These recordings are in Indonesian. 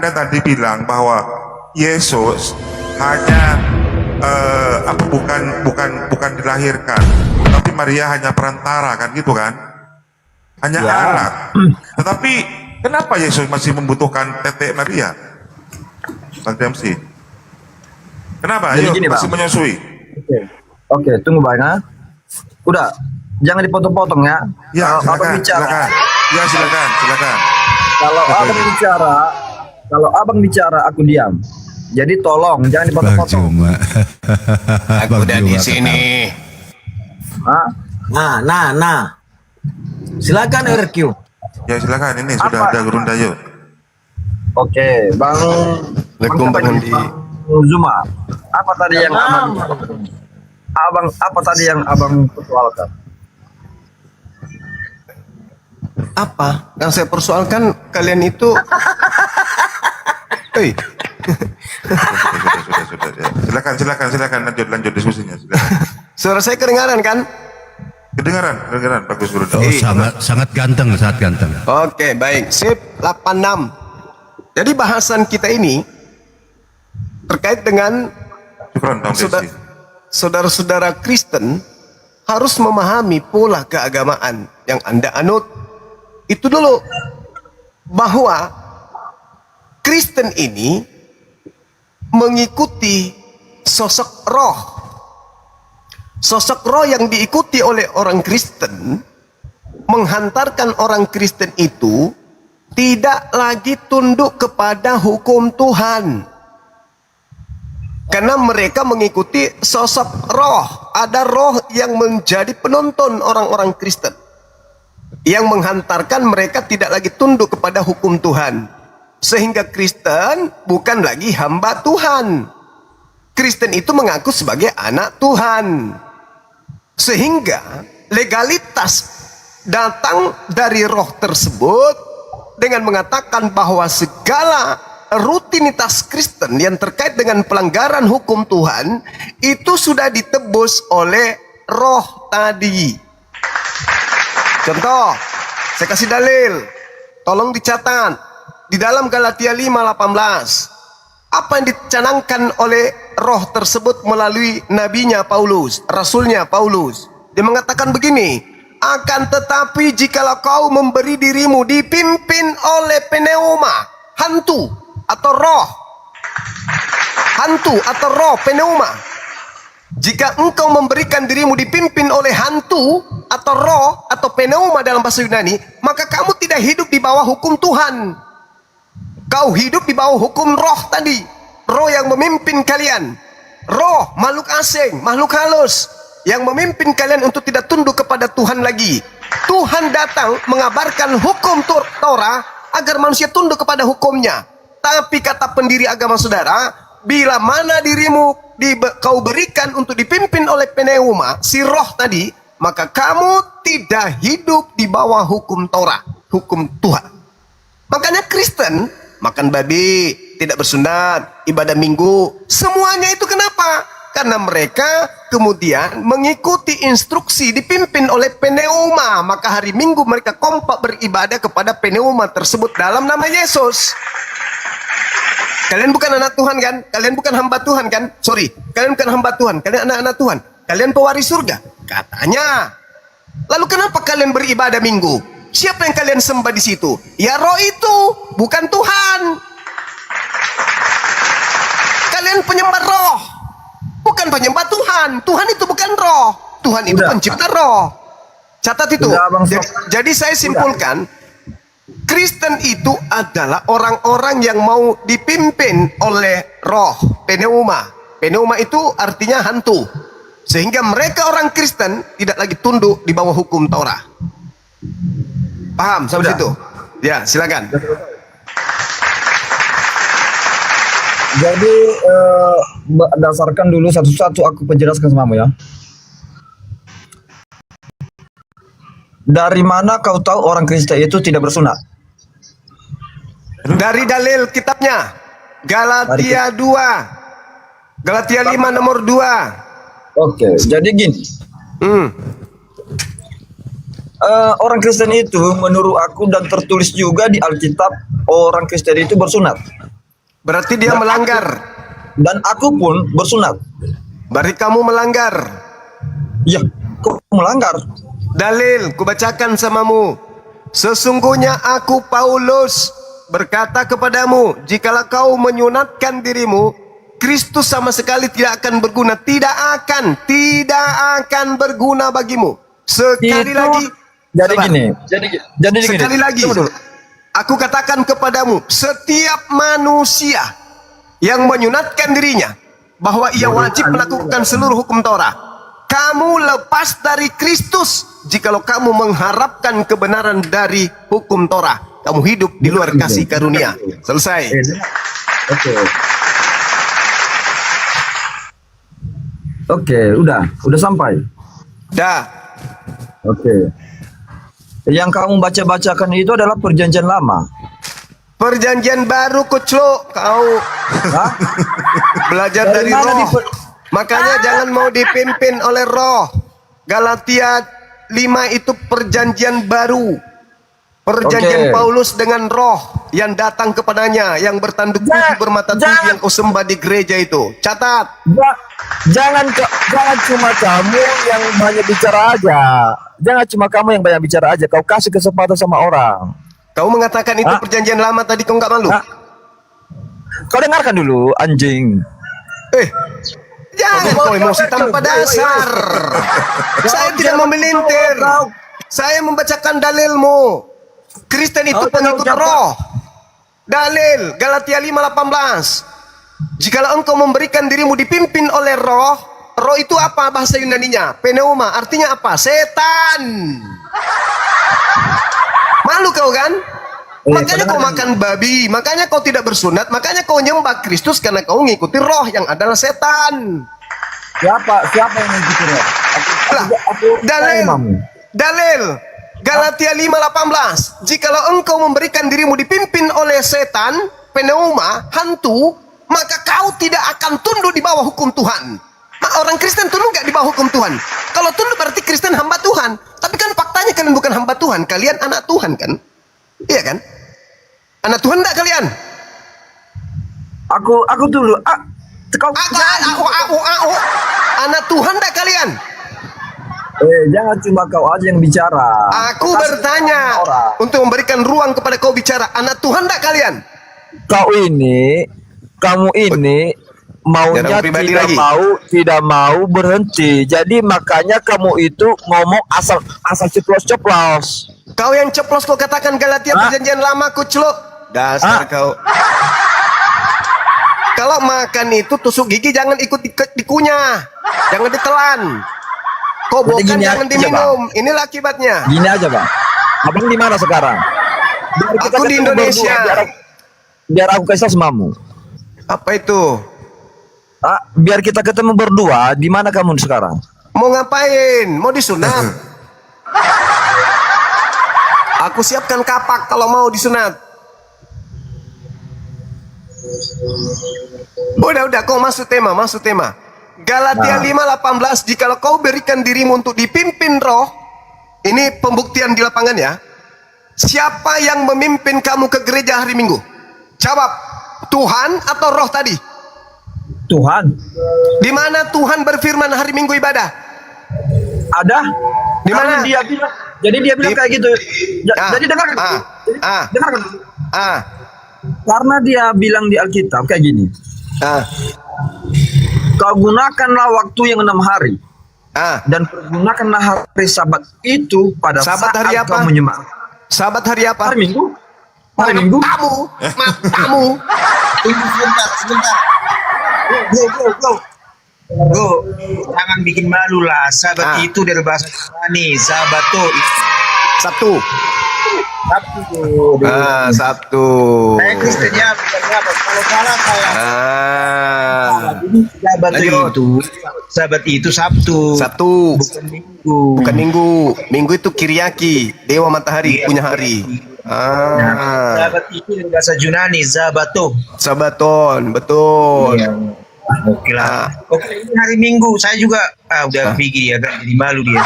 Anda tadi bilang bahwa Yesus hanya bukan dilahirkan, tapi Maria hanya perantara, kan gitu kan? Hanya alat. Tetapi kenapa Yesus masih membutuhkan tetek Maria? Bang Damsi. Kenapa? Jadi Ayo, gini, masih Bang. menyusui. Oke, tunggu Bang ya. Udah, jangan dipotong-potong ya. Ya, Kalau Abang bicara, silakan. Ya, silakan. kalau Abang bicara, aku diam. Jadi tolong jangan Bang dipotong-potong. Juma. Aku udah di sini. Hah? Nah. Silakan RQ. Ya, silakan. Ini sudah Apa? ada Gurun Dayo. Oke, Bang. Assalamualaikum, Bang Andi. Zuma. Apa tadi yang Abang persoalkan? Apa yang saya persoalkan kalian itu? Hei, Sudah. Silakan lanjut diskusinya. Silakan. suara saya kedengaran kan? Kedengaran bagus Gurun Oh, Dayo. sangat ganteng. Oke, baik. Sip, 86. Jadi bahasan kita ini terkait dengan Syukran Bang Damsi. saudara-saudara Kristen harus memahami pola keagamaan yang Anda anut. Itu dulu, bahwa Kristen ini mengikuti sosok roh. Sosok roh yang diikuti oleh orang Kristen menghantarkan orang Kristen itu tidak lagi tunduk kepada hukum Tuhan. Karena mereka mengikuti sosok roh. Ada roh yang menjadi penonton orang-orang Kristen, yang menghantarkan mereka tidak lagi tunduk kepada hukum Tuhan. Sehingga Kristen bukan lagi hamba Tuhan. Kristen itu mengaku sebagai anak Tuhan. Sehingga legalitas datang dari roh tersebut dengan mengatakan bahwa segala rutinitas Kristen yang terkait dengan pelanggaran hukum Tuhan itu sudah ditebus oleh roh tadi. Contoh, saya kasih dalil, tolong dicatat di dalam Galatia 5:18. Apa yang dicanangkan oleh roh tersebut melalui nabinya Paulus, rasulnya Paulus? Dia mengatakan begini, akan tetapi jikalau kau memberi dirimu dipimpin oleh pneuma, hantu atau roh, pneuma. Jika engkau memberikan dirimu dipimpin oleh hantu atau roh atau pneuma dalam bahasa Yunani, maka kamu tidak hidup di bawah hukum Tuhan. Kau hidup di bawah hukum roh tadi. Roh yang memimpin kalian. Roh, makhluk asing, makhluk halus, yang memimpin kalian untuk tidak tunduk kepada Tuhan lagi. Tuhan datang mengabarkan hukum Torah agar manusia tunduk kepada hukumnya. Tapi kata pendiri agama saudara, bila mana dirimu kau berikan untuk dipimpin oleh pneuma, si roh tadi, maka kamu tidak hidup di bawah hukum Torah, hukum Tuhan. Makanya Kristen makan babi, tidak bersunat, ibadah minggu, semuanya itu kenapa? Karena mereka kemudian mengikuti instruksi dipimpin oleh pneuma. Maka hari Minggu mereka kompak beribadah kepada pneuma tersebut dalam nama Yesus. Kalian bukan anak Tuhan kan? Kalian bukan hamba Tuhan kan? Sorry, kalian bukan hamba Tuhan, kalian anak-anak Tuhan. Kalian pewaris surga, katanya. Lalu kenapa kalian beribadah Minggu? Siapa yang kalian sembah di situ? Ya roh itu, bukan Tuhan. Kalian penyembah roh, bukan penyembah Tuhan. Tuhan itu bukan roh. Tuhan itu pencipta roh. Catat itu. Jadi saya simpulkan, Kristen itu adalah orang-orang yang mau dipimpin oleh roh, pneuma. Pneuma itu artinya hantu. Sehingga mereka orang Kristen tidak lagi tunduk di bawah hukum Torah. Paham sampai situ? Ya, silakan. Jadi berdasarkan dulu satu-satu aku penjelaskan samamu ya. Dari mana kau tahu orang Kristen itu tidak bersunat? Dari dalil kitabnya. Galatia 2. Galatia 5 nomor 2. Oke, jadi gini. orang Kristen itu menurut aku dan tertulis juga di Alkitab, orang Kristen itu bersunat. Berarti dia melanggar. Dan aku pun bersunat. Berarti kamu melanggar. Ya, kok melanggar? Dalil, kubacakan samamu. Sesungguhnya aku Paulus berkata kepadamu, jikalau kau menyunatkan dirimu, Kristus sama sekali tidak akan berguna. Tidak akan berguna bagimu. Sekali Itu- lagi. Jadi Sabar. gini. Jadi gini. Sekali lagi. Tunggu dulu. Aku katakan kepadamu, setiap manusia yang menyunatkan dirinya bahwa ia wajib melakukan seluruh hukum Torah. Kamu lepas dari Kristus jikalau kamu mengharapkan kebenaran dari hukum Torah. Kamu hidup di luar kasih karunia. Selesai. Oke, udah sampai. Dah. Oke. Yang kamu baca-bacakan itu adalah perjanjian lama. Perjanjian baru kucluk kau. Hah? Belajar dari Dari mana roh. di- Makanya jangan mau dipimpin oleh roh. Galatia 5 itu perjanjian baru. Perjanjian Oke. Paulus dengan roh yang datang kepadanya, yang bertanduk tinggi, bermata tinggi, jangan. yang kau sembah di gereja itu. Catat. Jangan cuma kamu yang banyak bicara aja. Jangan cuma kamu yang banyak bicara aja. Kau kasih kesempatan sama orang. Kau mengatakan itu Hah? perjanjian lama tadi, kau nggak malu? Hah? Kau dengarkan dulu, anjing. Jangan kau emosi tanpa dasar. Saya tidak memelintir. Saya membacakan dalilmu. Kristen itu pengikut roh. Dalil Galatia 5:18. Jikalau engkau memberikan dirimu dipimpin oleh roh, roh itu apa bahasa Yunaninya? Pneuma, artinya apa? Setan. Malu kau kan? Makanya kau makan babi, makanya kau tidak bersunat, makanya kau nyembah Kristus karena kau mengikuti roh yang adalah setan. Siapa yang gitu ya? Lah, dalil Galatia 5:18. Jikalau engkau memberikan dirimu dipimpin oleh setan, pneuma, hantu, maka kau tidak akan tunduk di bawah hukum Tuhan. Orang Kristen tunduk nggak di bawah hukum Tuhan? Kalau tunduk berarti Kristen hamba Tuhan. Tapi kan faktanya kalian bukan hamba Tuhan, kalian anak Tuhan kan? Iya kan? Anak Tuhan enggak kalian? Aku dulu. Kau Anak Tuhan enggak kalian? jangan cuma kau aja yang bicara. Aku Kasih bertanya orang. untuk memberikan ruang kepada kau bicara. Anak Tuhan enggak kalian? Kamu ini maunya Jangan pribadi lagi. tidak mau berhenti. Jadi makanya kamu itu ngomong asal ceplos-ceplos. Kau yang ceplos kau katakan Galatia perjanjian lama kucluk. Dasar kau. Kalau makan itu tusuk gigi jangan ikut dikunyah. Jangan ditelan. Kau Jadi bukan gini jangan aja, diminum. Inilah akibatnya. Gini aja, Bang. Abang di mana sekarang? Biar kita Aku di ketemu Indonesia. berdua, biar aku kasih semamu. Apa itu? Biar kita ketemu berdua, di mana kamu sekarang? Mau ngapain? Mau disunat? Aku siapkan kapak kalau mau disunat. Udah, kau masuk tema. Galatia 5:18, jikalau kau berikan dirimu untuk dipimpin roh, ini pembuktian di lapangan ya. Siapa yang memimpin kamu ke gereja hari Minggu? Jawab, Tuhan atau roh tadi? Tuhan. Di mana Tuhan berfirman hari Minggu ibadah? Ada? Di mana? Jadi dia bilang kayak gitu. Jadi dengarkan. Dengarkan. Karena dia bilang di Alkitab kayak gini. Kau gunakanlah waktu yang 6 hari. Dan pergunakanlah hari Sabat itu pada Sabat saat hari apa? kau menyembah. Sabat hari apa? Hari Minggu. Hari Minggu. Matamu. Sebentar. Bro, jangan bikin malu lah. Sabat itu dari bahasa Yunani, Sabato. Sabtu. Sabtu. Saya Kristennya bukan Sabat. Kalau salah saya. Sabat itu Sabtu. Sabtu. Bukan Minggu. Bukan Minggu. Minggu itu Kiriaki, dewa matahari punya hari. Sabat itu dari bahasa Yunani, Sabato. Sabaton, betul. Oke lah. Oke, ini hari Minggu. Saya juga udah pikir ya kan jadi malu dia.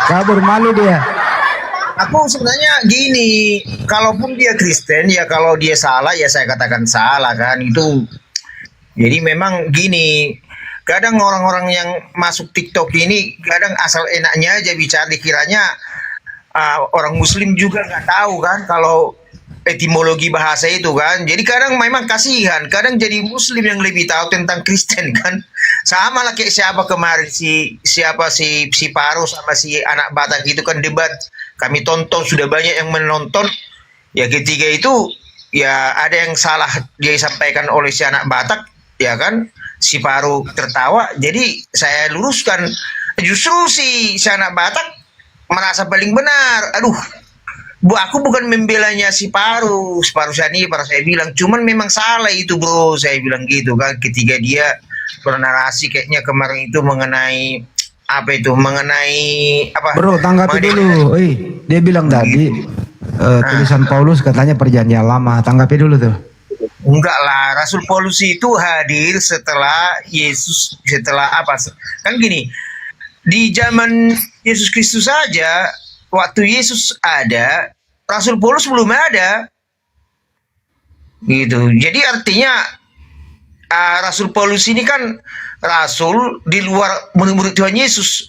Kabur malu dia. Aku sebenarnya gini, kalaupun dia Kristen ya kalau dia salah ya saya katakan salah kan itu. Jadi memang gini, kadang orang-orang yang masuk TikTok ini kadang asal enaknya aja bicara dikiranya orang Muslim juga nggak tahu kan kalau etimologi bahasa itu kan. Jadi kadang memang kasihan, kadang jadi Muslim yang lebih tahu tentang Kristen kan. Sama lah kayak siapa kemarin si Paro sama si anak Batak itu kan debat. Kami tonton sudah banyak yang menonton. Ya ketiga itu ya ada yang salah dia sampaikan oleh si anak Batak ya kan. Si Paro tertawa. Jadi saya luruskan justru si anak Batak merasa paling benar. Aduh, aku bukan membelanya si Paru Sani, saya bilang, cuman memang salah itu bro, saya bilang gitu kan, ketika dia bernarasi kayaknya kemarin itu mengenai apa itu, mengenai apa? Bro, tanggapi dulu. Dia bilang tadi tulisan Paulus katanya perjanjian lama. Tanggapi dulu tuh. Enggak lah, Rasul Paulus itu hadir setelah Yesus, setelah apa? Kan gini, di zaman Yesus Kristus saja, waktu Yesus ada, Rasul Paulus belum ada. Gitu. Jadi artinya Rasul Paulus ini kan rasul di luar murid-murid Tuhan Yesus.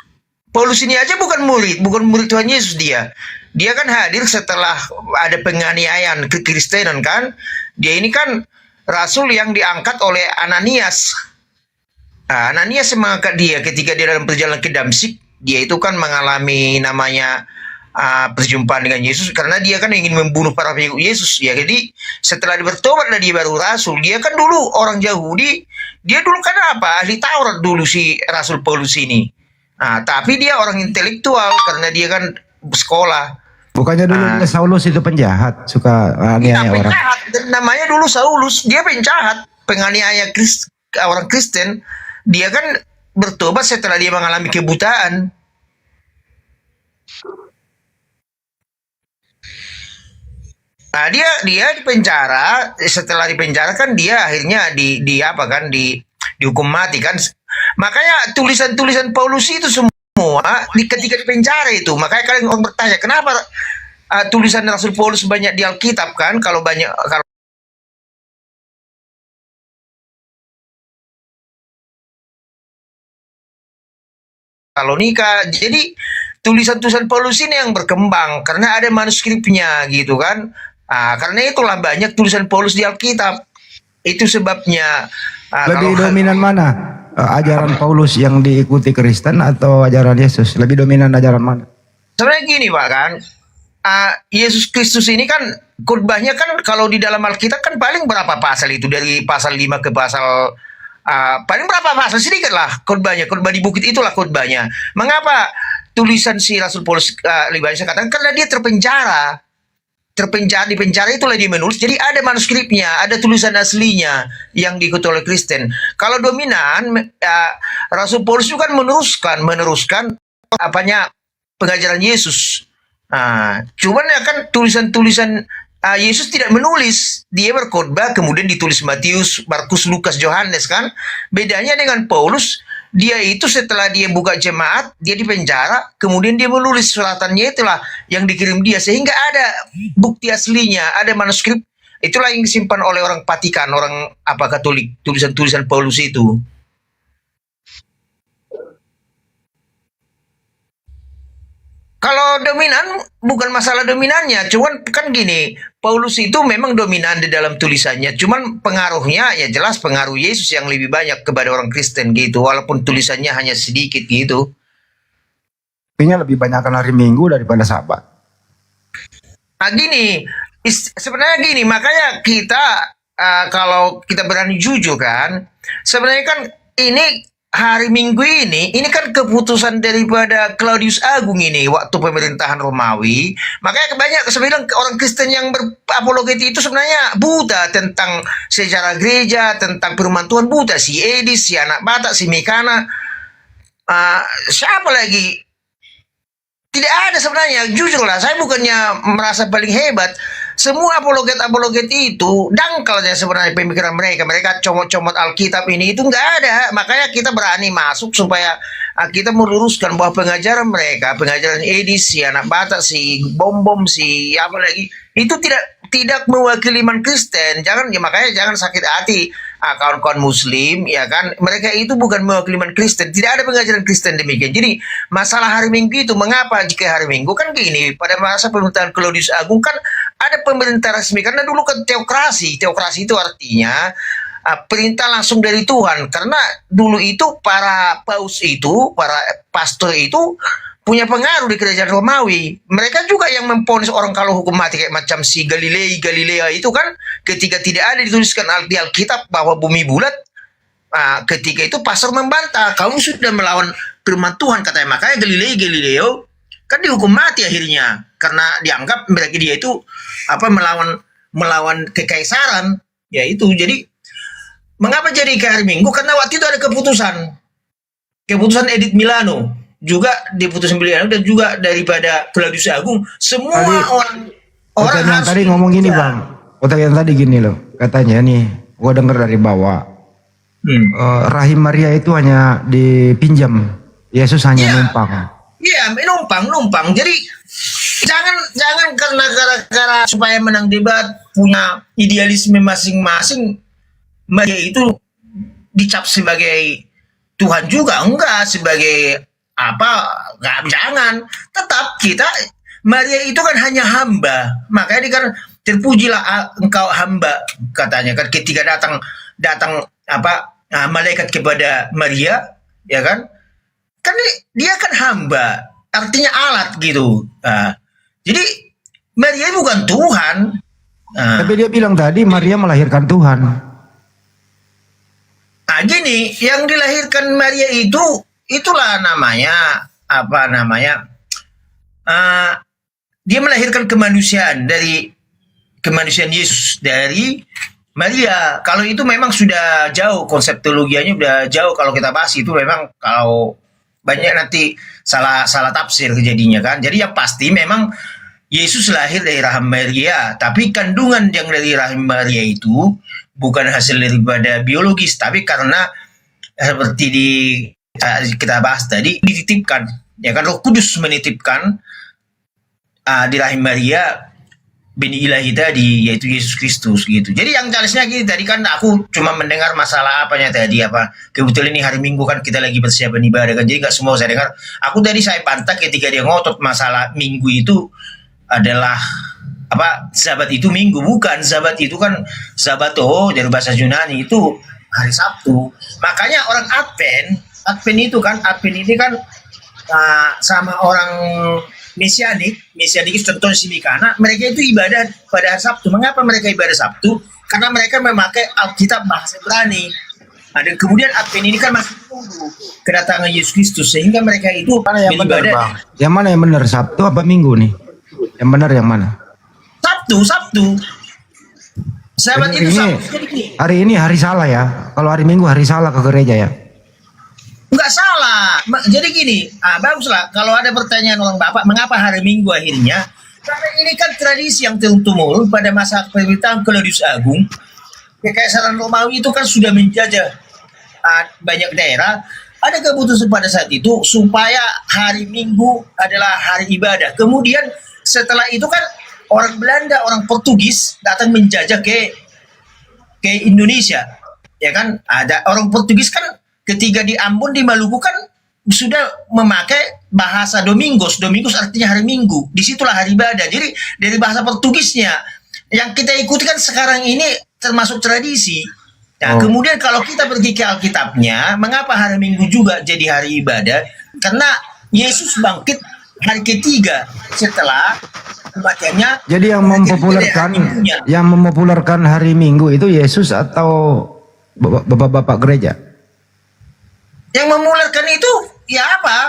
Paulus ini aja bukan murid Tuhan Yesus dia. Dia kan hadir setelah ada penganiayaan kekristenan kan. Dia ini kan rasul yang diangkat oleh Ananias. Ananias mengangkat dia ketika dia dalam perjalanan ke Damsik. Dia itu kan mengalami namanya perjumpaan dengan Yesus karena dia kan ingin membunuh para pengikut Yesus. Ya, jadi setelah dia bertobat dia baru rasul. Dia kan dulu orang Yahudi. Dia dulu kan apa? Ahli Taurat dulu si Rasul Paulus ini. Tapi dia orang intelektual karena dia kan sekolah. Bukannya dulu Saulus itu penjahat, suka aniaya orang. Penjahat. Namanya dulu Saulus, dia penjahat, penganiaya orang Kristen. Dia kan bertobat setelah dia mengalami kebutaan. Dia di penjara. Setelah di penjara kan dia akhirnya dihukum mati kan. Makanya tulisan Paulus itu semua ketika di penjara itu. Makanya kalian orang bertanya kenapa tulisan Rasul Paulus banyak di Alkitab kan? Kalau nikah. Jadi tulisan-tulisan Paulus ini yang berkembang karena ada manuskripnya gitu kan. Karena itulah banyak tulisan Paulus di Alkitab. Itu sebabnya. Lebih dominan mana? Ajaran Paulus yang diikuti Kristen atau ajaran Yesus? Lebih dominan ajaran mana? Sebenarnya gini Pak kan. Yesus Kristus ini kan khotbahnya kan kalau di dalam Alkitab kan paling berapa pasal itu, dari pasal 5 ke pasal paling berapa pasal, sedikit lah khotbahnya. Khotbah di bukit itulah khotbahnya. Mengapa tulisan si Rasul Paulus lebih banyak saya katakan karena dia di penjara itulah dia menulis. Jadi ada manuskripnya, ada tulisan aslinya yang diikuti oleh Kristen. Kalau dominan Rasul Paulus juga kan meneruskan pengajaran Yesus. Cuman ya kan tulisan Yesus tidak menulis, dia berkhotbah kemudian ditulis Matius, Markus, Lukas, Yohanes kan. Bedanya dengan Paulus, dia itu setelah dia buka jemaat, dia di penjara, kemudian dia menulis suratannya, itulah yang dikirim dia, sehingga ada bukti aslinya, ada manuskrip. Itulah yang disimpan oleh orang Vatikan, orang Katolik, tulisan-tulisan Paulus itu. Kalau dominan, bukan masalah dominannya, cuman kan gini, Paulus itu memang dominan di dalam tulisannya, cuman pengaruhnya ya jelas pengaruh Yesus yang lebih banyak kepada orang Kristen gitu, walaupun tulisannya hanya sedikit gitu. Artinya lebih banyak hari Minggu daripada Sabat. Sebenarnya gini, makanya kita kalau kita berani jujur kan, sebenarnya kan ini hari Minggu ini kan keputusan daripada Claudius Agung ini waktu pemerintahan Romawi. Makanya banyak sebenarnya orang Kristen yang berapologeti itu sebenarnya buta tentang sejarah gereja, tentang firman Tuhan, buta. Si Edis, si anak Batak, si Mekana, siapa lagi? Tidak ada sebenarnya, jujurlah, saya bukannya merasa paling hebat. Semua apologet itu dangkalnya sebenarnya pemikiran mereka. Mereka comot-comot Alkitab ini itu nggak ada. Makanya kita berani masuk supaya kita meluruskan bahwa pengajaran mereka, pengajaran Edis, si anak Batak, si Bom-Bom, si apa lagi, itu tidak mewakili iman Kristen. Jangan, ya makanya jangan sakit hati kawan-kawan Muslim, ya kan? Mereka itu bukan mewakili iman Kristen. Tidak ada pengajaran Kristen demikian. Jadi masalah hari Minggu itu, mengapa jika hari Minggu kan gini? Pada masa pemerintahan Claudius Agung kan ada pemerintah resmi, karena dulu kan teokrasi. Teokrasi itu artinya perintah langsung dari Tuhan, karena dulu itu para paus itu, para pastor itu punya pengaruh di kerajaan Romawi. Mereka juga yang memvonis orang kalau hukum mati, kayak macam si Galilea itu kan, ketika tidak ada dituliskan di Alkitab bahwa bumi bulat, ketika itu pastor membantah, kamu sudah melawan firman Tuhan katanya. Makanya Galileo kan dihukum mati akhirnya, karena dianggap mereka dia itu melawan kekaisaran. Ya itu, jadi mengapa jadi ke hari Minggu? Karena waktu itu ada keputusan Edith Milano, juga diputuskan Milano, dan juga daripada Claudius Agung. Semua orang Pertanyaan harus tadi ngomong gini bang, pertanyaan tadi gini loh, katanya nih, gua dengar dari bawah, rahim Maria itu hanya dipinjam, Yesus hanya numpang. Iya, numpang. Jadi jangan karena gara-gara supaya menang debat punya idealisme masing-masing, Maria itu dicap sebagai Tuhan juga, enggak sebagai apa, enggak, jangan. Tetap kita, Maria itu kan hanya hamba, makanya dia kan terpujilah engkau hamba, katanya kan ketika datang malaikat kepada Maria, ya kan dia kan hamba, artinya alat gitu. Jadi Maria bukan Tuhan. Tapi dia bilang tadi Maria melahirkan Tuhan. Gini, yang dilahirkan Maria itulah namanya dia melahirkan kemanusiaan, dari kemanusiaan Yesus dari Maria. Kalau itu memang sudah jauh, konsep teologianya sudah jauh. Kalau kita bahas itu memang kalau banyak nanti salah tafsir jadinya kan. Jadi yang pasti memang Yesus lahir dari rahim Maria, tapi kandungan yang dari rahim Maria itu bukan hasil daripada biologis, tapi karena seperti kita bahas tadi, dititipkan, ya kan, Roh Kudus menitipkan di rahim Maria bini ilahi tadi, yaitu Yesus Kristus gitu. Jadi yang jelasnya gini, tadi kan aku cuma mendengar masalah kebetulan ini hari Minggu kan kita lagi persiapan ibadah kan, jadi nggak semua saya dengar. Aku tadi saya pantang ketika dia ngotot masalah Minggu itu adalah Sabat itu Minggu. Bukan, Sabat itu kan Sabato dari bahasa Yunani itu hari Sabtu. Makanya orang Advent ini kan sama orang Mesianik itu contohnya si Mikana, mereka itu ibadah pada hari Sabtu. Mengapa mereka ibadah Sabtu? Karena mereka memakai Alkitab bahasa Ibrani. Dan kemudian Advent ini kan masih menunggu kedatangan Yesus Kristus, sehingga mereka itu beribadah. Yang mana yang benar, Sabtu apa Minggu nih? Yang benar yang mana? Sabtu. Sabat itu Sabtu. Hari ini hari salah ya. Kalau hari Minggu hari salah ke gereja ya. Enggak salah. Jadi gini, baguslah kalau ada pertanyaan orang Bapak, mengapa hari Minggu akhirnya? Karena ini kan tradisi yang turun-temurun pada masa pemerintahan Claudius Agung. Kekaisaran Romawi itu kan sudah menjajah banyak daerah. Ada keputusan pada saat itu supaya hari Minggu adalah hari ibadah. Kemudian setelah itu kan orang Belanda, orang Portugis datang menjajah ke Indonesia, ya kan? Ada orang Portugis kan ketika di Ambon, di Maluku kan sudah memakai bahasa Domingos. Domingos artinya hari Minggu. Disitulah hari ibadah. Jadi dari bahasa Portugisnya yang kita ikuti kan sekarang ini termasuk tradisi. Nah, kemudian kalau kita pergi ke Alkitabnya, mengapa hari Minggu juga jadi hari ibadah? Karena Yesus bangkit hari ketiga setelah kematiannya. Jadi yang mempopulerkan hari Minggu itu Yesus atau bapak-bapak gereja? Yang mempopulerkan itu ya apa?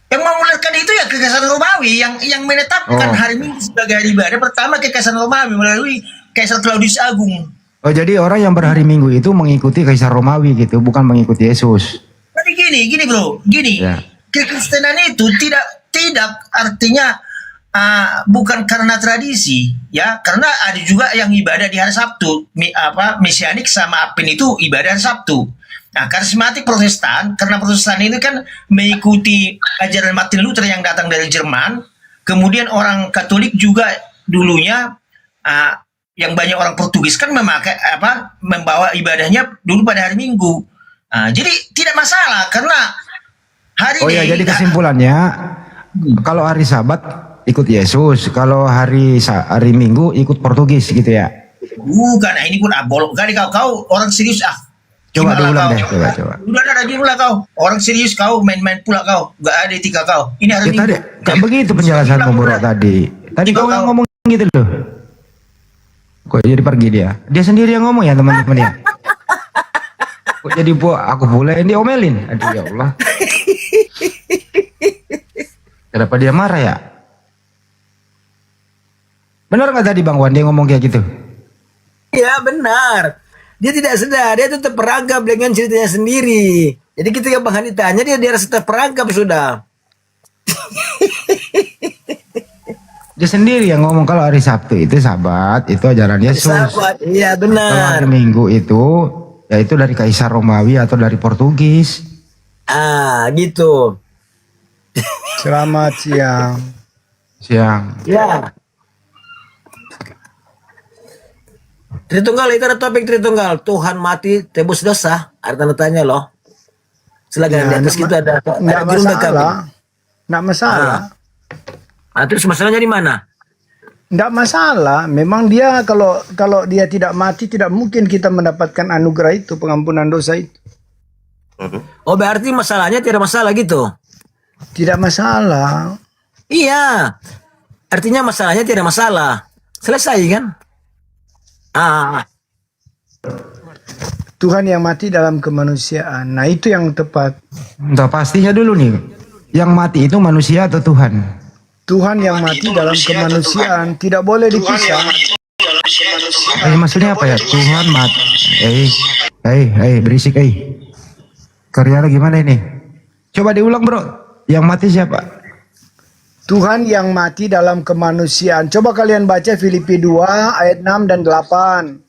Yang mempopulerkan itu ya Kekaisaran Romawi yang menetapkan hari Minggu sebagai hari ibadah. Pertama Kekaisaran Romawi melalui Kaisar Claudius Agung. Oh, jadi orang yang berhari Minggu itu mengikuti Kaisar Romawi gitu, bukan mengikuti Yesus. Tapi gini bro, ya. Kekristenan itu tidak artinya bukan karena tradisi, ya, karena ada juga yang ibadah di hari Sabtu. Mesianik sama Advent itu ibadah hari Sabtu. Nah, karismatik Protestan, karena Protestan itu kan mengikuti ajaran Martin Luther yang datang dari Jerman. Kemudian orang Katolik juga dulunya, yang banyak orang Portugis kan membawa ibadahnya dulu pada hari Minggu. Jadi tidak masalah karena hari Oh ya, ini. jadi kesimpulannya kalau hari Sabat ikut Yesus, kalau hari Minggu ikut Portugis gitu ya. Bukan, ini pun bolong kali kau orang serius Coba Gimana diulang kau? deh, coba. Udah ada pula kau. Orang serius kau main-main pula kau. Gak ada etika kau. Ini hari Ya Minggu. tadi kayak begitu penjelasanmu bro tadi. Tadi kau yang ngomong gitu loh. Kok jadi pergi dia? Dia sendiri yang ngomong ya teman-teman ya. Kok jadi aku pula yang diomelin? Aduh ya Allah. Kenapa dia marah ya? Benar nggak tadi Bang Wan dia ngomong kayak gitu? Iya benar. Dia tidak sedar, dia tetap terperangkap dengan ceritanya sendiri. Jadi ketika Bang Hani tanya, dia rasa terperangkap sudah. Dia sendiri yang ngomong kalau hari Sabtu itu Sabat, itu ajaran Yesus. Sahabat, iya Kalau benar. hari Minggu itu, ya itu dari Kaisar Romawi atau dari Portugis. Gitu. Selamat siang. Siang. Ya. Tritunggal itu ada topik Tritunggal. Tuhan mati tebus dosa. Ada tanda tanya loh. Silakan di atas kita ada. Nggak judul masalah. Nggak masalah. Terus masalahnya di mana? Nggak masalah. Memang dia kalau dia tidak mati tidak mungkin kita mendapatkan anugerah itu, pengampunan dosa itu. Oh berarti masalahnya tidak masalah gitu. Tidak masalah. Iya. Artinya masalahnya tidak masalah. Selesai kan? Tuhan yang mati dalam kemanusiaan. Nah itu yang tepat. Entah pastinya dulu nih. Yang mati itu manusia atau Tuhan? Tuhan yang mati dalam kemanusiaan tidak boleh dipisah. Maksudnya apa ya? Tuhan mati. Berisik Karya gimana ini? Coba diulang bro. Yang mati siapa? Tuhan yang mati dalam kemanusiaan. Coba kalian baca Filipi 2 ayat 6 dan 8.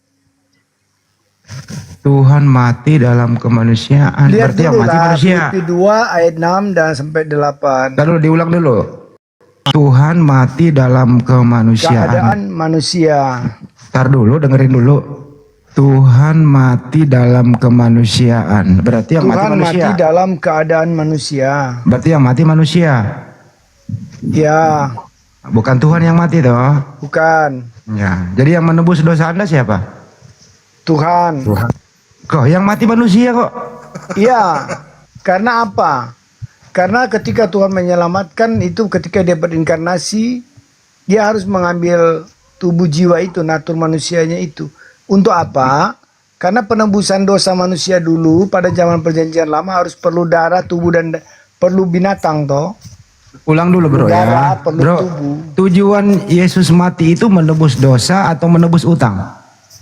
Tuhan mati dalam kemanusiaan. Lihat Berarti yang dulu mati lah manusia. Filipi 2 ayat 6 dan sampai 8. Lalu diulang dulu. Tuhan mati dalam kemanusiaan. Keadaan manusia. Ntar dulu, dengerin dulu. Tuhan mati dalam kemanusiaan. Berarti yang mati Tuhan manusia. mati dalam keadaan manusia. Berarti yang mati manusia. Ya, Bukan Tuhan yang mati toh. bukan. Ya. Jadi yang menebus dosa Anda siapa? Tuhan. Kok yang mati manusia kok? Iya. Karena apa? Karena ketika Tuhan menyelamatkan itu ketika dia berinkarnasi, dia harus mengambil tubuh jiwa itu, natur manusianya itu. Untuk apa? Karena penebusan dosa manusia dulu pada zaman perjanjian lama harus perlu darah, tubuh dan perlu binatang toh. Ulang dulu bro ya. Darah, perlu Bro, tubuh. tujuan Yesus mati itu menebus dosa atau menebus utang?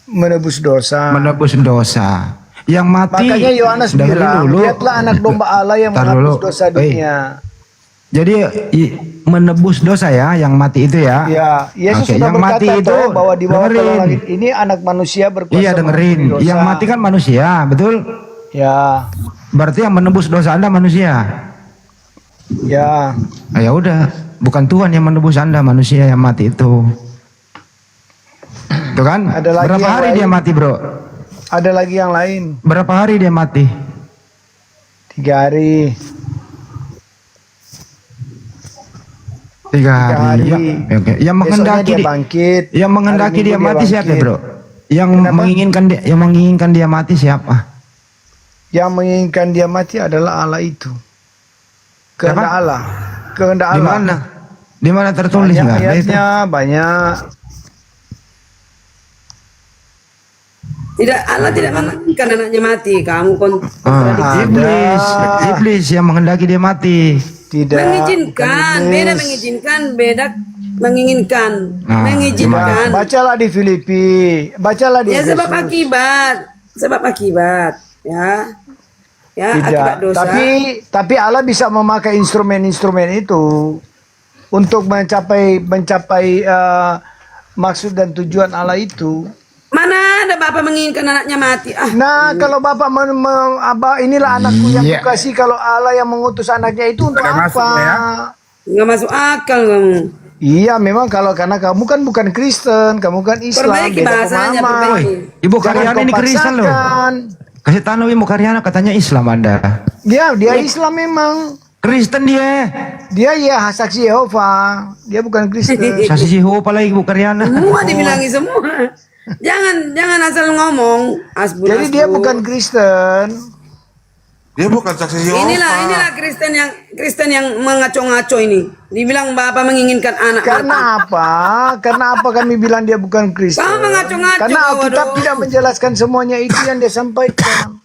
Menebus dosa. Menebus dosa. Yang mati. Makanya Yohanes dengerin bilang, dulu. lihatlah anak domba Allah yang Ntar menebus dulu. dosa dunia. Jadi menebus dosa ya, yang mati itu ya. Ya, Yesus Oke, sudah yang mati berkata itu toh, bahwa di bawah dengerin. kolong langit ini anak manusia berkuasa Iya dengerin. mengampuni dosa. Yang mati kan manusia, betul? Ya, Berarti yang menebus dosa Anda manusia. ya. Nah, ya udah, bukan Tuhan yang menebus Anda, manusia yang mati itu. Tuh kan? Ada lagi Berapa yang hari lain? dia mati, Bro? Ada lagi yang lain. Berapa hari dia mati? 3 hari. 3 hari. hari. Ya, oke. Yang Besoknya menghendaki dia bangkit. yang menghendaki Hari dia Minggu mati siapa, bangkit. Bro? Yang Kenapa? menginginkan dia mati siapa? Yang menginginkan dia mati adalah Allah itu. Kehendak Siapa? Allah. Kehendak Di Allah. mana? Di mana tertulis Banyak nggak? Nah, itu. ayatnya, banyak. Tidak, Allah tidak menginginkan anaknya mati. Kamu kontradiksi. Iblis yang menghendaki dia mati. Tidak. Mengizinkan, bukan beda iblis. mengizinkan, beda menginginkan. Nah, Mengizinkan. Bacalah di Filipi. Bacalah di Ya sebab Efesus. akibat. Sebab akibat. Ya. Ya, akibat Tidak. dosa. Tapi Allah bisa memakai instrumen-instrumen itu untuk mencapai maksud dan tujuan Allah itu. Mana ada bapak menginginkan anaknya mati. Ah, Nah, kalau Bapak inilah anakku yang kukasih, kalau Allah yang mengutus anaknya itu untuk apa? nggak masuk akal kamu. Iya, memang karena kamu kan bukan Kristen, kamu kan Islam, Perbaiki beda bahasanya, pemahaman. perbaiki. Ibu Jangan Karyana kau ini Kristen loh. paksakan. Kasih tahu Ibu Karyana katanya Islam Anda. Dia Islam memang. Kristen dia. Dia ya saksi Yehova. Dia bukan Kristen. Saksi Jehovah lagi Ibu Karyana. Semua dibilangi semua. Jangan asal ngomong. Asbun, Jadi dia bukan Kristen. Dia bukan saksi Yehova. Inilah Kristen yang mengaco-ngaco ini. Dibilang bapak menginginkan anak Karena mati. apa? Karena apa kami bilang dia bukan Kristen? Kamu mengaco-ngaco, Karena Alkitab waduh. tidak menjelaskan semuanya itu yang dia sampaikan.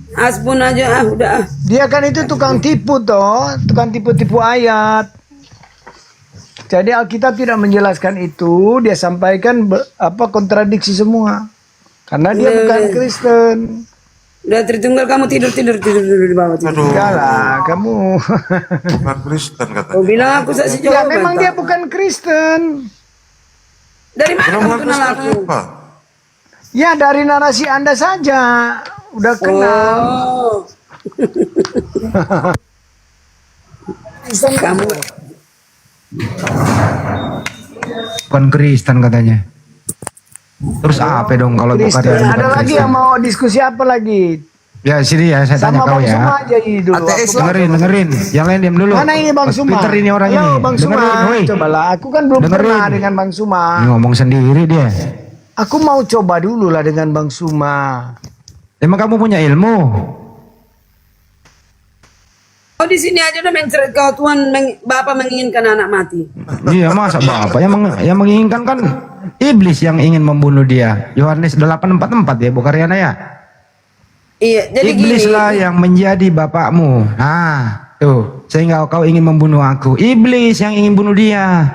Asbun aja, udah. Dia kan itu tukang tipu toh, tukang tipu-tipu ayat. Jadi Alkitab tidak menjelaskan itu, dia sampaikan kontradiksi semua. Karena dia bukan Kristen. Udah Tritunggal kamu tidur di bawah. Aduh, Enggak lah, kamu. bukan Kristen katanya. Kau bilang aku saksi Ya Jehovah. memang dia bukan Kristen. Dari mana Kalau kamu bukan kenal Kristen aku? apa? Ya dari narasi Anda saja. Udah kenal. Oh. Kamu Bukan Kristen katanya. Terus apa dong kalau Ibu Kristen. Karyana Ada bukan lagi Kristen? yang mau diskusi apa lagi? Ya sini ya, saya tanya Sama kau Bang ya. Suma aja ini dulu. Dengerin. Yang lain diam dulu. Mana ini Bang Mas Suma? Peter ini orang Halo, ini. Bang Suma. Dengerin, woi. Cobalah, aku kan belum Dengerin. pernah dengan Bang Suma. Ini ngomong sendiri dia. Aku mau coba dulu lah dengan Bang Suma. Emang kamu punya ilmu? Oh di sini aja udah menceret kau Tuhan bapak menginginkan anak mati. Iya, masa bapak yang menginginkan kan iblis yang ingin membunuh dia. Yohanes 8:44 ya, Bu Karyana ya. Iya, jadi Iblis gini. lah yang menjadi bapakmu. Nah, tuh, sehingga kau ingin membunuh aku. Iblis yang ingin bunuh dia.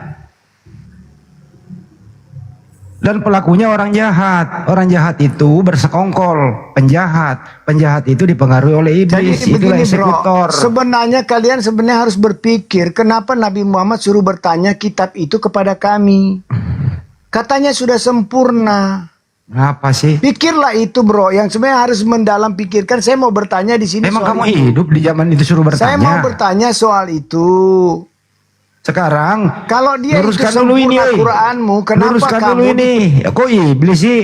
Dan pelakunya orang jahat. Orang jahat itu bersekongkol. Penjahat itu dipengaruhi oleh iblis. Jadi Itulah begini eksekutor. bro, kalian sebenarnya harus berpikir kenapa Nabi Muhammad suruh bertanya kitab itu kepada kami. Katanya sudah sempurna. Apa sih? Pikirlah itu bro, yang sebenarnya harus mendalam pikirkan. Saya mau bertanya di sini. Memang soal kamu itu. hidup di zaman itu suruh bertanya. Saya mau bertanya soal itu. Sekarang Kalau dia itu luruskan dulu ini, sempurna oi. Quranmu, kenapa Luruskan kamu dulu ini. Kok iblis sih?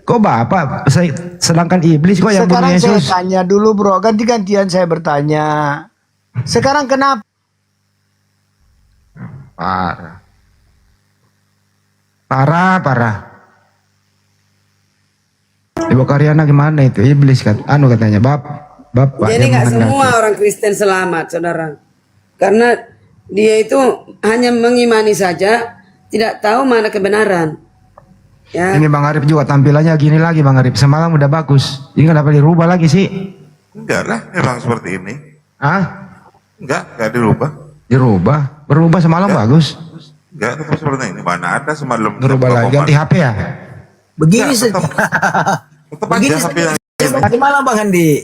Kok bapak? Sedangkan iblis kok yang bunuh sekarang saya Yesus? tanya dulu bro, ganti-gantian saya bertanya. Sekarang kenapa Parah. Ibu Karyana gimana itu? Iblis katanya. Bapak. Jadi yang nggak menghendaki. semua orang Kristen selamat, saudara. Karena dia itu hanya mengimani saja, tidak tahu mana kebenaran. Ya, Ini Bang Arif juga tampilannya gini lagi Bang Arif. Semalam udah bagus. Ini kenapa dirubah lagi sih? Enggak lah, memang seperti ini. Hah? Enggak dirubah. Dirubah? Berubah semalam bagus. Enggak, tetap seperti ini. Mana ada semalam. Berubah lagi. Ganti HP ya? Begini Enggak, tetap aja begini HP yang Di malam Bang Andi.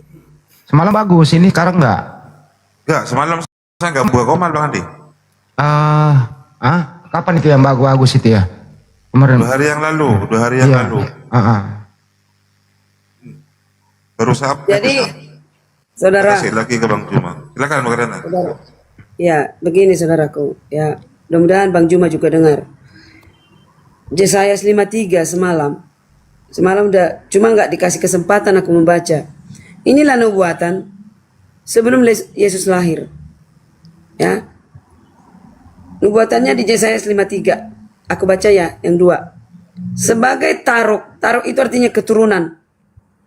Semalam bagus. Ini sekarang enggak? enggak, semalam saya enggak buat komal Bang Andi. Kapan itu yang bagus itu ya? Kemarin. 2 hari yang lalu. Iya. Baru saya jadi saudara, kasih lagi ke Bang Juma. Silakan Bang Karyana. ya begini saudaraku, ya mudah-mudahan Bang Juma juga dengar. Yesaya 53 semalam udah cuma nggak dikasih kesempatan aku membaca. Inilah nubuatan sebelum Yesus lahir. Ya. Nubuatannya di Yesaya 53. Aku baca ya yang 2. Sebagai taruk itu artinya keturunan.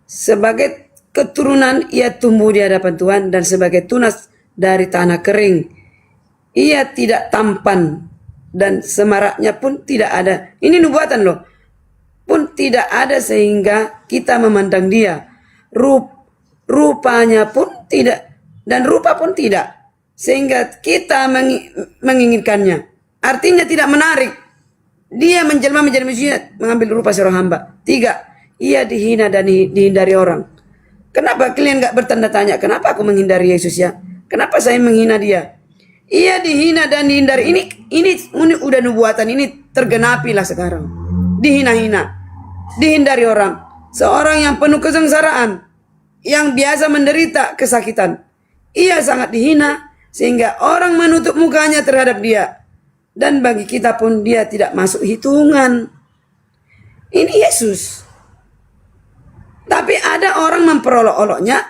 Sebagai keturunan ia tumbuh di hadapan Tuhan dan sebagai tunas dari tanah kering. Ia tidak tampan dan semaraknya pun tidak ada. Ini nubuatan loh. Pun tidak ada sehingga kita memandang dia. Rupanya pun tidak dan rupa pun tidak sehingga kita menginginkannya. Artinya tidak menarik. Dia menjelma menjadi manusia, mengambil rupa seorang hamba. 3, ia dihina dan dihindari orang. Kenapa kalian gak bertanda tanya? Kenapa aku menghindari Yesus ya? Kenapa saya menghina dia? Ia dihina dan dihindari. Ini udah nubuatan, ini tergenapi lah sekarang. Dihina-hina. dihindari orang. Seorang yang penuh kesengsaraan, yang biasa menderita kesakitan. Ia sangat dihina sehingga orang menutup mukanya terhadap dia. Dan bagi kita pun dia tidak masuk hitungan. Ini Yesus. Tapi ada orang memperolok-oloknya,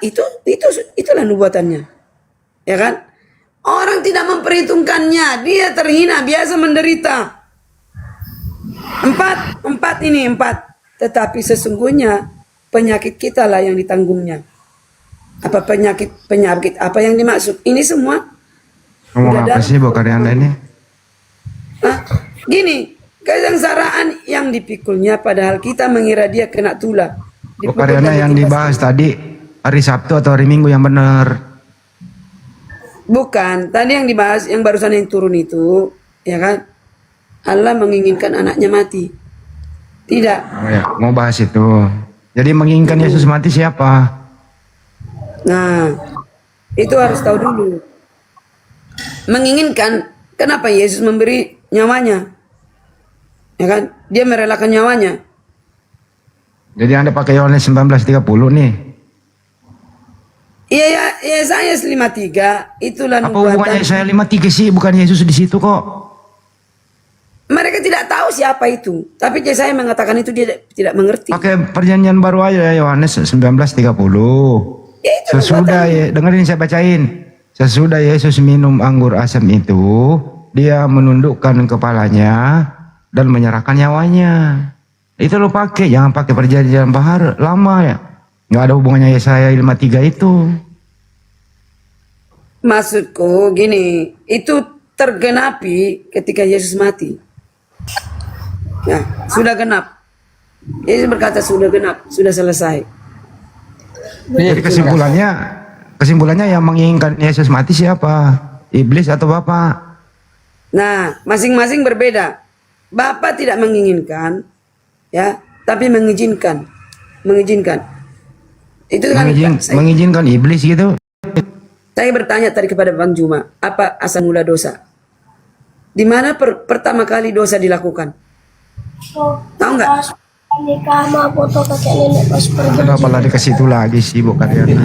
itulah nubuatannya. Ya kan? Orang tidak memperhitungkannya, dia terhina, biasa menderita. Empat. Tetapi sesungguhnya penyakit kita lah yang ditanggungnya. Apa penyakit apa yang dimaksud? Ini semua. Ngomong apa sih bukan Anda ini? Gini, kesengsaraan yang dipikulnya padahal kita mengira dia kena tulah. Bukan Anda yang dibahas tadi hari Sabtu atau hari Minggu yang benar. Bukan, tadi yang dibahas yang barusan yang turun itu, ya kan? Allah menginginkan anaknya mati. Tidak. Oh ya, mau bahas itu. Jadi menginginkan Yesus mati siapa? Nah, itu harus tahu dulu. Menginginkan, kenapa Yesus memberi nyawanya? Ya kan? Dia merelakan nyawanya. Jadi Anda pakai Yohanes 19:30 nih. Iya, Yesaya 53 itulah Apa hubungannya saya 53 sih? Bukan Yesus di situ kok. Mereka tidak tahu siapa itu, tapi Yesaya mengatakan itu dia tidak mengerti. Pakai perjanjian baru aja Yohanes 19:30. Ya, itu Sesudah dengerin saya bacain. Sesudah Yesus minum anggur asam itu, dia menundukkan kepalanya dan menyerahkan nyawanya. Itu lo pakai, jangan pakai perjanjian baru lama ya. Nggak ada hubungannya Yesaya 53 itu. Maksudku gini, itu tergenapi ketika Yesus mati. Ya, sudah genap. Yesus berkata sudah genap, sudah selesai. Jadi kesimpulannya yang menginginkan Yesus mati siapa? Iblis atau Bapa? Nah, masing-masing berbeda. Bapa tidak menginginkan, ya, tapi mengizinkan. Itu kan Mengizinkan iblis gitu. saya bertanya tadi kepada Bang Juma, apa asal mula dosa? Di mana pertama kali dosa dilakukan? Tahu nggak? Nikah sama foto kakek nenek pas pergi. Kenapa lari ke situ lagi sih bukan Riana?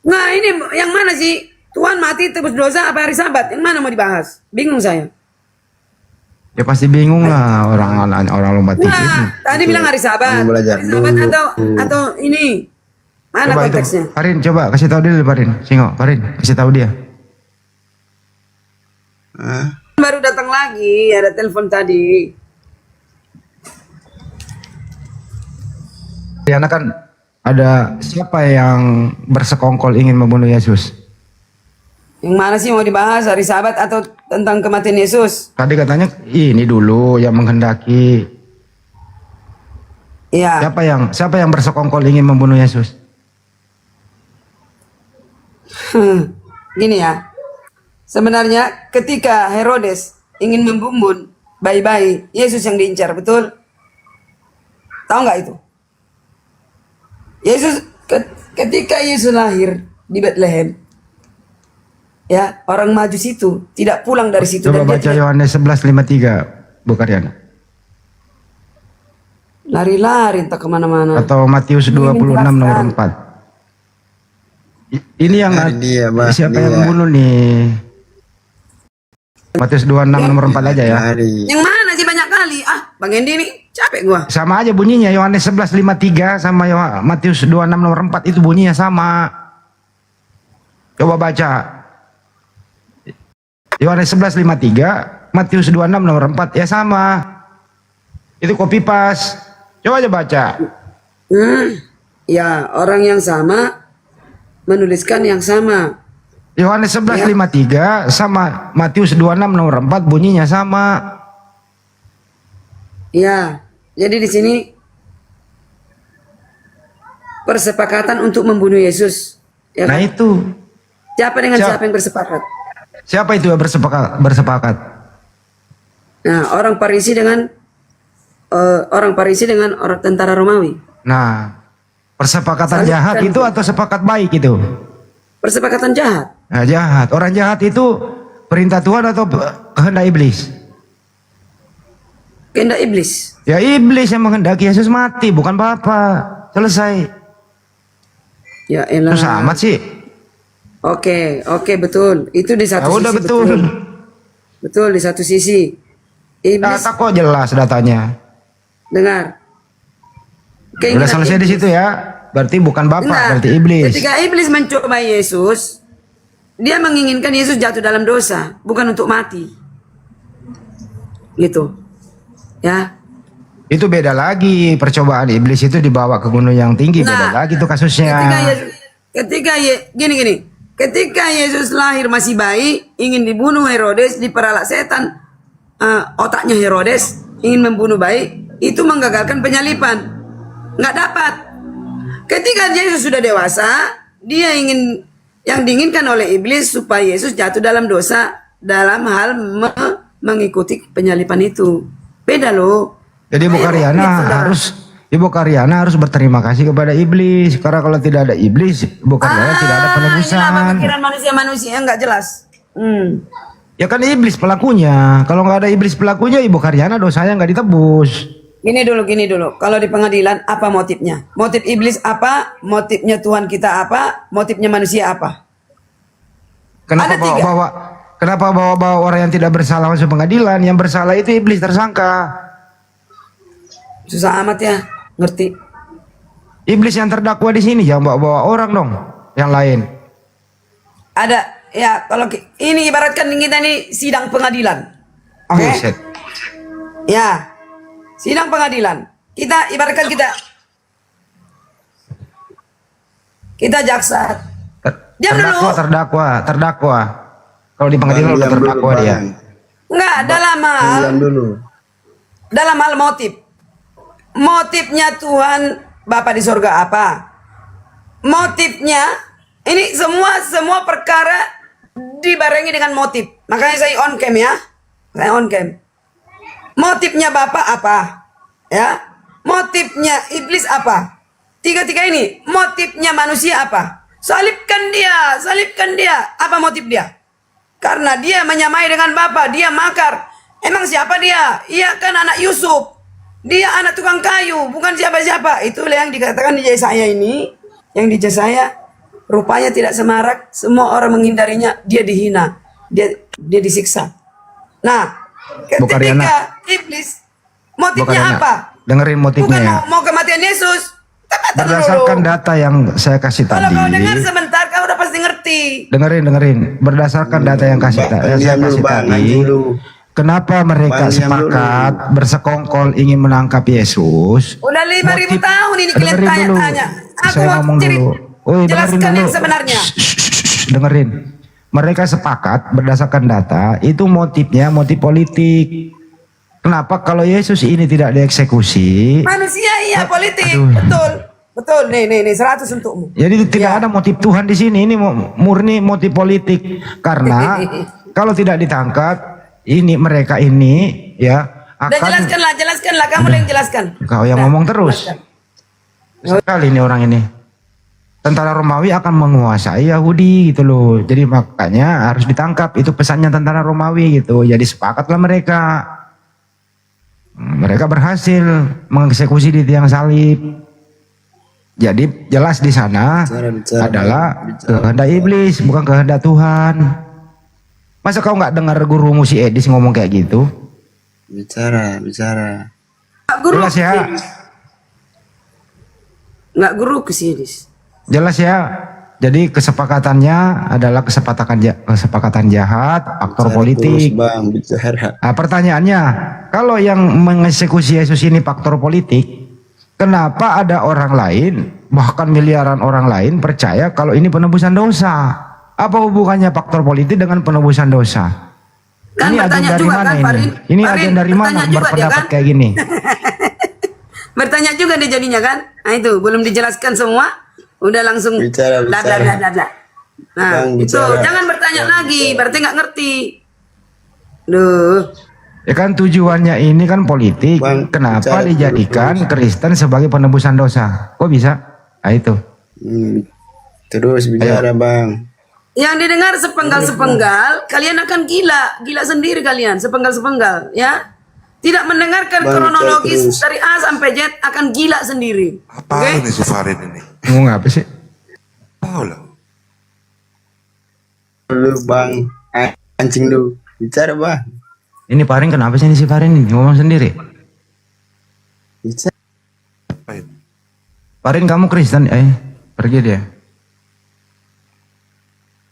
Nah ini yang mana sih? Tuhan mati tebus dosa apa hari Sabat? Yang mana mau dibahas? Bingung saya. Ya pasti bingung lah orang lomba tinggi. Nah, tadi bilang hari Sabat. Hari Sabat atau ini? Mana Coba konteksnya? itu, Farin coba kasih tahu dia Farin. Farin kasih tahu dia. Baru datang lagi, ada telepon tadi. Riana kan ada siapa yang bersekongkol ingin membunuh Yesus? Yang mana sih mau dibahas, hari Sabat atau tentang kematian Yesus? Tadi katanya ini dulu yang menghendaki. Iya. Siapa yang bersekongkol ingin membunuh Yesus? Gini ya. Sebenarnya ketika Herodes ingin membunuh bayi-bayi, Yesus yang diincar, betul? Tahu nggak itu? Yesus ketika Yesus lahir di Bethlehem, ya orang Majus itu tidak pulang dari situ. Coba dan baca Yohanes 11:53, bukan Riana? Lari-lari entah kemana-mana. Atau Matius 26 nomor 4. Ini yang siapa yang membunuh nih? Matius 26 nomor 4 aja ya. Yang mana sih banyak kali? Bang Endi nih capek gua. Sama aja bunyinya Yohanes 11:53 sama Matius 26 nomor 4 itu bunyinya sama. Coba baca. Yohanes 11:53, Matius 26 nomor 4 ya sama. Itu copy paste. Coba aja baca. Ya, orang yang sama menuliskan yang sama. Yohanes 11:53 sama Matius 26 nomor 4 bunyinya sama. Ya, jadi di sini persepakatan untuk membunuh Yesus. Ya Nah kan? itu. Siapa dengan siapa yang bersepakat? Siapa itu yang bersepakat? Nah, orang Farisi dengan orang tentara Romawi. Nah, persepakatan Saling jahat kan. itu atau sepakat baik itu? Persepakatan jahat. Nah, jahat. Orang jahat itu perintah Tuhan atau kehendak iblis? Kehendak iblis. Ya iblis yang menghendaki Yesus mati, bukan Bapak. Selesai. Ya elah. Susah amat sih. Oke, betul. Itu di Ya satu udah sisi betul. Betul di satu sisi. Iblis Data kok jelas datanya. dengar. Udah selesai di situ ya. Berarti bukan Bapak, Benar. berarti iblis. Ketika iblis mencoba Yesus, dia menginginkan Yesus jatuh dalam dosa, bukan untuk mati. Gitu. Ya. Itu beda lagi, percobaan iblis itu dibawa ke gunung yang tinggi, beda lagi tuh kasusnya. Ketika Yesus lahir masih bayi, ingin dibunuh Herodes, diperalat setan, otaknya Herodes ingin membunuh bayi, itu menggagalkan penyalipan, nggak dapat. Ketika Yesus sudah dewasa, dia ingin yang diinginkan oleh iblis supaya Yesus jatuh dalam dosa dalam hal mengikuti penyalipan itu. Beda loh. Jadi Ibu Karyana harus berterima kasih kepada iblis, karena kalau tidak ada iblis, Ibu Karyana tidak ada penebusan. Inilah pikiran manusia nggak jelas. Ya kan iblis pelakunya. Kalau nggak ada iblis pelakunya, Ibu Karyana dosanya nggak ditebus. Gini dulu. Kalau di pengadilan apa motifnya? Motif iblis apa? Motifnya Tuhan kita apa? Motifnya manusia apa? Kenapa Ada tiga. bawa orang yang tidak bersalah masuk pengadilan? Yang bersalah itu iblis tersangka. Susah amat ya, ngerti? Iblis yang terdakwa di sini, jangan bawa orang dong, yang lain. Ada ya, kalau ini ibaratkan kita ini sidang pengadilan. Oke? Buset. Ya. Sidang pengadilan. Kita ibaratkan kita jaksa. Diam dulu. Terdakwa. Kalau di pengadilan udah terdakwa dia. Enggak, dalam hal motif. Motifnya Tuhan Bapa di sorga apa? Motifnya ini semua perkara dibarengi dengan motif. Makanya saya on cam ya. Saya on cam. Motifnya Bapak apa? Ya. Motifnya iblis apa? Tiga-tiga ini. Motifnya manusia apa? Salibkan dia. Apa motif dia? Karena dia menyamai dengan Bapa, dia makar. Emang siapa dia? Ia kan anak Yusuf. Dia anak tukang kayu, bukan siapa-siapa. Itulah yang dikatakan di Yesaya ini. Yang di Yesaya rupanya tidak semarak, semua orang menghindarinya, dia dihina, dia disiksa. Nah, ketika iblis motifnya apa? Dengerin motifnya Bukan ya. mau kematian Yesus. Berdasarkan data yang saya kasih Kalau tadi. kau dengar sebentar, kau udah pasti ngerti. Dengerin. Berdasarkan data yang saya kasih tadi. Kenapa mereka sepakat bersekongkol ingin menangkap Yesus? Udah 5.000 tahun ini kalian tanya. Aku Saya mau ngomong dulu. jelaskan yang sebenarnya. Dengerin. Mereka sepakat berdasarkan data itu motifnya motif politik. Kenapa kalau Yesus ini tidak dieksekusi? Manusia iya politik, Aduh. betul. Nih 100 untukmu. Jadi tidak ada motif Tuhan di sini. Ini murni motif politik. Karena kalau tidak ditangkap, ini mereka ini ya akan. Udah jelaskanlah. Kamu yang jelaskan. Kau yang ngomong terus. Sekali ini orang ini. Tentara Romawi akan menguasai Yahudi gitu loh. Jadi makanya harus ditangkap. Itu pesannya tentara Romawi gitu. Jadi sepakatlah mereka. Mereka berhasil mengeksekusi di tiang salib. Jadi jelas di sana adalah kehendak iblis, bukan kehendak Tuhan. Masa kau nggak dengar gurumu si Edis ngomong kayak gitu? Bicara. Guru. Jelas ya. Nggak guru ke sini. Jelas ya. Jadi kesepakatannya adalah kesepakatan jahat, faktor politik. Bang, bicara. Nah, pertanyaannya, kalau yang mengeksekusi Yesus ini faktor politik, kenapa ada orang lain, bahkan miliaran orang lain percaya kalau ini penebusan dosa? Apa hubungannya faktor politik dengan penebusan dosa? Kan ini agen bertanya dari juga mana kan, ini? Farin? Ini Farin, agen dari mana bertanya juga dia, berpendapat kan? kayak gini? Bertanya juga dia jadinya kan? Nah itu belum dijelaskan semua, udah langsung Bicara. bla. Nah Bang, itu bicara. jangan bertanya lagi, berarti nggak ngerti. Duh. Ya kan tujuannya ini kan politik. Bang, Kenapa bicara dijadikan terus. Kristen sebagai penebusan dosa? Kok bisa? Nah itu. Terus bicara, Bang. Yang didengar sepenggal-sepenggal, kalian akan gila sendiri kalian, sepenggal-sepenggal, ya. tidak mendengarkan Bang, kronologis terus. dari A sampai Z akan gila sendiri. Apa Oke? ini si Farid ini? Ngomong apa sih? Tahu lah. Lu bang, anjing lu. Bicara bang. Ini Farin kenapa sih ini si Farin ini ngomong sendiri? Bicara. Apa itu? Farin kamu Kristen, pergi dia.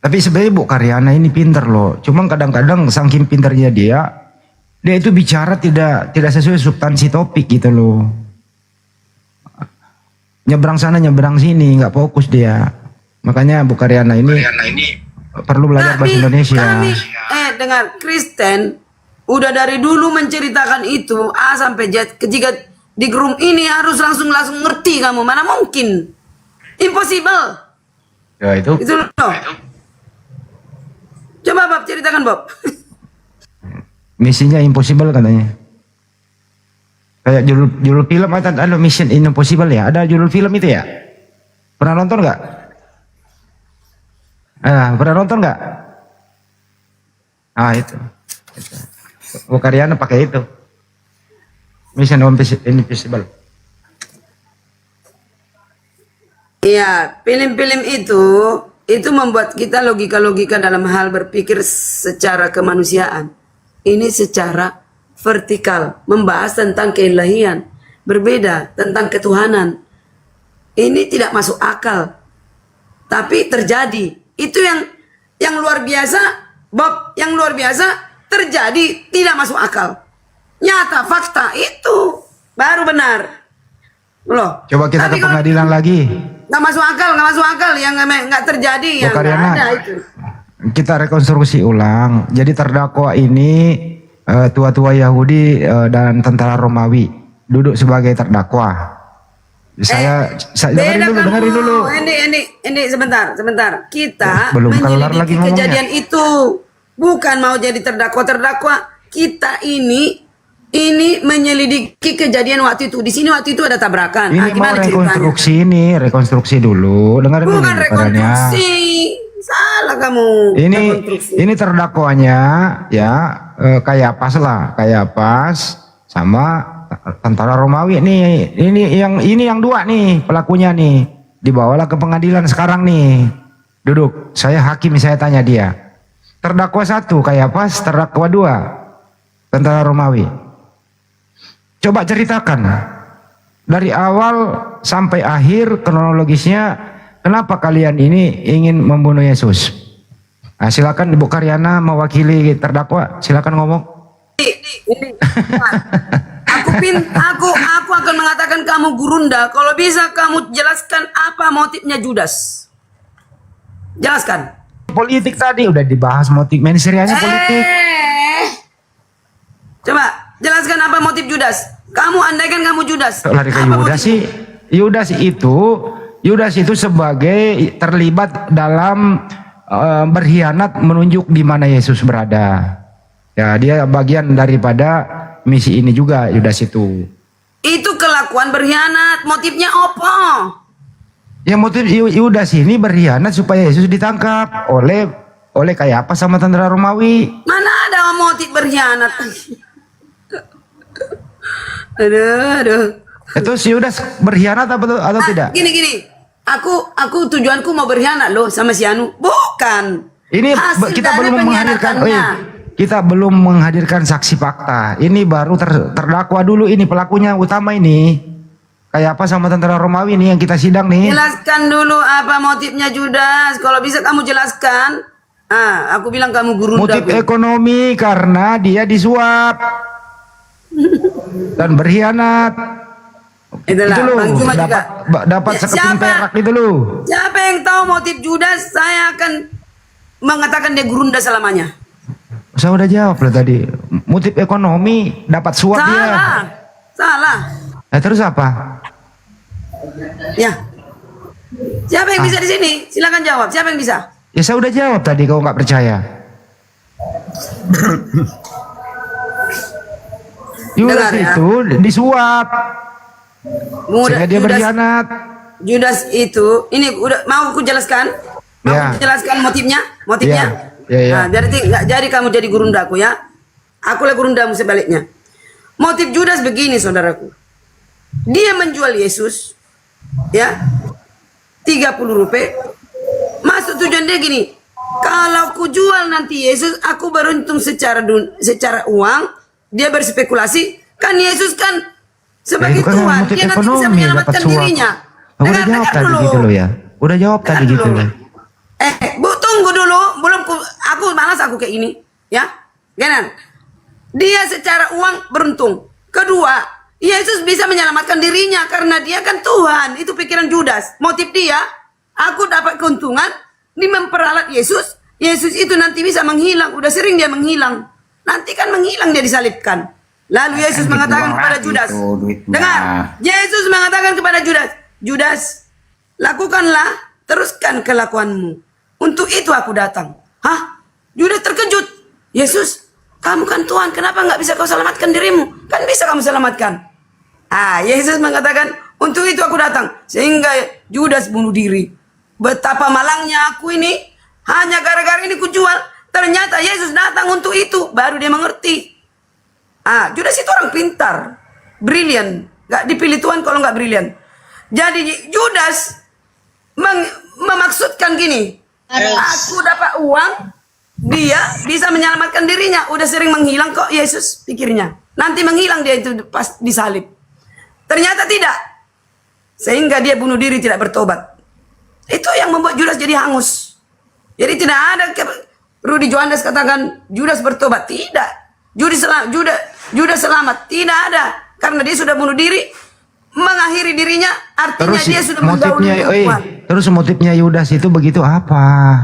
Tapi sebenarnya Bu Karyana ini pinter loh. Cuma kadang-kadang saking pinternya dia itu bicara tidak sesuai substansi topik gitu loh. Nyebrang sana nyebrang sini, nggak fokus dia. Makanya Bu Karyana ini perlu belajar bahasa Indonesia. Kami, dengar, Kristen udah dari dulu menceritakan itu A sampai Z. Ketika di grup ini harus langsung ngerti kamu. Mana mungkin? Impossible. Ya itu. Itu loh. Coba Bob ceritakan Bob. Misinya impossible katanya. Kayak judul film ada Mission Impossible ya. Ada judul film itu ya. Pernah nonton nggak? Pernah nonton nggak? Itu. Bu Karyana pakai itu. Mission Impossible. Iya, film-film itu membuat kita logika-logika dalam hal berpikir secara kemanusiaan. Ini secara vertikal, membahas tentang keilahian, berbeda tentang ketuhanan. Ini tidak masuk akal. Tapi terjadi. Itu yang luar biasa, Bob, yang luar biasa terjadi tidak masuk akal. Nyata, fakta itu baru benar. Loh. Coba kita Tapi ke pengadilan lagi. Nggak masuk akal, yang nggak terjadi, yang nggak Karyana, ada itu. kita rekonstruksi ulang. Jadi terdakwa ini tua-tua Yahudi dan tentara Romawi duduk sebagai terdakwa. Saya dengerin dulu. Ini sebentar. Kita Belum kelar lagi menyelidiki ngomongnya. kejadian itu, bukan mau jadi terdakwa. Kita ini menyelidiki kejadian waktu itu. Di sini waktu itu ada tabrakan. Ini mau Gimana ceritanya? rekonstruksi dulu. Dengerin dulu. Bukan rekonstruksi. Salah kamu. Rekonstruksi. Ini terdakwanya ya Kayapas lah, Kayapas sama tentara Romawi nih. Ini yang dua nih pelakunya nih. Dibawalah ke pengadilan sekarang nih. Duduk. Saya hakim, saya tanya dia. Terdakwa satu Kayapas, terdakwa dua tentara Romawi. Coba ceritakan dari awal sampai akhir kronologisnya, kenapa kalian ini ingin membunuh Yesus? Silakan Ibu Karyana mewakili terdakwa, silakan ngomong. Aku akan mengatakan kamu gurunda. Kalau bisa kamu jelaskan apa motifnya Judas. Jelaskan. Politik tadi udah dibahas, motif menserianya politik. Coba jelaskan apa motif Judas. Kamu andaikan kamu Judas. Lari ke Yudas itu sebagai terlibat dalam berkhianat menunjuk di mana Yesus berada. Ya, dia bagian daripada misi ini juga Yudas itu. Itu kelakuan berkhianat. Motifnya apa? Ya motif Yudas ini berkhianat supaya Yesus ditangkap oleh Kayapas sama tentara Romawi. Mana ada motif berkhianat? Aduh. Itu si Yudas berkhianat atau tidak? Gini. Aku tujuanku mau berkhianat loh sama si Anu. Bukan. Ini Hasil kita dari belum menghadirkan pengkhianatannya. kita belum menghadirkan saksi fakta. Ini baru terdakwa dulu, ini pelakunya utama ini. Kayak apa sama tentara Romawi ini yang kita sidang nih. Jelaskan dulu apa motifnya Judas. Kalau bisa kamu jelaskan. Aku bilang kamu guru. Motif ekonomi karena dia disuap dan berkhianat. Itulah, Itu loh, Bang Juma juga. dapat sekeping perak itu loh. Siapa yang tahu motif Judas, saya akan mengatakan dia gurunda selamanya. Saya udah jawab loh tadi. Motif ekonomi, dapat suap dia. Salah. Terus apa? Ya. Siapa yang bisa di sini? Silakan jawab. Siapa yang bisa? Ya saya udah jawab tadi, kau nggak percaya. Yudas ya. itu disuap. Sehingga dia berkhianat. Judas itu, ini udah mau aku jelaskan? Mau Ya. aku jelaskan motifnya? Ya. Berarti nggak jadi kamu jadi gurundaku ya. Aku lah gurundamu sebaliknya. Motif Judas begini, saudaraku. Dia menjual Yesus, ya, 30 rupiah. Maksud tujuan dia gini, kalau ku jual nanti Yesus, aku beruntung secara uang. Dia berspekulasi, kan Yesus kan sebagai itu kan Tuhan, motif dia nanti bisa ekonomi, menyelamatkan dapat suap. dirinya. Udah jawab tadi dulu. gitu loh ya. Udah jawab tadi gitu dulu. loh. Bu, tunggu dulu, aku malas aku kayak ini, ya. Genan. Dia secara uang beruntung. Kedua, Yesus bisa menyelamatkan dirinya karena dia kan Tuhan. Itu pikiran Judas. Motif dia, aku dapat keuntungan di memperalat Yesus. Yesus itu nanti bisa menghilang. Udah sering dia menghilang. Nanti kan menghilang dia disalibkan. Lalu Yesus mengatakan kepada Judas. Dengar, Yesus mengatakan kepada Judas, Judas, lakukanlah, teruskan kelakuanmu. Untuk itu aku datang. Hah? Judas terkejut. Yesus, kamu kan Tuhan, kenapa nggak bisa kau selamatkan dirimu? Kan bisa kamu selamatkan. Yesus mengatakan, untuk itu aku datang. Sehingga Judas bunuh diri. Betapa malangnya aku ini, hanya gara-gara ini kujual. Ternyata Yesus datang untuk itu. Baru dia mengerti. Judas itu orang pintar. Brilian. Gak dipilih Tuhan kalau nggak brilian. Jadi Judas memaksudkan gini. Aku dapat uang, dia bisa menyelamatkan dirinya. Udah sering menghilang kok Yesus, pikirnya. Nanti menghilang dia itu pas disalib. Ternyata tidak. Sehingga dia bunuh diri, tidak bertobat. Itu yang membuat Judas jadi hangus. Jadi tidak ada Rudy Johannes katakan Judas bertobat. Tidak. Judas selamat. Tidak ada. Karena dia sudah bunuh diri, mengakhiri dirinya, artinya Terus dia sudah mendahului Tuhan. terus motifnya Yudas itu begitu apa?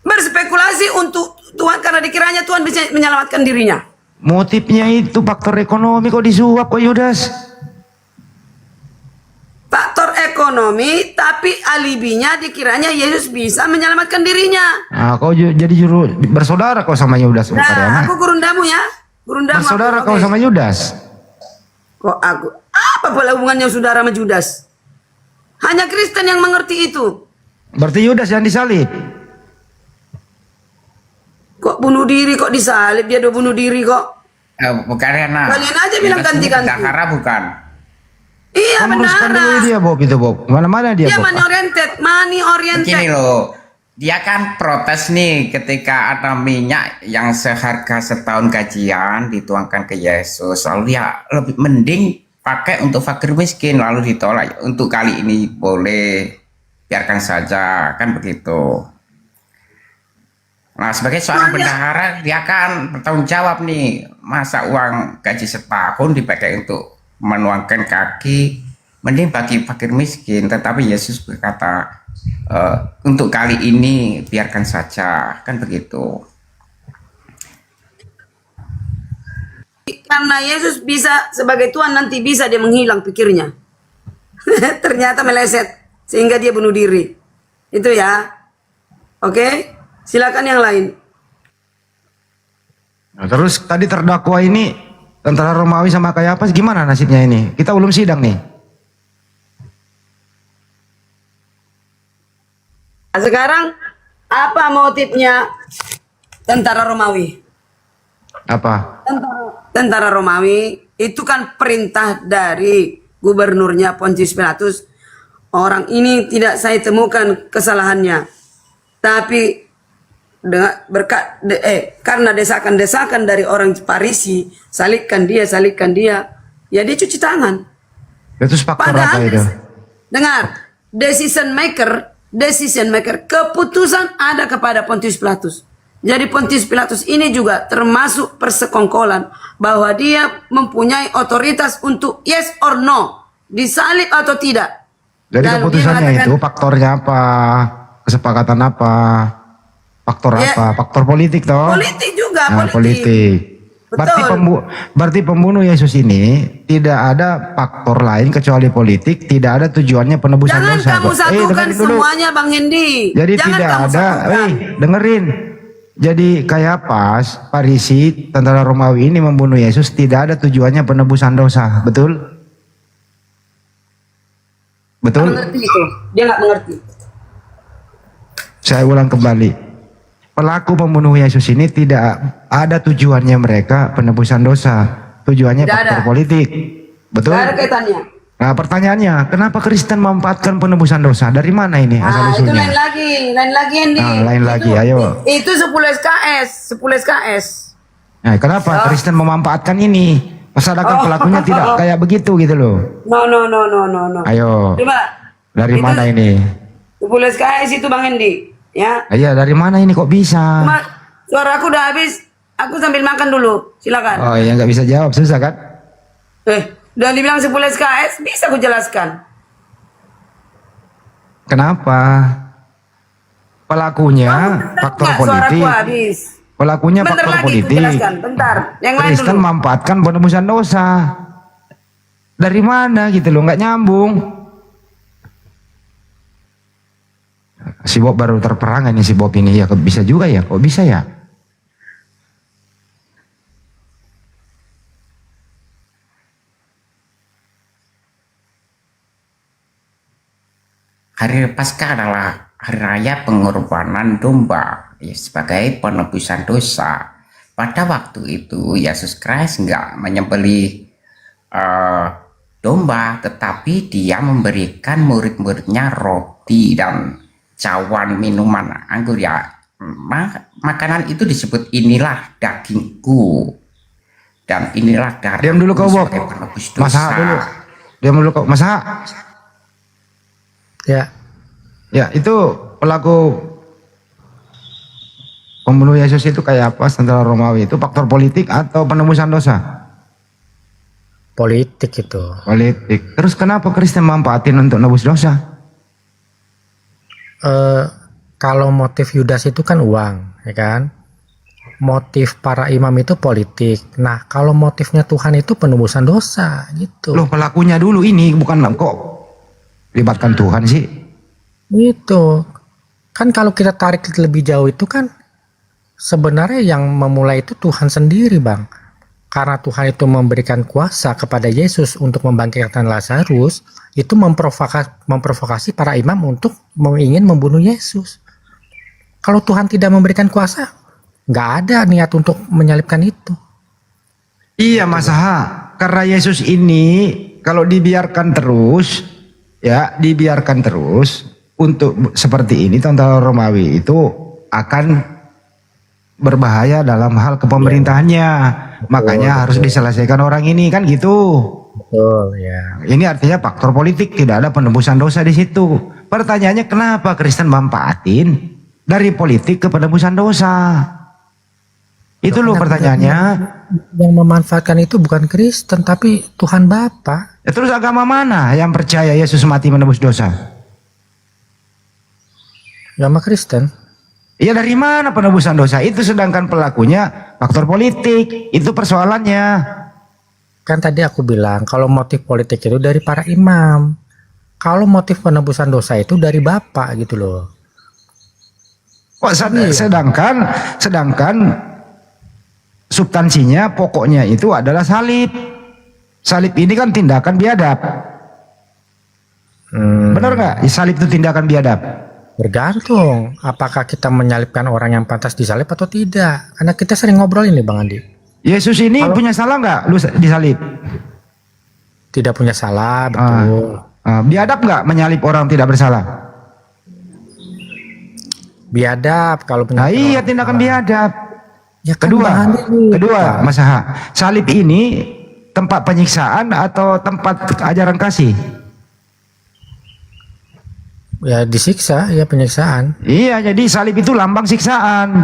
Berspekulasi untuk Tuhan karena dikiranya Tuhan bisa menyelamatkan dirinya. Motifnya itu faktor ekonomi, kok disuap kok Yudas? Faktor ekonomi, tapi alibinya dikiranya Yesus bisa menyelamatkan dirinya. Kau jadi juru bersaudara kau sama Yudas. Nah, aku gurundamu ya. Gurundamu. Bersaudara aku, kau oke. sama Yudas. Kok aku? Apa pula hubungannya saudara sama Judas? Hanya Kristen yang mengerti itu. Berarti Yudas yang disalib. Kok bunuh diri, kok disalib, dia udah bunuh diri kok. Bukan Rena. Kalian aja bilang ganti-ganti. Dakara bukan. Iya Uruskan dulu benar. dia Bob itu Bob. Mana dia Dia Bob? money oriented, money oriented. Begini loh. Dia kan protes nih ketika ada minyak yang seharga setahun gajian dituangkan ke Yesus. Lalu dia lebih mending pakai untuk fakir miskin, lalu ditolak. Untuk kali ini boleh, biarkan saja, kan begitu. Nah, sebagai seorang bendahara, dia kan bertanggung jawab nih. Masa uang gaji setahun dipakai untuk menuangkan kaki, mending bagi fakir miskin. Tetapi Yesus berkata, untuk kali ini biarkan saja, kan begitu. Karena Yesus bisa sebagai Tuhan, nanti bisa dia menghilang pikirnya. Ternyata meleset sehingga dia bunuh diri. Itu ya. Oke, silakan yang lain. Nah, terus tadi terdakwa ini tentara Romawi sama Kayapas gimana nasibnya ini? Kita belum sidang nih. Sekarang apa motifnya tentara Romawi? Apa? Tentara Romawi itu kan perintah dari gubernurnya Pontius Pilatus. Orang ini tidak saya temukan kesalahannya. Tapi karena desakan-desakan dari orang Farisi, salibkan dia, ya dia cuci tangan. Itu faktor apa itu? Dengar, decision maker, keputusan ada kepada Pontius Pilatus. Jadi Pontius Pilatus ini juga termasuk persekongkolan bahwa dia mempunyai otoritas untuk yes or no, disalib atau tidak. Jadi Dan keputusannya dia mengatakan, itu faktornya apa? Kesepakatan apa? Faktor Ya, apa? Faktor politik toh? politik juga, Nah, politik. Betul. Berarti pembunuh Yesus ini tidak ada faktor lain kecuali politik, tidak ada tujuannya penebusan Jangan dosa. kamu satukan dengerin dulu. semuanya Bang Hendi. Jadi Jangan tidak kamu ada, satukan. dengerin. Jadi Kayapas, Farisi, tentara Romawi ini membunuh Yesus tidak ada tujuannya penebusan dosa, betul? Betul? Mengerti itu. Dia nggak mengerti. Saya ulang kembali. Pelaku pembunuh Yesus ini tidak ada tujuannya mereka penebusan dosa. tujuannya Tidak faktor ada. politik. Betul? Tidak ada kaitannya. Nah, pertanyaannya, kenapa Kristen memanfaatkan penebusan dosa? Dari mana ini asal Itu usulnya? lain lagi Andy. Nah, lain lagi, ayo. Itu 10 SKS. Nah, kenapa Kristen memanfaatkan ini? Sedangkan pelakunya tidak kayak begitu gitu loh. No. Ayo, Coba. dari Itu mana ini? 10 SKS itu Bang Andy. Ya. Iya, dari mana ini kok bisa? Cuma suara aku udah habis. Aku sambil makan dulu. Silakan. Oh, ya nggak bisa jawab, susah kan? Udah dibilang 10 SKS, bisa aku jelaskan. Kenapa? Pelakunya faktor Enggak, politik. suaraku habis. Pelakunya Bentar faktor lagi aku politik. jelaskan. Bentar. Yang lain Kristen dulu. memanfaatkan penebusan dosa. Dari mana gitu loh, nggak nyambung. Si Bob baru terperangah nih si Bob ini ya, kok bisa juga ya, kok bisa ya? Hari Paskah adalah hari raya pengorbanan domba sebagai penebusan dosa. Pada waktu itu Yesus Kristus nggak menyembelih domba, tetapi dia memberikan murid-muridnya roti dan cawan minuman anggur ya. Makanan itu disebut inilah dagingku dan inilah darahku. Diam dulu kau Bob. sebagai penebus Mas dosa. Ha dulu. Diam dulu kau Mas Ha. Ya. Ya, itu pelaku pembunuh Yesus itu kayak apa? Tentara Romawi itu faktor politik atau penebusan dosa? Politik itu. Politik. Terus kenapa Kristen manfaatin untuk nebus dosa? Kalau motif Yudas itu kan uang, ya kan? Motif para imam itu politik. Nah, kalau motifnya Tuhan itu penebusan dosa, gitu. Loh, pelakunya dulu ini bukan kok libatkan Tuhan sih? Itu kan kalau kita tarik lebih jauh itu kan sebenarnya yang memulai itu Tuhan sendiri, Bang. Karena Tuhan itu memberikan kuasa kepada Yesus untuk membangkitkan Lazarus, itu memprovokasi para imam untuk ingin membunuh Yesus. Kalau Tuhan tidak memberikan kuasa, nggak ada niat untuk menyalibkan itu. Iya Mas Ha, karena Yesus ini kalau dibiarkan terus, ya dibiarkan terus untuk seperti ini, tentara Romawi itu akan berbahaya dalam hal kepemerintahannya. Makanya harus diselesaikan orang ini kan gitu. Betul, ya. Ini artinya faktor politik, tidak ada penebusan dosa di situ. Pertanyaannya kenapa Kristen manfaatin dari politik ke penebusan dosa? Itu loh pertanyaannya. Yang memanfaatkan itu bukan Kristen tapi Tuhan Bapa. Ya, terus agama mana yang percaya Yesus mati menebus dosa? Agama Kristen. Ya dari mana penebusan dosa itu, sedangkan pelakunya faktor politik, itu persoalannya. Kan tadi aku bilang kalau motif politik itu dari para imam. Kalau motif penebusan dosa itu dari Bapa gitu loh. Kok sedangkan substansinya, pokoknya itu adalah salib. Salib ini kan tindakan biadab. Benar nggak? Salib itu tindakan biadab. Bergantung apakah kita menyalibkan orang yang pantas disalib atau tidak. Karena kita sering ngobrol ini Bang Andi. Yesus ini punya salah nggak lu disalib? Tidak punya salah, betul. Biadab nggak menyalib orang tidak bersalah? Biadab kalau Nah iya, tindakan biadab. Ya kan, Bang Andi nih. Kedua Mas Ha, salib ini tempat penyiksaan atau tempat ajaran kasih? Ya disiksa, ya penyiksaan. Iya, jadi salib itu lambang siksaan.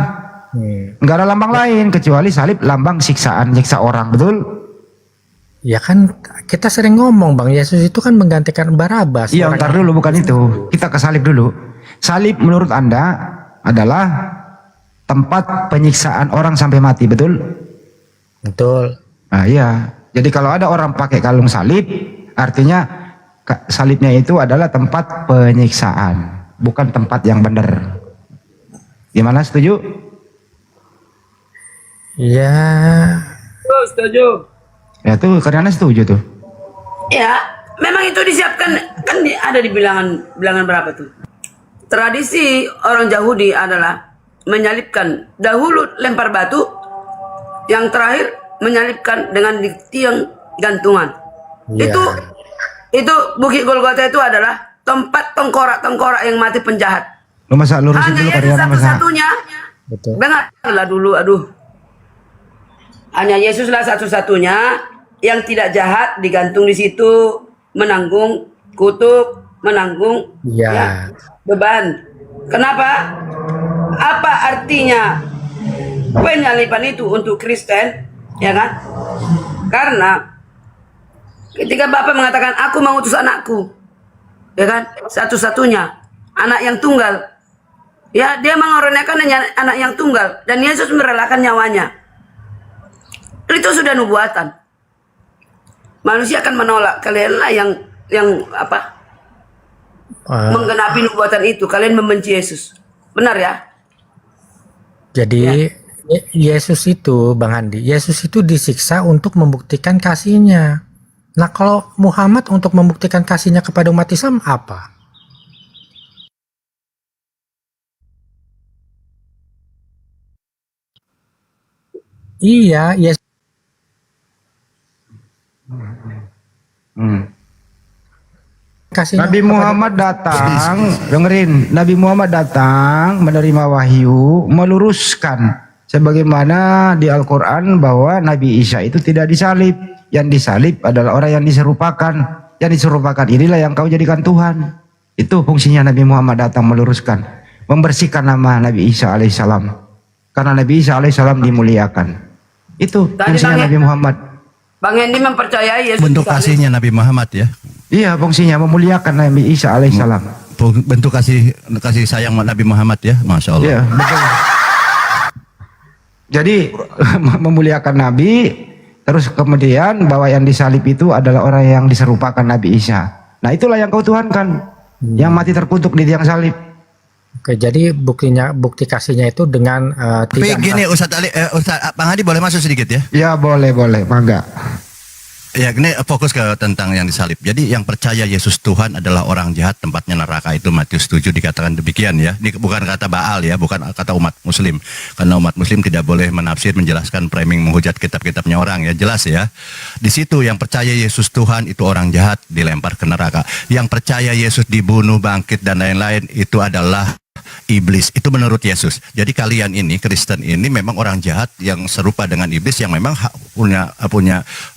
Nggak ada lambang lain kecuali salib lambang siksaan, nyiksa orang, betul? Ya kan kita sering ngomong Bang, Yesus itu kan menggantikan Barabas. Iya, ntar dulu, bukan itu. Kita ke salib dulu. Salib menurut Anda adalah tempat penyiksaan orang sampai mati, betul? Betul. Nah iya, jadi kalau ada orang pakai kalung salib, artinya salibnya itu adalah tempat penyiksaan, bukan tempat yang benar. Gimana, setuju? Ya. Setuju. Ya tuh, karena setuju tuh. Ya, memang itu disiapkan, kan ada di bilangan berapa tuh? Tradisi orang Yahudi adalah menyalibkan, dahulu lempar batu, yang terakhir menyalibkan dengan di tiang gantungan. Iya. Itu Bukit Golgota itu adalah tempat tengkorak-tengkorak yang mati penjahat. Lu masa lurusin Hanya dulu Yesus Karyana masa. satu-satunya. Betul. Dengarlah dulu, aduh. Hanya Yesuslah satu-satunya yang tidak jahat, digantung di situ, menanggung kutuk, menanggung Iya. beban. Kenapa? Apa artinya penyaliban itu untuk Kristen? Ya kan? Karena ketika Bapak mengatakan aku mengutus anakku, ya kan? Satu-satunya anak yang tunggal. Ya, dia mengaruniakan anak yang tunggal dan Yesus merelakan nyawanya. Itu sudah nubuatan. Manusia akan menolak, kalianlah yang apa? Menggenapi nubuatan itu. Kalian membenci Yesus. Benar ya? Jadi Yesus itu, Bang Andi, Yesus itu disiksa untuk membuktikan kasihnya. Nah, kalau Muhammad untuk membuktikan kasihnya kepada umat Islam apa? Iya, Yesus. Kasihnya Nabi kepada- Muhammad datang, dengerin, Nabi Muhammad datang menerima wahyu, meluruskan sebagaimana di Al-Quran bahwa Nabi Isa itu tidak disalib. Yang disalib adalah orang yang diserupakan. Yang diserupakan inilah yang kau jadikan Tuhan. Itu fungsinya Nabi Muhammad datang meluruskan, membersihkan nama Nabi Isa alaihissalam. Karena Nabi Isa alaihissalam dimuliakan. Itu Tadi fungsinya Bang Nabi Muhammad. Bang Hendy mempercayai Yesus Bentuk disalib. kasihnya Nabi Muhammad ya. Iya, fungsinya memuliakan Nabi Isa alaihissalam. Bentuk kasih sayang Nabi Muhammad ya, Masya Allah. Iya, betul. Jadi memuliakan Nabi, terus kemudian bahwa yang disalib itu adalah orang yang diserupakan Nabi Isa. Nah, itulah yang kau tuhankan, yang mati terkutuk di tiang salib. Oke, jadi bukti kasihnya itu dengan Tapi gini Ustadz Ali, Ustadz Bang Hadi boleh masuk sedikit ya? Ya boleh, mangga. Ya, ini fokus ke tentang yang disalib. Jadi yang percaya Yesus Tuhan adalah orang jahat, tempatnya neraka, itu Matius 7 dikatakan demikian ya. Ini bukan kata Baal ya, bukan kata umat Muslim. Karena umat Muslim tidak boleh menafsir, menjelaskan, framing, menghujat kitab-kitabnya orang ya, jelas ya. Di situ yang percaya Yesus Tuhan itu orang jahat, dilempar ke neraka. Yang percaya Yesus dibunuh, bangkit dan lain-lain itu adalah iblis. Itu menurut Yesus. Jadi kalian ini Kristen ini memang orang jahat yang serupa dengan iblis, yang memang punya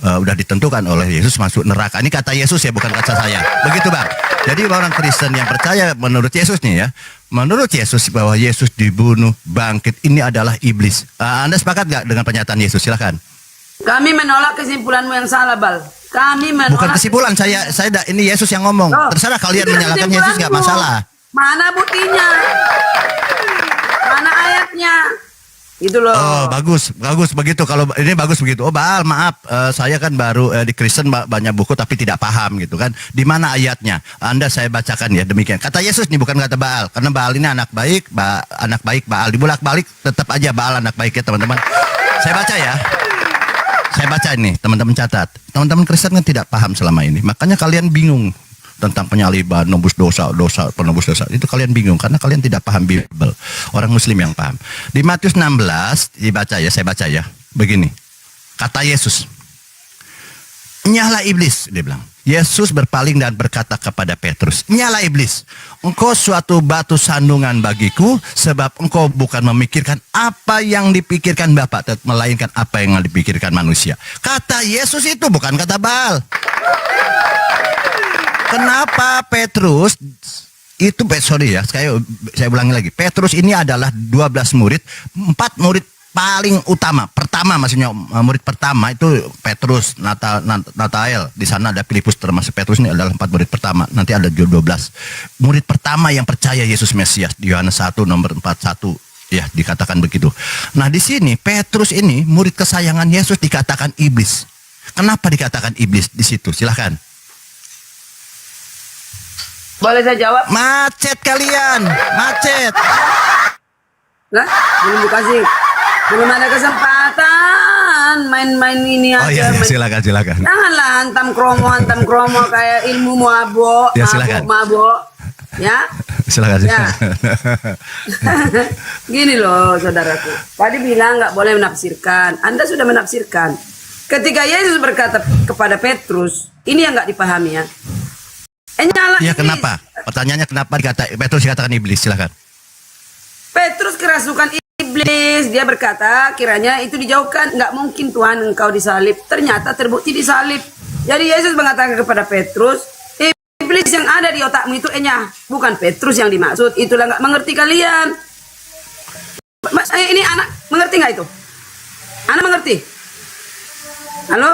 udah ditentukan oleh Yesus masuk neraka. Ini kata Yesus ya, bukan kata saya. Begitu Bang. Jadi orang Kristen yang percaya menurut Yesus nih ya, menurut Yesus bahwa Yesus dibunuh, bangkit, ini adalah iblis. Anda sepakat gak dengan pernyataan Yesus? Silakan. Kami menolak kesimpulanmu yang salah, Bal. Kami menolak. Bukan kesimpulan, ini Yesus yang ngomong. Oh, Terserah kalian itu menyalahkan Yesus gak kesimpulanmu. masalah. Mana buktinya? Mana ayatnya? Itu loh. Oh, bagus begitu. Kalau ini bagus begitu. Oh, Baal, maaf, saya kan baru di Kristen banyak buku tapi tidak paham gitu kan. Di mana ayatnya? Anda saya bacakan ya, demikian. Kata Yesus nih, bukan kata Baal. Karena Baal ini anak baik, Baal dibulak-balik tetap aja Baal anak baik ya, teman-teman. Saya baca ya. Saya baca ini, teman-teman catat. Teman-teman Kristen kan tidak paham selama ini. Makanya kalian bingung tentang penyaliban, penebus dosa. Itu kalian bingung karena kalian tidak paham Bible. Orang Muslim yang paham. Di Matius 16 dibaca ya, saya baca ya. Begini. Kata Yesus, "Nyala iblis," dia bilang. Yesus berpaling dan berkata kepada Petrus, "Nyala iblis, engkau suatu batu sandungan bagiku, sebab engkau bukan memikirkan apa yang dipikirkan Bapa, melainkan apa yang dipikirkan manusia." Kata Yesus itu, bukan kata Baal. Kenapa Petrus itu, sorry ya, saya ulangi lagi. Petrus ini adalah 12 murid, 4 murid paling utama. Pertama maksudnya murid pertama itu Petrus, Natanael. Di sana ada Filipus, termasuk Petrus ini adalah 4 murid pertama. Nanti ada 12. Murid pertama yang percaya Yesus Mesias di Yohanes 1 nomor 41. Ya, dikatakan begitu. Nah, di sini Petrus ini murid kesayangan Yesus dikatakan iblis. Kenapa dikatakan iblis di situ? Silahkan. Boleh saya jawab? Macet kalian, macet. Lah, belum dikasih. Belum ada kesempatan main-main ini aja. Oh iya, silakan. Janganlah hantam kromo kayak ilmu mabok. Ya, silakan. Mabok. Ya. Silakan. Ya. Gini loh saudaraku. Tadi bilang nggak boleh menafsirkan. Anda sudah menafsirkan. Ketika Yesus berkata kepada Petrus, ini yang nggak dipahami ya. Nyala Iya, iblis. kenapa? Pertanyaannya kenapa Petrus dikatakan iblis? Silakan. Petrus kerasukan iblis. Dia berkata kiranya itu dijauhkan. Nggak mungkin Tuhan engkau disalib. Ternyata terbukti disalib. Jadi Yesus mengatakan kepada Petrus, iblis yang ada di otakmu itu bukan Petrus yang dimaksud. Itulah nggak mengerti kalian. Ini anak mengerti nggak itu? Anak mengerti? Halo?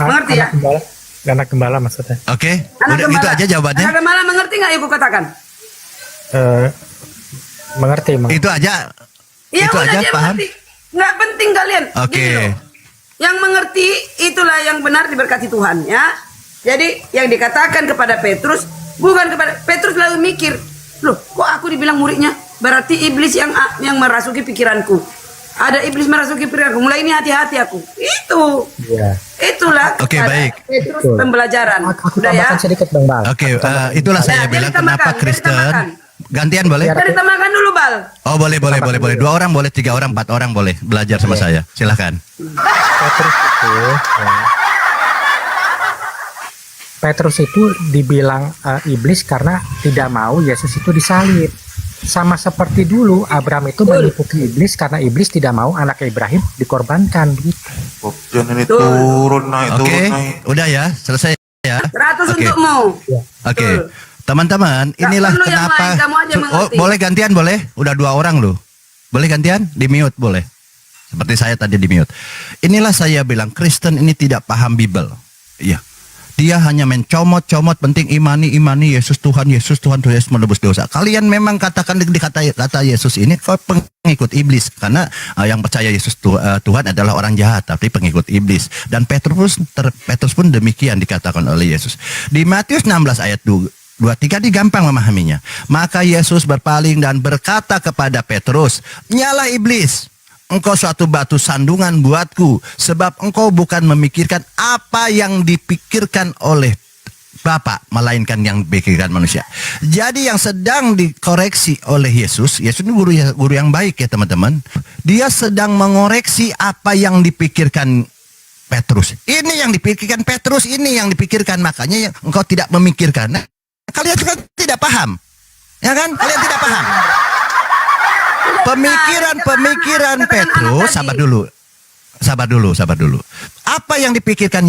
Mengerti ya? Anak gembala maksudnya. Oke, Anak udah gembala. gitu aja jawabannya. Anak gembala mengerti nggak yang aku katakan? Mengerti. Itu aja. Ya itu udah aja dia paham. mengerti. Nggak penting kalian. Oke. Gini loh. Yang mengerti itulah yang benar diberkati Tuhan ya. Jadi yang dikatakan kepada Petrus bukan kepada Petrus lalu mikir, loh kok aku dibilang muridnya? Berarti iblis yang merasuki pikiranku. Ada iblis merasuki pikiranku. Mulai ini hati-hati aku. Itu. Iya. Itulah. Oke, kepada baik. Petrus Betul. pembelajaran. Aku Udah ya. tambahkan sedikit Bang Bal. Oke, itulah saya Jadi bilang tambahkan, kenapa jadi Kristen. tambahkan. Gantian boleh? Dari tambahkan dulu Bal. Oh, boleh. 2 orang boleh, 3 orang, 4 orang boleh belajar sama saya. Silakan. Petrus itu Petrus itu dibilang iblis karena tidak mau Yesus itu disalib. Sama seperti dulu Abraham itu menipuki iblis karena iblis tidak mau anak Ibrahim dikorbankan gitu. Jangan ini turun naik, Oke, turun naik. udah ya, selesai ya. 100 Oke. untukmu. Oke. Teman-teman, Nggak inilah perlu yang kenapa. lain, kamu aja mengerti. Boleh gantian boleh? Udah 2 orang loh. Boleh gantian? Di mute boleh. Seperti saya tadi di mute. Inilah saya bilang Kristen ini tidak paham Bible. Iya. Dia hanya mencomot-comot penting imani Yesus Tuhan Yesus menebus dosa. Kalian memang katakan kata Yesus ini pengikut iblis karena yang percaya Yesus Tuhan adalah orang jahat tapi pengikut iblis. Dan Petrus pun demikian dikatakan oleh Yesus. Di Matius 16 ayat 23 gampang memahaminya. Maka Yesus berpaling dan berkata kepada Petrus, "Nyala iblis. Engkau suatu batu sandungan buatku, sebab engkau bukan memikirkan apa yang dipikirkan oleh Bapa, melainkan yang dipikirkan manusia." Jadi yang sedang dikoreksi oleh Yesus ini guru yang baik ya teman-teman. Dia sedang mengoreksi apa yang dipikirkan Petrus. Ini yang dipikirkan Petrus, ini yang dipikirkan, makanya yang engkau tidak memikirkan. Nah, kalian juga tidak paham, ya kan? Kalian tidak paham. Pemikiran Petrus, sabar dulu. Apa yang dipikirkan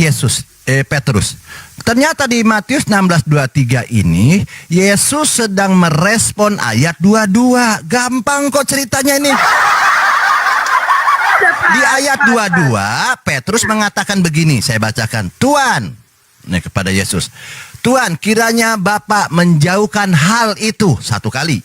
Petrus? Ternyata di Matius 16:23 ini Yesus sedang merespon ayat 22. Gampang kok ceritanya ini. Di ayat 22 Petrus mengatakan begini, saya bacakan. Tuhan, ini kepada Yesus. Tuhan, kiranya Bapa menjauhkan hal itu 1 kali.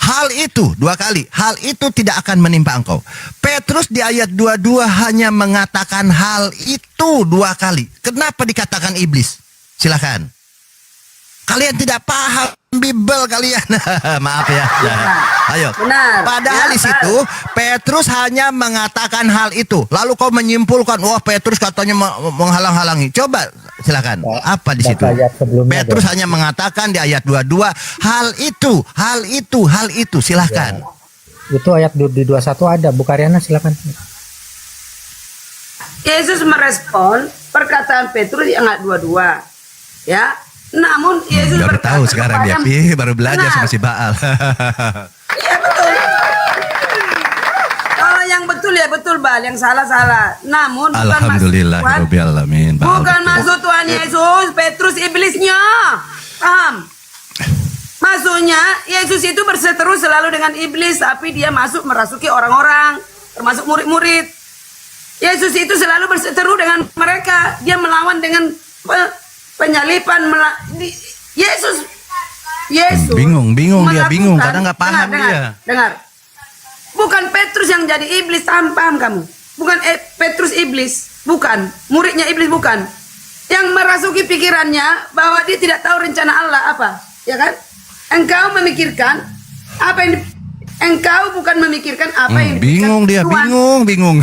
Hal itu 2 kali. Hal itu tidak akan menimpa engkau. Petrus di ayat 22 hanya mengatakan hal itu 2 kali. Kenapa dikatakan iblis? Silakan. Kalian tidak paham Bible kalian. Maaf ya. Ayo. Benar. Padahal Ya, di situ Petrus hanya mengatakan hal itu. Lalu kau menyimpulkan, wah Petrus katanya menghalang-halangi. Coba silakan. Apa di situ? Petrus hanya mengatakan di ayat 22 hal itu. Silakan. Itu ayat di 21 ada. Bu Karyana silakan. Yesus merespon perkataan Petrus yang ayat 22. Ya. Namun Yesus Baru tahu sekarang dia. Baru belajar Benar. sama si Baal. Iya betul. Kalau yang betul ya betul Bal, yang salah. Namun Alhamdulillah Rabbil Alamin. bukan maksud Tuhan Yesus Petrus iblisnya. Paham? Maksudnya Yesus itu berseteru selalu dengan iblis, tapi dia masuk merasuki orang-orang, termasuk murid-murid. Yesus itu selalu berseteru dengan mereka. Dia melawan dengan penyalipan. Yesus Bingung dia melakukan- bingung karena nggak paham dia. Dengar. Bukan Petrus yang jadi iblis, paham kamu? Bukan Petrus iblis, bukan. Muridnya iblis bukan. Yang merasuki pikirannya bahwa dia tidak tahu rencana Allah apa, ya kan? Engkau memikirkan apa yang engkau bukan memikirkan apa yang dipikirkan Bingung dia, Tuhan. bingung.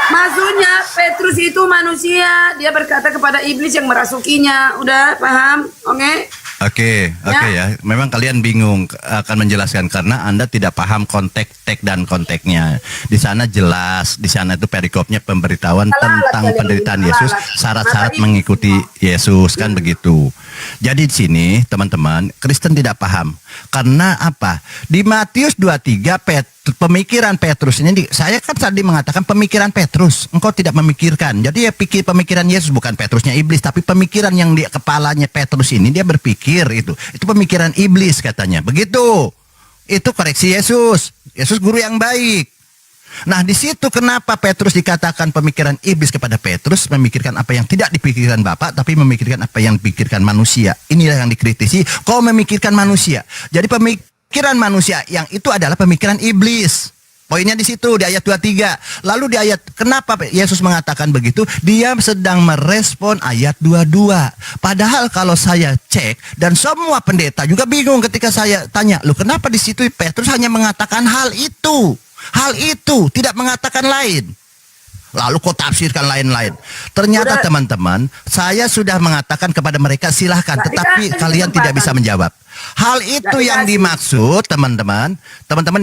Maksudnya Petrus itu manusia, dia berkata kepada iblis yang merasukinya. Udah paham? Oke? Oke ya. Memang kalian bingung akan menjelaskan karena Anda tidak paham konteks teks dan konteksnya. Di sana jelas, di sana itu perikopnya pemberitahuan tentang penderitaan Yesus, syarat-syarat mengikuti Yesus kan begitu. Jadi di sini teman-teman, Kristen tidak paham. Karena apa? Di Matius 23 pemikiran Petrus ini saya kan tadi mengatakan pemikiran Petrus, engkau tidak memikirkan. Jadi ya pikir pemikiran Yesus, bukan Petrusnya iblis, tapi pemikiran yang di kepalanya Petrus ini dia berpikir itu pemikiran iblis katanya. Begitu. Itu koreksi Yesus. Yesus guru yang baik. Nah, di situ kenapa Petrus dikatakan pemikiran iblis kepada Petrus, memikirkan apa yang tidak dipikirkan Bapa, tapi memikirkan apa yang dipikirkan manusia. Inilah yang dikritisi, kau memikirkan manusia. Jadi pemikiran manusia yang itu adalah pemikiran iblis. Poinnya di situ di ayat 23. Lalu di ayat kenapa Yesus mengatakan begitu? Dia sedang merespon ayat 22. Padahal kalau saya cek dan semua pendeta juga bingung ketika saya tanya, "Loh, kenapa di situ Petrus hanya mengatakan hal itu? Hal itu tidak mengatakan lain." Lalu kau tafsirkan lain-lain. Ternyata teman-teman, saya sudah mengatakan kepada mereka silahkan, tetapi kalian tidak bisa menjawab. Hal itu yang dimaksud teman-teman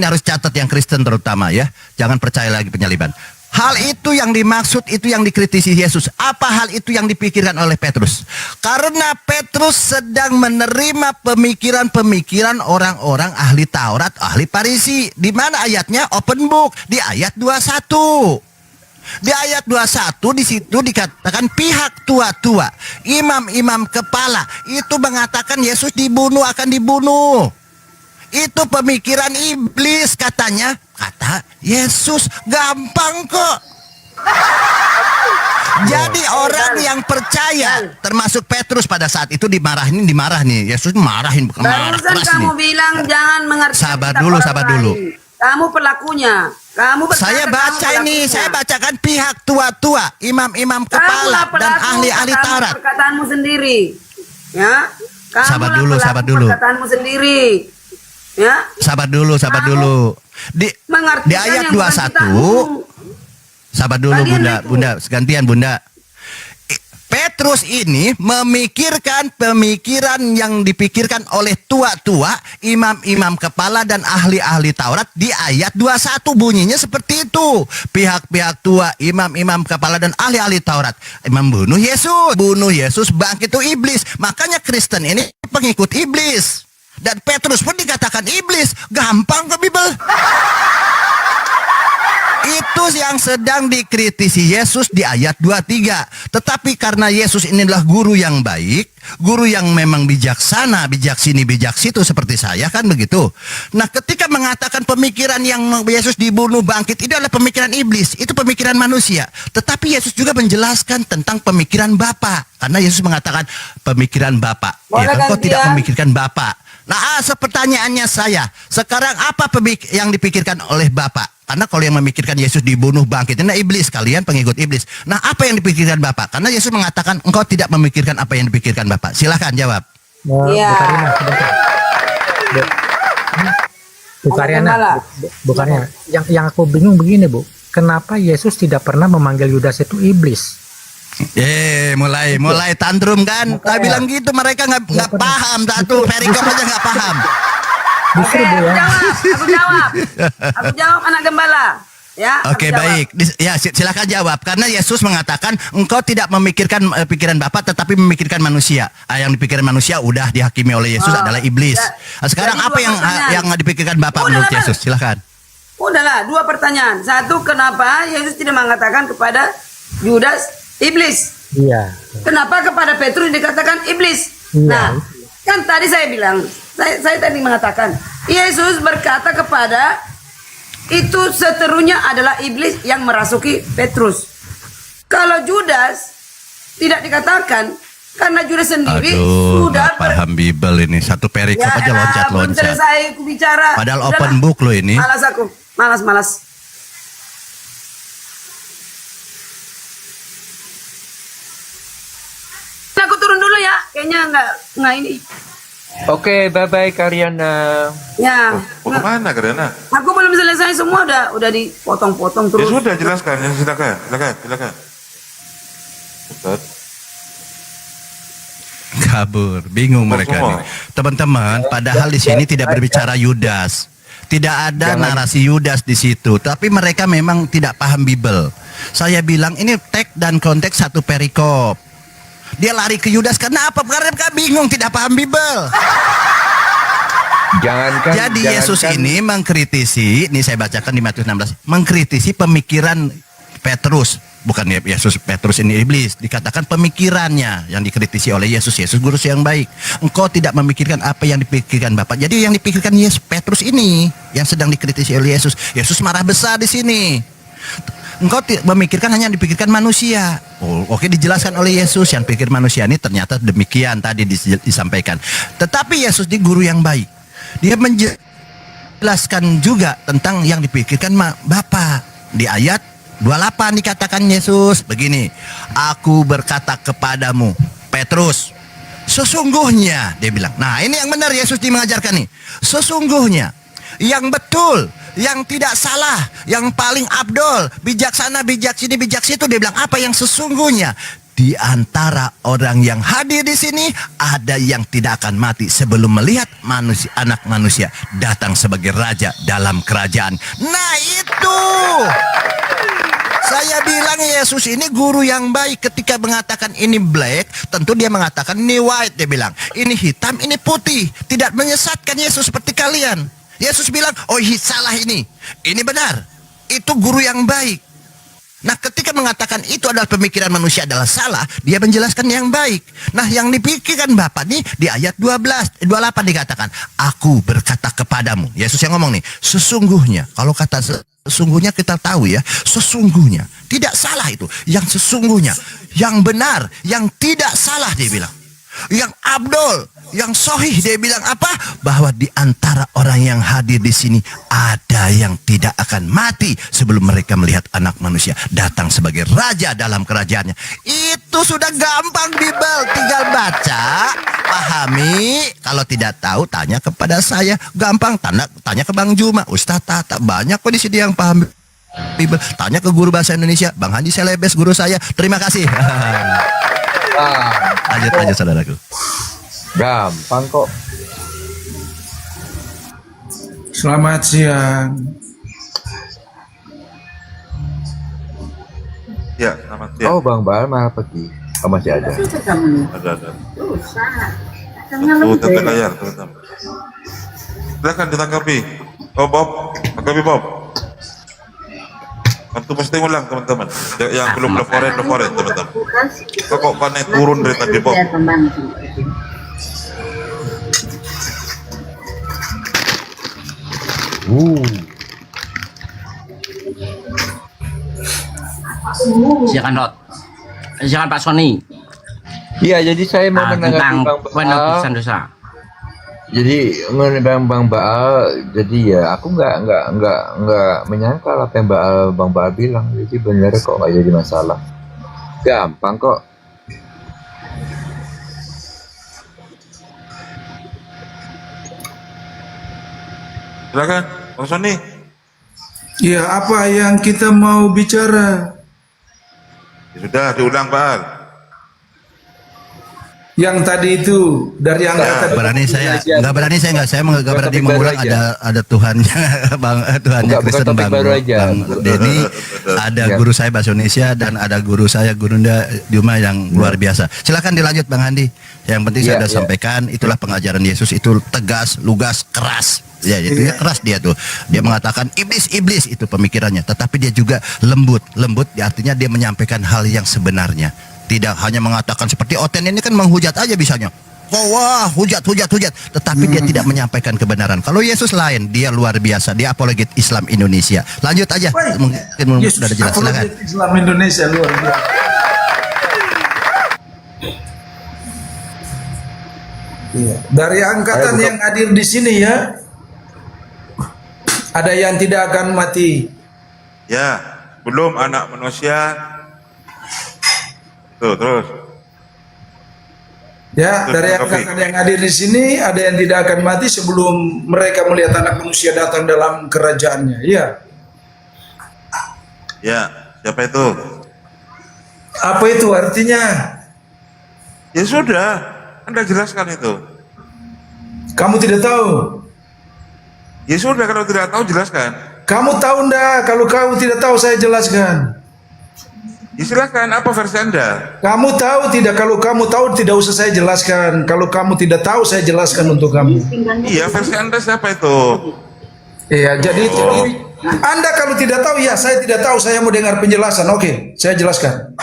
harus catat yang Kristen terutama ya. Jangan percaya lagi penyaliban. Hal itu yang dimaksud, itu yang dikritisi Yesus. Apa hal itu yang dipikirkan oleh Petrus? Karena Petrus sedang menerima pemikiran-pemikiran orang-orang ahli Taurat, ahli Farisi. Di mana ayatnya? Open book di ayat 21. Di ayat 21 di situ dikatakan pihak tua-tua, imam-imam kepala itu mengatakan Yesus akan dibunuh. Itu pemikiran iblis katanya. Kata Yesus, gampang kok. Jadi orang yang percaya, termasuk Petrus pada saat itu dimarah nih. Yesus marahin, marah Barusan keras kamu nih. bilang jangan mengerti. Sabar kitab dulu, orang sabar lain. dulu. Kamu pelakunya. Kamu berkata Saya kamu baca ini, pelakunya. saya bacakan pihak tua-tua, imam-imam kepala Kamulah dan pelaku, ahli-ahli kamu Taurat. Perkataanmu sendiri. Ya. Sabar Kamulah dulu, pelaku sabar dulu. Perkataanmu sendiri. Ya. Sabar dulu. Di Mengartikan ayat yang bukan 21. kitabmu. Sabar dulu Kalian Bunda, gantian Bunda. Petrus ini memikirkan pemikiran yang dipikirkan oleh tua-tua, imam-imam kepala dan ahli-ahli Taurat di ayat 21 bunyinya seperti itu. Pihak-pihak tua, imam-imam kepala dan ahli-ahli Taurat membunuh Yesus, bangkit itu iblis. Makanya Kristen ini pengikut iblis. Dan Petrus pun dikatakan iblis. Gampang ke Bible. Itu yang sedang dikritisi Yesus di ayat 23. Tetapi karena Yesus inilah guru yang baik, guru yang memang bijaksana, bijak sini, bijak situ seperti saya kan begitu. Nah, ketika mengatakan pemikiran yang Yesus dibunuh bangkit itu adalah pemikiran iblis, itu pemikiran manusia. Tetapi Yesus juga menjelaskan tentang pemikiran Bapa. Karena Yesus mengatakan pemikiran Bapa. Ya kan kau tidak memikirkan Bapa. Nah, pertanyaannya saya, sekarang apa yang dipikirkan oleh Bapak? Karena kalau yang memikirkan Yesus dibunuh bangkit, ini iblis, kalian pengikut iblis. Nah, apa yang dipikirkan Bapak? Karena Yesus mengatakan engkau tidak memikirkan apa yang dipikirkan Bapak. Silahkan jawab. Iya. Bu Karyana, yang aku bingung begini Bu, kenapa Yesus tidak pernah memanggil Yudas itu iblis? Mulai tantrum kan? Tak bilang gitu, mereka nggak paham, satu perikop aja nggak paham. Justru Bu ya. Aku jawab anak gembala. Ya. Oke, baik. Ya, silakan jawab. Karena Yesus mengatakan engkau tidak memikirkan pikiran Bapa, tetapi memikirkan manusia. Yang dipikirkan manusia udah dihakimi oleh Yesus adalah iblis. Nah, sekarang apa yang dipikirkan Bapak menurut Yesus? Silakan. Udahlah, 2 pertanyaan. Satu, kenapa Yesus tidak mengatakan kepada Yudas iblis? Iya. Kenapa kepada Petrus dikatakan iblis? Iya. Nah, kan tadi saya bilang, saya tadi mengatakan, Yesus berkata kepada itu seterunya adalah iblis yang merasuki Petrus. Kalau Judas tidak dikatakan, karena Judas sendiri sudah paham Bible ini. Satu perikop aja loncat-loncat. Belum selesai aku bicara. Padahal open book loh ini. Malas aku, malas. Aku turun dulu ya, kayaknya nggak ini. Oke, bye-bye Karyana. Ya. Mau kemana Karyana? Aku belum selesai semua, udah dipotong-potong Ya terus. sudah, jelaskan. Silakan. Kabur, bingung mereka semua. nih. Teman-teman, padahal di sini tidak berbicara Yudas. Tidak ada narasi Yudas di situ, tapi mereka memang tidak paham Bible. Saya bilang ini teks dan konteks satu perikop. Dia lari ke Yudas karena apa? Karena mereka bingung, tidak paham Bible. Jadi Yesus ini mengkritisi, ini saya bacakan di Matius 16, mengkritisi pemikiran Petrus. Bukan Yesus, Petrus ini iblis. Dikatakan pemikirannya yang dikritisi oleh Yesus. Yesus guru yang baik. Engkau tidak memikirkan apa yang dipikirkan Bapak. Jadi yang dipikirkan Yesus, Petrus ini yang sedang dikritisi oleh Yesus. Yesus marah besar di sini. Engkau memikirkan hanya yang dipikirkan manusia. Oke, dijelaskan oleh Yesus yang pikir manusia ini ternyata demikian tadi disampaikan. Tetapi Yesus di guru yang baik. Dia menjelaskan juga tentang yang dipikirkan Bapa. Di ayat 28 dikatakan Yesus begini, aku berkata kepadamu Petrus, sesungguhnya, dia bilang. Nah ini yang benar Yesus mengajarkan nih. Sesungguhnya, yang betul, yang tidak salah, yang paling abdol, bijaksana, bijak sini, bijak situ. Dia bilang apa yang sesungguhnya. Di antara orang yang hadir di sini ada yang tidak akan mati sebelum melihat anak manusia datang sebagai raja dalam kerajaan. Nah itu. Saya bilang Yesus ini guru yang baik. Ketika mengatakan ini black, tentu dia mengatakan ini white. Dia bilang ini hitam, ini putih. Tidak menyesatkan Yesus seperti kalian. Yesus bilang, oh salah ini benar. Itu guru yang baik. Nah ketika mengatakan itu adalah pemikiran manusia adalah salah, dia menjelaskan yang baik. Nah yang dipikirkan Bapak nih di ayat 28 dikatakan, aku berkata kepadamu. Yesus yang ngomong nih, sesungguhnya. Kalau kata sesungguhnya kita tahu ya, sesungguhnya. Tidak salah itu. Yang sesungguhnya, yang benar, yang tidak salah dia bilang. Yang abdol, yang sohih dia bilang apa? Bahwa di antara orang yang hadir di sini ada yang tidak akan mati sebelum mereka melihat anak manusia datang sebagai raja dalam kerajaannya. Itu sudah gampang Bible, tinggal baca, pahami. Kalau tidak tahu tanya kepada saya, gampang. Tanya ke Bang Juma, Ustaz Tata, banyak kok di sini yang paham Bible. Tanya ke guru bahasa Indonesia, Bang Haji Selebes guru saya. Terima kasih. Lanjut saudaraku. Gampang kok. Selamat siang. Ya, selamat siang. Oh, Bang Baal malah pergi. Oh, masih ada. Ada. Tuh, tete layar, teman-teman. Silakan ditanggapi. Oh, Bob. Tanggapi, Bob. Antum mesti ulang, teman-teman. Yang belum laporan, teman-teman. Kok panen turun dari tadi, Bob? Silakan Rod. Silakan Pak Sony. Iya, jadi saya mau menanggapi tentang Bang Baal. penebusan dosa. Jadi mengenai Bang Baal, jadi ya aku nggak menyangkal apa yang Bang Baal bilang. Jadi benar kok nggak jadi masalah. Gampang kok. Silakan, Bang Sony. Ya, apa yang kita mau bicara? Ya, sudah diulang, Pak. Yang tadi itu dari yang Nggak berani saya nggak berani mengulang, ada Tuhannya Bang Tuhannya Kristen Bang Denny, ada guru saya bahasa Indonesia dan ada guru saya Gurunda Juma yang luar biasa. Silakan dilanjut Bang Handi. Yang penting saya sudah sampaikan, itulah pengajaran Yesus, itu tegas, lugas, keras. Ya, itu keras dia tuh. Dia mengatakan iblis itu pemikirannya, tetapi dia juga lembut. Lembut artinya dia menyampaikan hal yang sebenarnya. Tidak hanya mengatakan seperti Oten ini kan menghujat aja bisanya. Wah, hujat. Tetapi dia tidak menyampaikan kebenaran. Kalau Yesus lain, dia luar biasa. Dia apologet Islam Indonesia. Lanjut aja. Mungkin sudah ada jelas. Silakan. Islam Indonesia luar biasa. Iya. Dari angkatan yang hadir di sini ya, ada yang tidak akan mati. Ya, belum anak manusia. Tuh, terus. Ya, dari angkatan yang hadir di sini ada yang tidak akan mati sebelum mereka melihat anak manusia datang dalam kerajaannya. Ya. Ya, siapa itu? Apa itu artinya? Ya sudah, Anda jelaskan itu. Kamu tidak tahu? Ya sudah, kalau tidak tahu jelaskan. Kamu tahu ndak? Kalau kamu tidak tahu saya jelaskan. Ya silakan, apa versi Anda? Kamu tahu tidak? Kalau kamu tahu tidak usah saya jelaskan. Kalau kamu tidak tahu saya jelaskan untuk kamu. Iya, versi Anda siapa itu? Iya, jadi Anda kalau tidak tahu, ya saya tidak tahu, saya mau dengar penjelasan. Oke, saya jelaskan.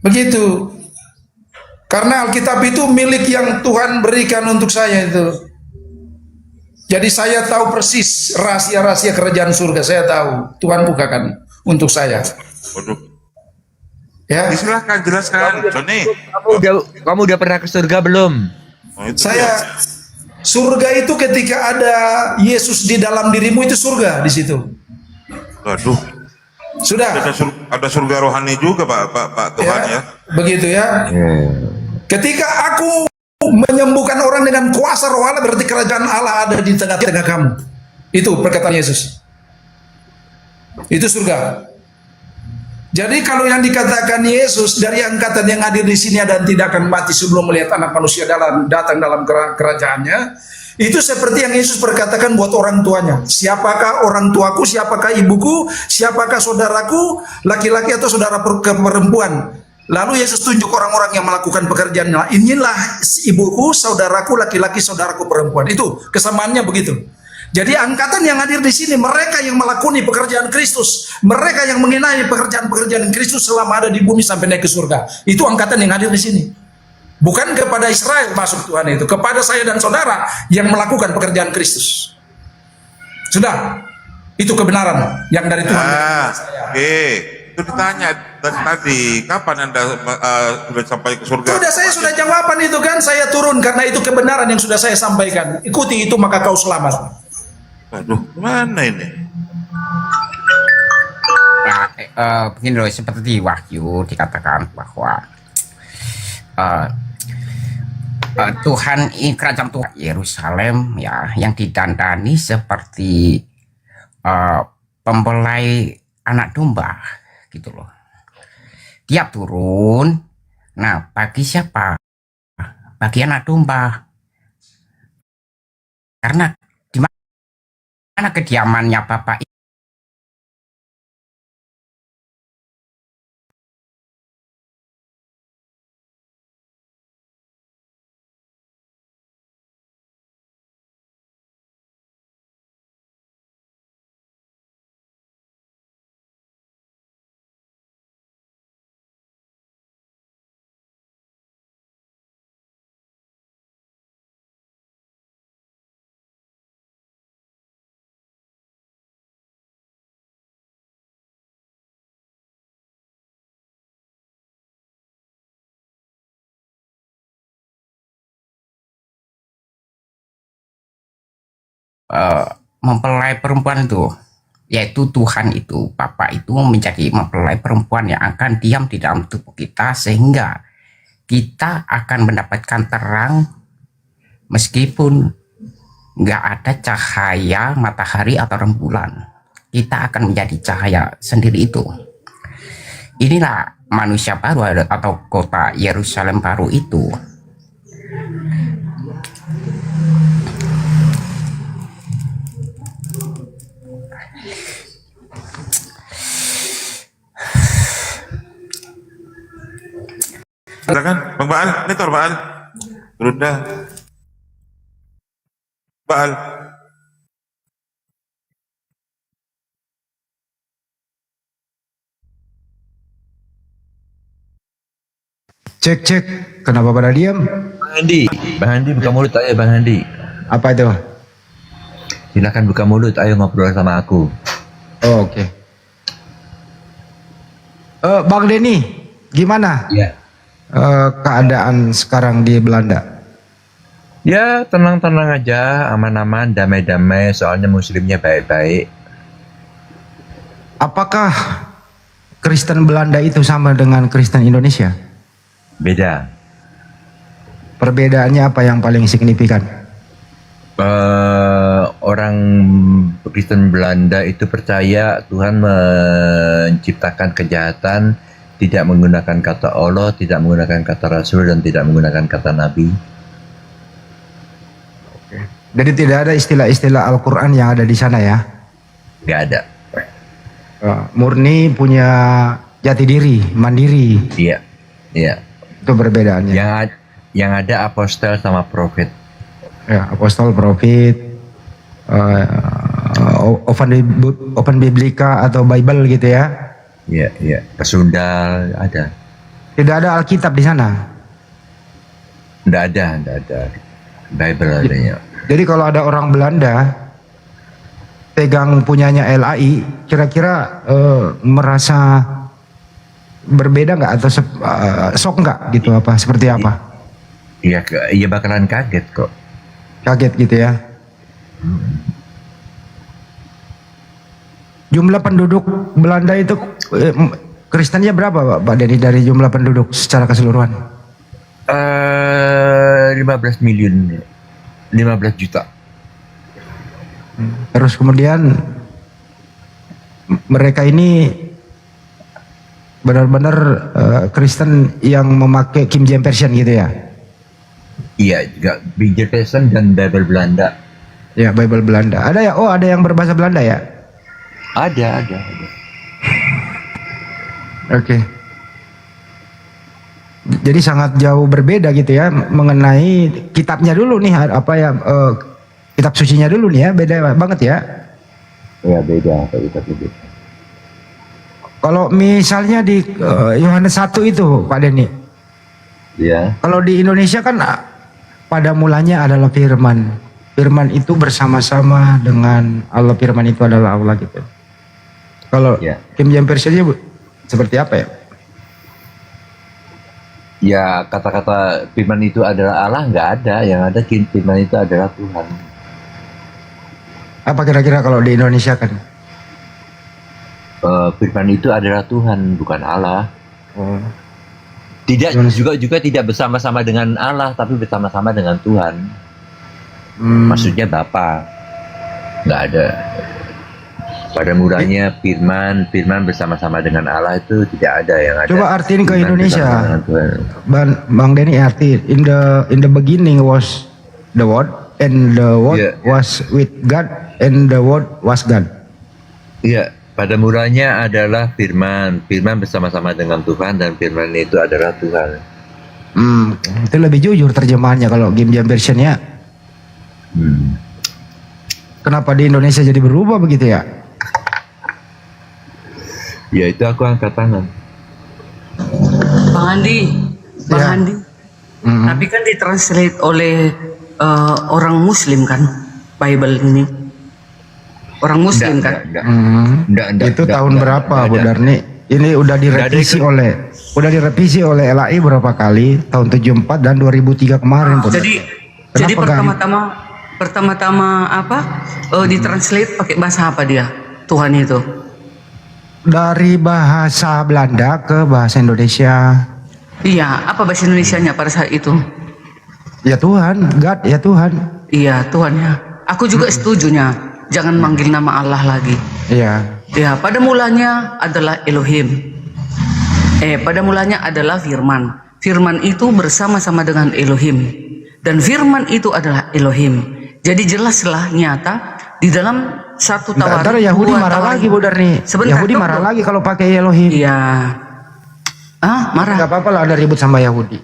Begitu. Karena Alkitab itu milik yang Tuhan berikan untuk saya itu. Jadi saya tahu persis rahasia-rahasia kerajaan surga, saya tahu. Tuhan bukakan untuk saya. Waduh. Ya. Silahkan jelaskan, Johnny. Kamu udah pernah ke surga belum? Oh, itu Saya dia. surga itu ketika ada Yesus di dalam dirimu, itu surga di situ. Waduh. Sudah. Ada surga rohani juga, Pak Tuhan ya. Begitu ya. Ketika aku menyembuhkan orang dengan kuasa roh Allah, berarti kerajaan Allah ada di tengah-tengah kamu. Itu perkataan Yesus. Itu surga. Jadi kalau yang dikatakan Yesus dari angkatan yang hadir di sini ada dan tidak akan mati sebelum melihat Anak Manusia datang dalam kerajaannya, itu seperti yang Yesus perkatakan buat orang tuanya. Siapakah orang tuaku, siapakah ibuku, siapakah saudaraku, laki-laki atau saudara perempuan. Lalu Yesus tunjuk orang-orang yang melakukan pekerjaannya. Inilah ibuku, saudaraku, laki-laki, saudaraku perempuan. Itu kesamaannya begitu. Jadi angkatan yang hadir di sini, mereka yang melakoni pekerjaan Kristus, mereka yang mengenai pekerjaan-pekerjaan Kristus selama ada di bumi sampai naik ke surga. Itu angkatan yang hadir di sini. Bukan kepada Israel masuk Tuhan itu, kepada saya dan saudara yang melakukan pekerjaan Kristus. Sudah, itu kebenaran yang dari Tuhan. Oke, itu ditanya dari tadi, kapan Anda sudah sampai ke surga? Sudah, saya sudah jawaban itu kan, saya turun karena itu kebenaran yang sudah saya sampaikan. Ikuti itu maka kau selamat. Waduh, mana ini? Nah, begini loh, seperti di Wahyu dikatakan bahwa Tuhan, kerajaan Tuhan Yerusalem ya, yang didandani seperti pembelai anak domba gitu loh. Dia turun, nah bagi siapa? Bagi anak domba. Karena di mana kediamannya Bapak mempelai perempuan itu, yaitu Tuhan itu, Bapa itu menjadi mempelai perempuan yang akan diam di dalam tubuh kita, sehingga kita akan mendapatkan terang meskipun nggak ada cahaya matahari atau rembulan. Kita akan menjadi cahaya sendiri itu. Inilah manusia baru atau kota Yerusalem baru itu. Silakan, Bang Baal, Netor Baal. Runda. Baal. Cek, kenapa pada diam? Bang Handi buka mulut ayo Bang Handi. Apa itu? Silakan buka mulut, ayo ngobrol sama aku. Oh, oke. Bang Denny, gimana? Ya. Keadaan sekarang di Belanda? Ya tenang-tenang aja, aman-aman, damai-damai, soalnya muslimnya baik-baik. Apakah Kristen Belanda itu sama dengan Kristen Indonesia? Beda. Perbedaannya apa yang paling signifikan? orang Kristen Belanda itu percaya Tuhan menciptakan kejahatan, tidak menggunakan kata Allah, tidak menggunakan kata Rasul, dan tidak menggunakan kata Nabi. Jadi tidak ada istilah-istilah Al-Quran yang ada di sana ya? Nggak ada. Murni punya jati diri, mandiri. Iya, iya. Itu perbedaannya. Yang ada apostel sama profet. Ya, apostol, profet, open biblika atau Bible gitu ya? Iya, iya. Pesundal ada. Tidak ada Alkitab di sana. Nggak ada. Bible adanya. Jadi kalau ada orang Belanda pegang punyanya LAI, kira-kira merasa berbeda nggak atau shock nggak gitu apa? Seperti apa? Iya bakalan kaget kok. Kaget gitu ya? Jumlah penduduk Belanda itu Kristennya berapa Pak Denny dari jumlah penduduk secara keseluruhan? 15 juta. Terus kemudian mereka ini benar-benar Kristen yang memakai King James Version gitu ya? Iya, juga King James Version dan Bible Belanda. Ya, Bible Belanda. Ada ya? Oh, ada yang berbahasa Belanda ya? Ada. Oke. Jadi sangat jauh berbeda gitu ya mengenai kitabnya dulu nih apa ya kitab sucinya dulu nih ya, beda banget ya. Ya beda kitab itu. Kalau misalnya di Yohanes 1 itu Pak Denny. Ya. Kalau di Indonesia kan pada mulanya adalah firman. Firman itu bersama-sama dengan Allah, firman itu adalah Allah gitu. Kalau King James Version-nya seperti apa ya? Ya kata-kata firman itu adalah Allah nggak ada, yang ada firman itu adalah Tuhan. Apa kira-kira kalau di Indonesia kan? Firman itu adalah Tuhan, bukan Allah. Tidak juga tidak bersama-sama dengan Allah, tapi bersama-sama dengan Tuhan. Maksudnya Bapa, nggak ada. Pada mulanya firman bersama-sama dengan Allah itu tidak ada yang ada. Coba artiin ke Indonesia, Bang Denny artiin. In the beginning was the Word, and the Word was with God, and the Word was God. Iya, pada mulanya adalah firman bersama-sama dengan Tuhan, dan firman itu adalah Tuhan. Itu lebih jujur terjemahannya kalau King James Version-nya. Kenapa di Indonesia jadi berubah begitu ya? Ya itu aku angkat tangan. Bang Andi. Tapi kan ditranslate oleh orang Muslim kan, Bible ini. Orang Muslim kan? Itu tahun berapa Bu Darni? Ini udah direvisi oleh LAI berapa kali? Tahun 74 dan 2003 kemarin. Jadi pertama-tama apa? Ditranslate pakai bahasa apa dia? Tuhan itu? Dari bahasa Belanda ke bahasa Indonesia. Iya, apa bahasa Indonesianya pada saat itu? Ya Tuhan, God, ya Tuhan. Iya, Tuhan ya. Aku juga setujunya. Jangan manggil nama Allah lagi. Iya. Ya, pada mulanya adalah Elohim. Pada mulanya adalah firman. Firman itu bersama-sama dengan Elohim. Dan firman itu adalah Elohim. Jadi jelaslah nyata di dalam satu Tawarik. Ntar Yahudi marah lagi Bu Darni. Yahudi marah lagi kalau pakai Elohim. Iya. Marah. Gak apa-apa lah ada ribut sama Yahudi.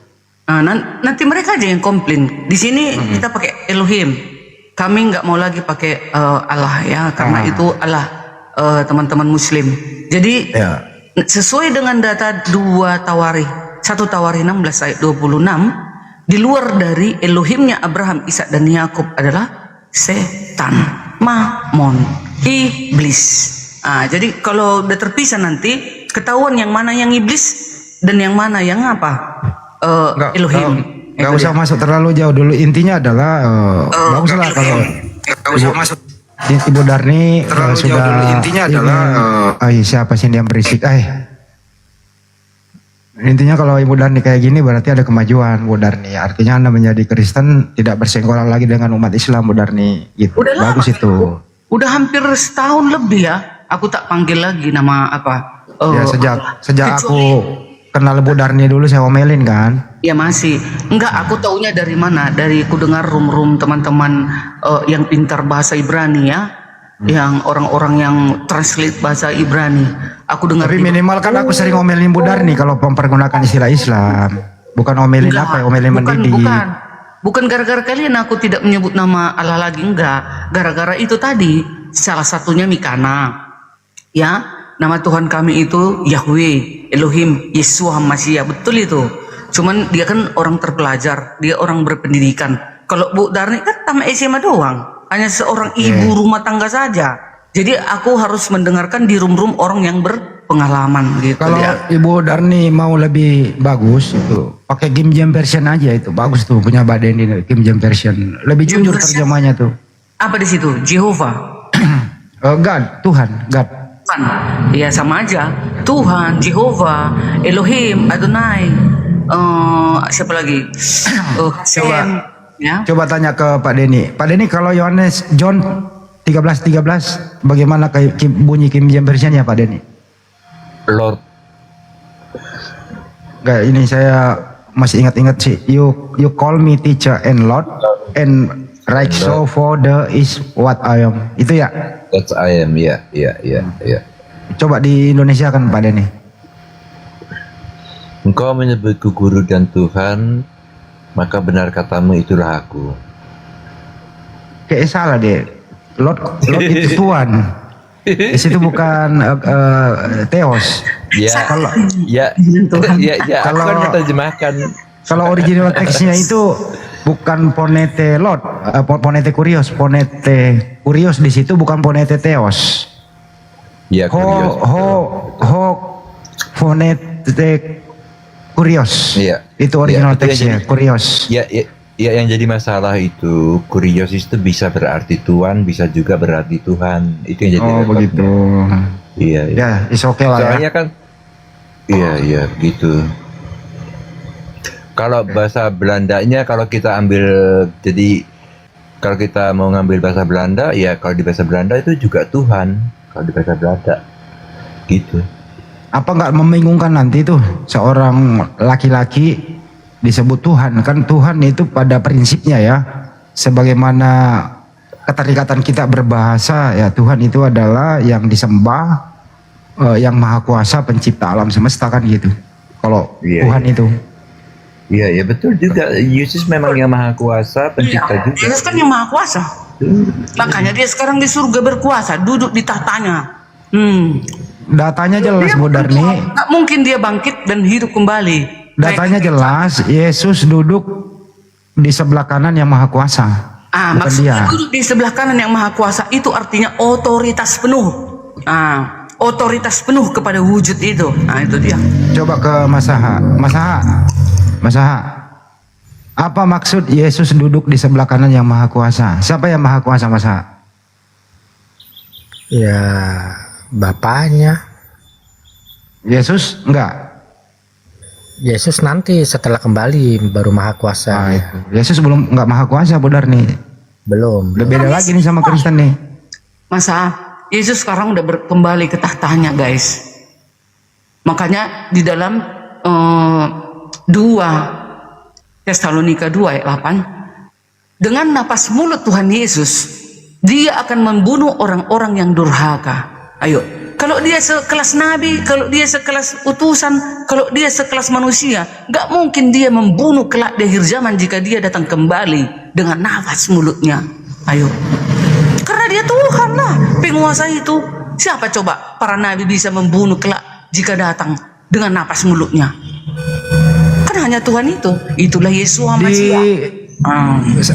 Nanti mereka aja yang komplain. Di sini kita pakai Elohim. Kami nggak mau lagi pakai Allah ya, karena itu Allah teman-teman Muslim. Jadi sesuai dengan data 1 Tawarikh 16 ayat 26, di luar dari Elohimnya Abraham, Ishak dan Yakub adalah setan, Mamon, iblis. Jadi kalau udah terpisah nanti ketahuan yang mana yang iblis dan yang mana yang apa? Elohim. Gak usah masuk terlalu jauh dulu. Intinya adalah baguslah kalau gak usah masuk. Ibu Darni sudah dulu. Intinya adalah siapa sih yang berisik? Intinya kalau Ibu Darni kayak gini berarti ada kemajuan Bu Darni. Artinya Anda menjadi Kristen tidak bersenggolan lagi dengan umat Islam Bu Darni. Gitu. Udah lama. Bagus itu. Udah hampir setahun lebih ya. Aku tak panggil lagi nama apa. Ya sejak aku kenal Bu Darni dulu saya omelin kan. Ya masih. Enggak, aku taunya dari mana? Dari ku dengar room teman-teman yang pintar bahasa Ibrani ya. Yang orang-orang yang translate bahasa Ibrani. Aku dengar. Tapi minimal kan aku sering omelin Bu Darni kalau mempergunakan istilah Islam. Bukan omelin Enggak, omelin mendidik. Bukan gara-gara kalian aku tidak menyebut nama Allah lagi, enggak. Gara-gara itu tadi, salah satunya Mikana. Ya, nama Tuhan kami itu Yahweh, Elohim, Yeshua Mashiach, betul itu. Cuman dia kan orang terpelajar, dia orang berpendidikan. Kalau Bu Darni kan tamat SMA doang, hanya seorang ibu rumah tangga saja. Jadi aku harus mendengarkan di room-room orang yang berpengalaman gitu. Kalau Ibu Darni mau lebih bagus itu pakai King James version aja, itu bagus tuh punya badan ini King James version. Lebih jujur terjemahnya tuh. Apa di situ? Jehovah. God, Tuhan, God. Tuhan. Ya sama aja. Tuhan, Jehovah, Elohim, Adonai. Siapa lagi? Sam. Ya. Coba tanya ke Pak Denny. Pak Denny, kalau Yohanes John 13:13 bagaimana kayak bunyi King James versionnya Pak Denny? Lord. Enggak, ini saya masih ingat-ingat sih. You call me teacher and Lord and right so for the is what I am. Itu ya? That's I am, ya. Coba di Indonesia kan Pak Denny. Engkau menyebutku guru dan Tuhan, maka benar katamu itulah aku. Kayak salah deh. Lord itu Tuhan. Di situ bukan Theos. Kalau kalau menerjemahkan. Kalau original teksnya itu bukan ponete Lord, ponete kurios di situ bukan ponete Theos. Ya, ho ponete kurios. Iya. Itu original teksnya, kurios. Ya, yang jadi masalah itu kurios itu bisa berarti Tuhan, bisa juga berarti Tuhan. Itu yang jadi begitu. Iya. Ya, is okay lah. Soalnya kan iya gitu. Kalau bahasa Belandanya kalau kita ambil, jadi kalau kita mau ngambil bahasa Belanda, ya kalau di bahasa Belanda itu juga Tuhan. Kalau di bahasa Belanda gitu. Apa nggak membingungkan nanti tuh seorang laki-laki disebut Tuhan? Kan Tuhan itu pada prinsipnya ya, sebagaimana keterikatan kita berbahasa ya, Tuhan itu adalah yang disembah, yang maha kuasa pencipta alam semesta kan gitu. Kalau Tuhan itu. Iya betul juga. Yesus memang yang maha kuasa pencipta juga. Yesus kan yang maha kuasa. Makanya dia sekarang di surga berkuasa, duduk di tahtanya. Datanya jelas Bu Darni. Nggak mungkin dia bangkit dan hidup kembali. Datanya jelas, Yesus duduk di sebelah kanan yang maha kuasa. Maksudnya duduk di sebelah kanan yang maha kuasa itu artinya otoritas penuh. Otoritas penuh kepada wujud itu. Itu dia. Coba ke Mas Aha. Apa maksud Yesus duduk di sebelah kanan yang maha kuasa? Siapa yang maha kuasa, Mas Aha? Ya, Bapaknya. Yesus enggak? Yesus nanti setelah kembali baru maha kuasa. Yesus belum enggak maha kuasa, Bu Darni. Belum. Beda lagi nih sama Kristen nih. Masa Yesus sekarang udah kembali ke tahtanya, guys. Makanya di dalam 2 Tesalonika 2 ayat 8, dengan napas mulut Tuhan Yesus, dia akan membunuh orang-orang yang durhaka. Ayo, kalau dia sekelas nabi, kalau dia sekelas utusan, kalau dia sekelas manusia, gak mungkin dia membunuh kelak di akhir zaman jika dia datang kembali dengan nafas mulutnya. Ayo, karena dia Tuhan lah, penguasa itu. Siapa coba para nabi bisa membunuh kelak jika datang dengan nafas mulutnya? Kan hanya Tuhan itu. Itulah Yesus Mashiach.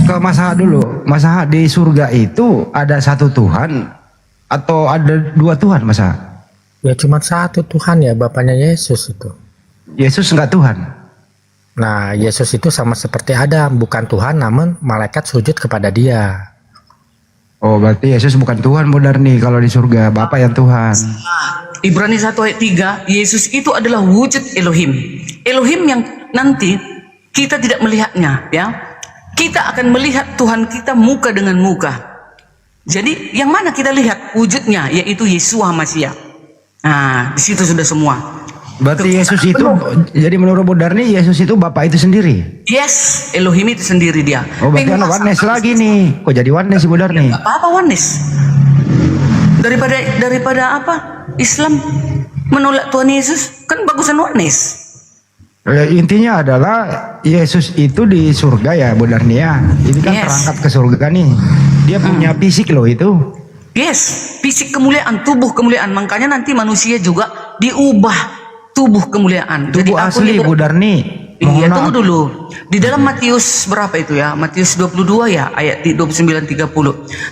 Ke Mas Aha dulu. Mas Aha, di surga itu ada satu Tuhan atau ada dua Tuhan, Mas Aha? Ya cuma satu Tuhan ya, Bapaknya Yesus itu. Yesus enggak Tuhan? Nah, Yesus itu sama seperti Adam, bukan Tuhan namun malaikat sujud kepada dia. Oh, berarti Yesus bukan Tuhan, Bu Darni, kalau di surga Bapa yang Tuhan. Ibrani 1 ayat 3, Yesus itu adalah wujud Elohim. Elohim yang nanti kita tidak melihatnya, ya. Kita akan melihat Tuhan kita muka dengan muka. Jadi yang mana kita lihat wujudnya, yaitu Yeshua Mashiach. Nah, di situ sudah semua. Berarti Yesus itu, jadi menurut Bu Darni, Yesus itu Bapak itu sendiri? Yes, Elohim itu sendiri dia. Oh, berarti anak oneness lagi nih. Kok jadi oneness Bu Darni? Apa oneness? Daripada apa? Islam menolak Tuhan Yesus, kan bagusan oneness. Intinya adalah Yesus itu di surga ya Bu Darni ya. Ini kan terangkat ke surga nih. Dia punya fisik loh itu. Yes, fisik kemuliaan, tubuh kemuliaan. Makanya nanti manusia juga diubah tubuh kemuliaan. Tubuh asli Bu Darni. Iya, tunggu dulu. Di dalam Matius berapa itu ya? Matius 22 ya, ayat 29-30.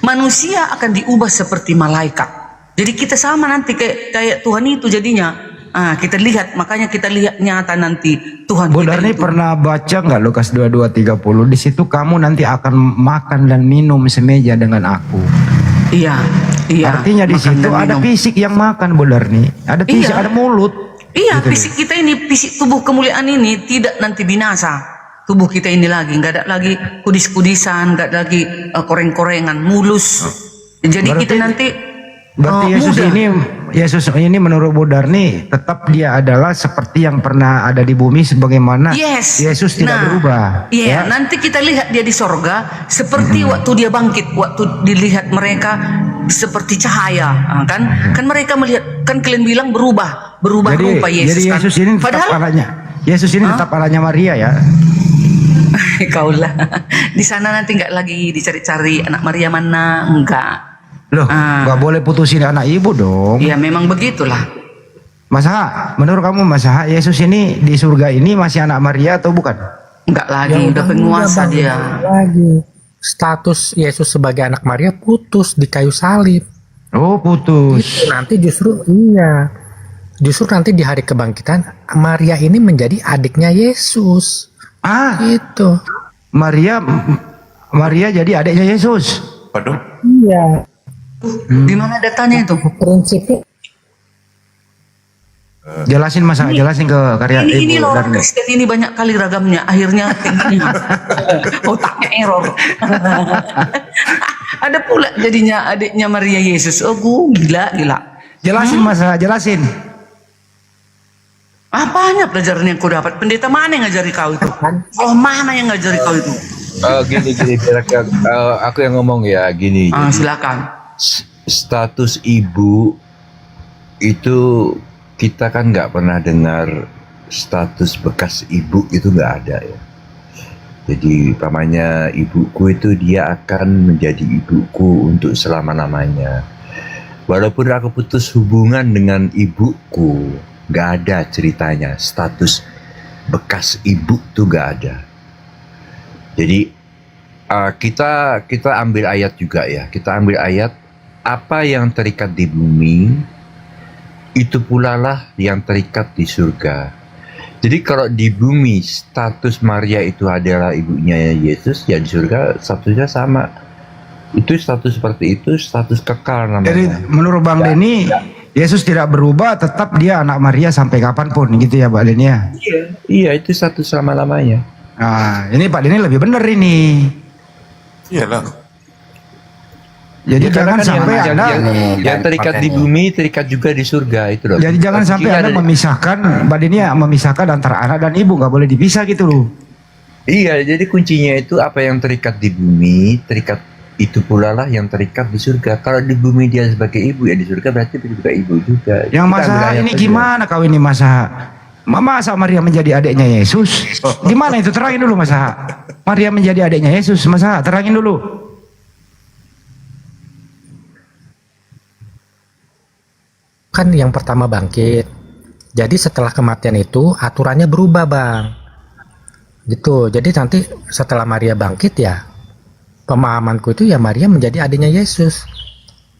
Manusia akan diubah seperti malaikat. Jadi kita sama nanti kayak Tuhan itu jadinya. Kita lihat, makanya kita lihat nyata nanti Tuhan. Bu Darni pernah baca nggak Lukas 22:30? Di situ kamu nanti akan makan dan minum semeja dengan aku. Iya. Artinya di situ ada fisik yang makan Bu Darni. Ada fisik, ada mulut. Iya, gitu fisik kita ini, fisik tubuh kemuliaan ini tidak nanti binasa. Tubuh kita ini lagi, nggak ada lagi kudis-kudisan, nggak ada lagi koreng-korengan, mulus. Jadi kita nanti berarti Yesus ini menurut Bu Darni tetap dia adalah seperti yang pernah ada di bumi sebagaimana Yesus tidak berubah. Iya, nanti kita lihat dia di sorga seperti waktu dia bangkit, waktu dilihat mereka seperti cahaya, kan mereka melihat, kan kalian bilang berubah rupa Yesus. Jadi Yesus ini tetap anaknya. Yesus ini tetap anaknya Maria ya. Kaulah di sana nanti nggak lagi dicari-cari anak Maria mana, enggak. Loh, nggak boleh putusin anak ibu dong. Iya, memang begitulah. Menurut kamu Yesus ini di surga ini masih anak Maria atau bukan? Enggak lagi, udah penguasa dia. Lagi. Status Yesus sebagai anak Maria putus di kayu salib. Oh, putus. Nanti justru nanti di hari kebangkitan Maria ini menjadi adiknya Yesus. Gitu. Maria jadi adiknya Yesus. Waduh. Iya. Di mana datanya itu? Prinsipnya. Jelasin jelasin ke karya ini Ibu loh, Darni. Kristen ini banyak kali ragamnya, akhirnya otaknya error. Ada pula jadinya adiknya Maria Yesus. Oh, gila. Jelasin jelasin. Apanya pelajaran yang kau dapat? Pendeta mana yang ngajari kau itu? Oh, mana yang ngajari kau itu? Gini, aku yang ngomong ya, gini. Silakan. Status ibu itu kita kan nggak pernah dengar status bekas ibu itu nggak ada ya. Jadi pamannya ibuku itu dia akan menjadi ibuku untuk selama-lamanya. Walaupun aku putus hubungan dengan ibuku, nggak ada ceritanya status bekas ibu tuh nggak ada. Jadi kita ambil ayat juga ya. Kita ambil ayat, apa yang terikat di bumi itu pula lah yang terikat di surga. Jadi kalau di bumi status Maria itu adalah ibunya Yesus, ya di surga statusnya sama. Itu status seperti itu, status kekal namanya. Jadi menurut Bang Denny, Yesus tidak berubah, tetap dia anak Maria sampai kapanpun, gitu ya Pak Denny ya? Iya, itu status selama-lamanya. Nah, ini Pak Denny lebih benar ini. Iyalah. Jadi jangan sampai yang terikat di bumi terikat juga di surga itu loh. Jadi jangan sampai Anda memisahkan, Mbak Dini ya, memisahkan antara anak dan ibu, nggak boleh dipisah gitu loh. Iya, jadi kuncinya itu apa yang terikat di bumi, terikat itu pula lah yang terikat di surga. Kalau di bumi dia sebagai ibu, ya di surga berarti juga ibu juga. Yang masa ini gimana kau ini masa Maria menjadi adiknya Yesus? Gimana itu, terangin dulu masa Maria menjadi adiknya Yesus, masa terangin dulu. Kan yang pertama bangkit. Jadi setelah kematian itu aturannya berubah Bang. Gitu. Jadi nanti setelah Maria bangkit ya, pemahamanku itu ya Maria menjadi adiknya Yesus.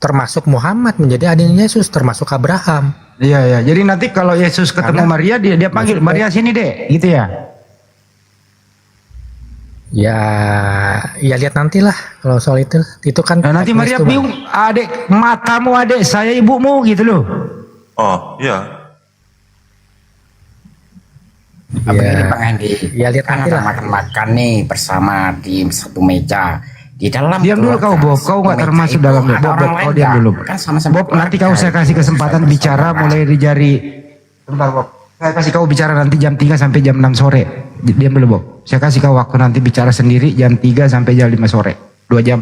Termasuk Muhammad menjadi adiknya Yesus, termasuk Abraham. Iya. Jadi nanti kalau Yesus ketemu Maria, dia panggil Maria sini deh, gitu ya. Ya lihat nantilah kalau soal itu kan. Nah, nanti Maria bingung, adik matamu adik saya ibumu gitu loh. Oh iya. Apalagi Bang Andi, Ya, lihat kan nanti ada lah. makan-makan nih bersama di satu meja. Di dalam Diam dulu kau Bob, kau nggak meja termasuk itu dalam ada Bob. orang Kau lain diam nggak? dulu. Kan sama-sama Bob, nanti keluarga, kau saya kasih kesempatan saudara. bicara mulai dari Bentar Bob. Saya kasih kau bicara nanti jam 3 sampai jam 6 sore. Diam dulu Bob. Saya kasih kau waktu nanti bicara sendiri jam 3 sampai jam 5 sore. 2 jam.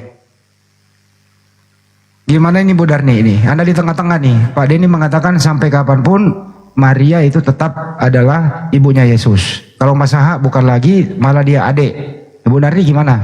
Gimana ini Bu Darni ini? Anda di tengah-tengah nih. Pak Denny mengatakan sampai kapanpun Maria itu tetap adalah ibunya Yesus. Kalau Mas Aha bukan lagi, malah dia adik. Bu Darni gimana?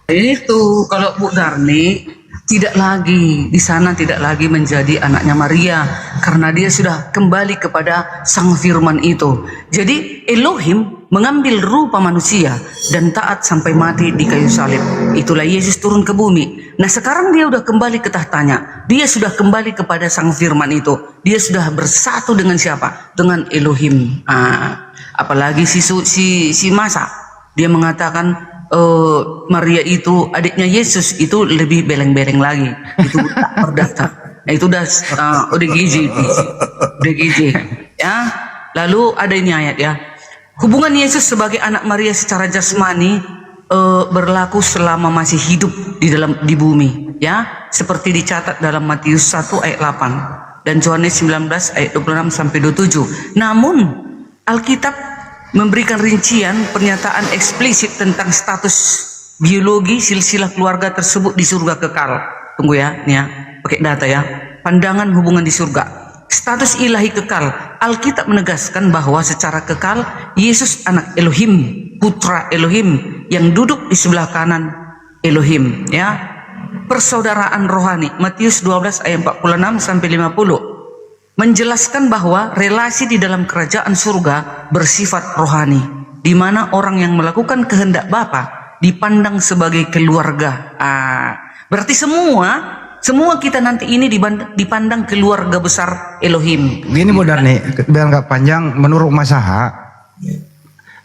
Itu kalau Bu Darni tidak lagi di sana, tidak lagi menjadi anaknya Maria karena dia sudah kembali kepada Sang Firman itu. Jadi Elohim mengambil rupa manusia dan taat sampai mati di kayu salib. Itulah Yesus turun ke bumi. Nah sekarang dia sudah kembali ke tahtanya. Dia sudah kembali kepada Sang Firman itu. Dia sudah bersatu dengan siapa? Dengan Elohim. Apalagi si Masa, dia mengatakan Maria itu adiknya Yesus, itu lebih beleng-beleng lagi, itu tak berdaftar. Nah, itu udah ODGJ ya. Lalu ada ini ayat ya, hubungan Yesus sebagai anak Maria secara jasmani berlaku selama masih hidup di bumi ya, seperti dicatat dalam Matius 1 ayat 8 dan Yohanes 19 ayat 26 sampai 27. Namun Alkitab memberikan rincian pernyataan eksplisit tentang status biologi silsilah keluarga tersebut di surga kekal. Tunggu ya, nih ya, pakai data ya. Pandangan hubungan di surga. Status ilahi kekal. Alkitab menegaskan bahwa secara kekal Yesus anak Elohim, putra Elohim yang duduk di sebelah kanan Elohim ya. Persaudaraan rohani. Matius 12 ayat 46 sampai 50. Menjelaskan bahwa relasi di dalam kerajaan surga bersifat rohani, di mana orang yang melakukan kehendak Bapa dipandang sebagai keluarga. Berarti semua kita nanti ini dipandang keluarga besar Elohim. Gini Bu Darni, biar nggak panjang, menurut Mas Aha,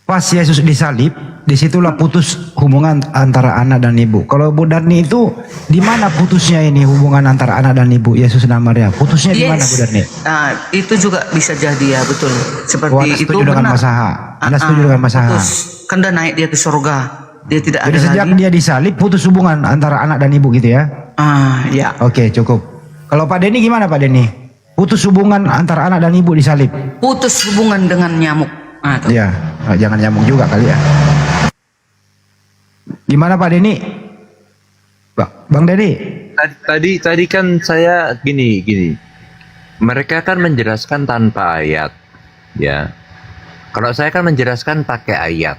pas Yesus disalib, disitulah putus hubungan antara anak dan ibu. Kalau Bu Darni itu, di mana putusnya ini hubungan antara anak dan ibu Yesus dan Maria? Putusnya di mana Bu Darni? Itu juga bisa jadi ya, betul. Seperti Anda itu setuju dengan benar. Mas Aha? Anda setuju dengan Mas Aha? Putus. Kan dia naik dia ke surga. Dia tidak Jadi ada sejak lagi. dia disalib, putus hubungan antara anak dan ibu gitu ya? Ya. Oke, cukup. Kalau Pak Denny gimana Pak Denny? Putus hubungan antara anak dan ibu disalib? Putus hubungan dengan nyamuk. Ya, jangan nyambung juga kali ya. Gimana Pak Denny? Bang Denny? Tadi kan saya gini. Mereka kan menjelaskan tanpa ayat, ya. Kalau saya kan menjelaskan pakai ayat.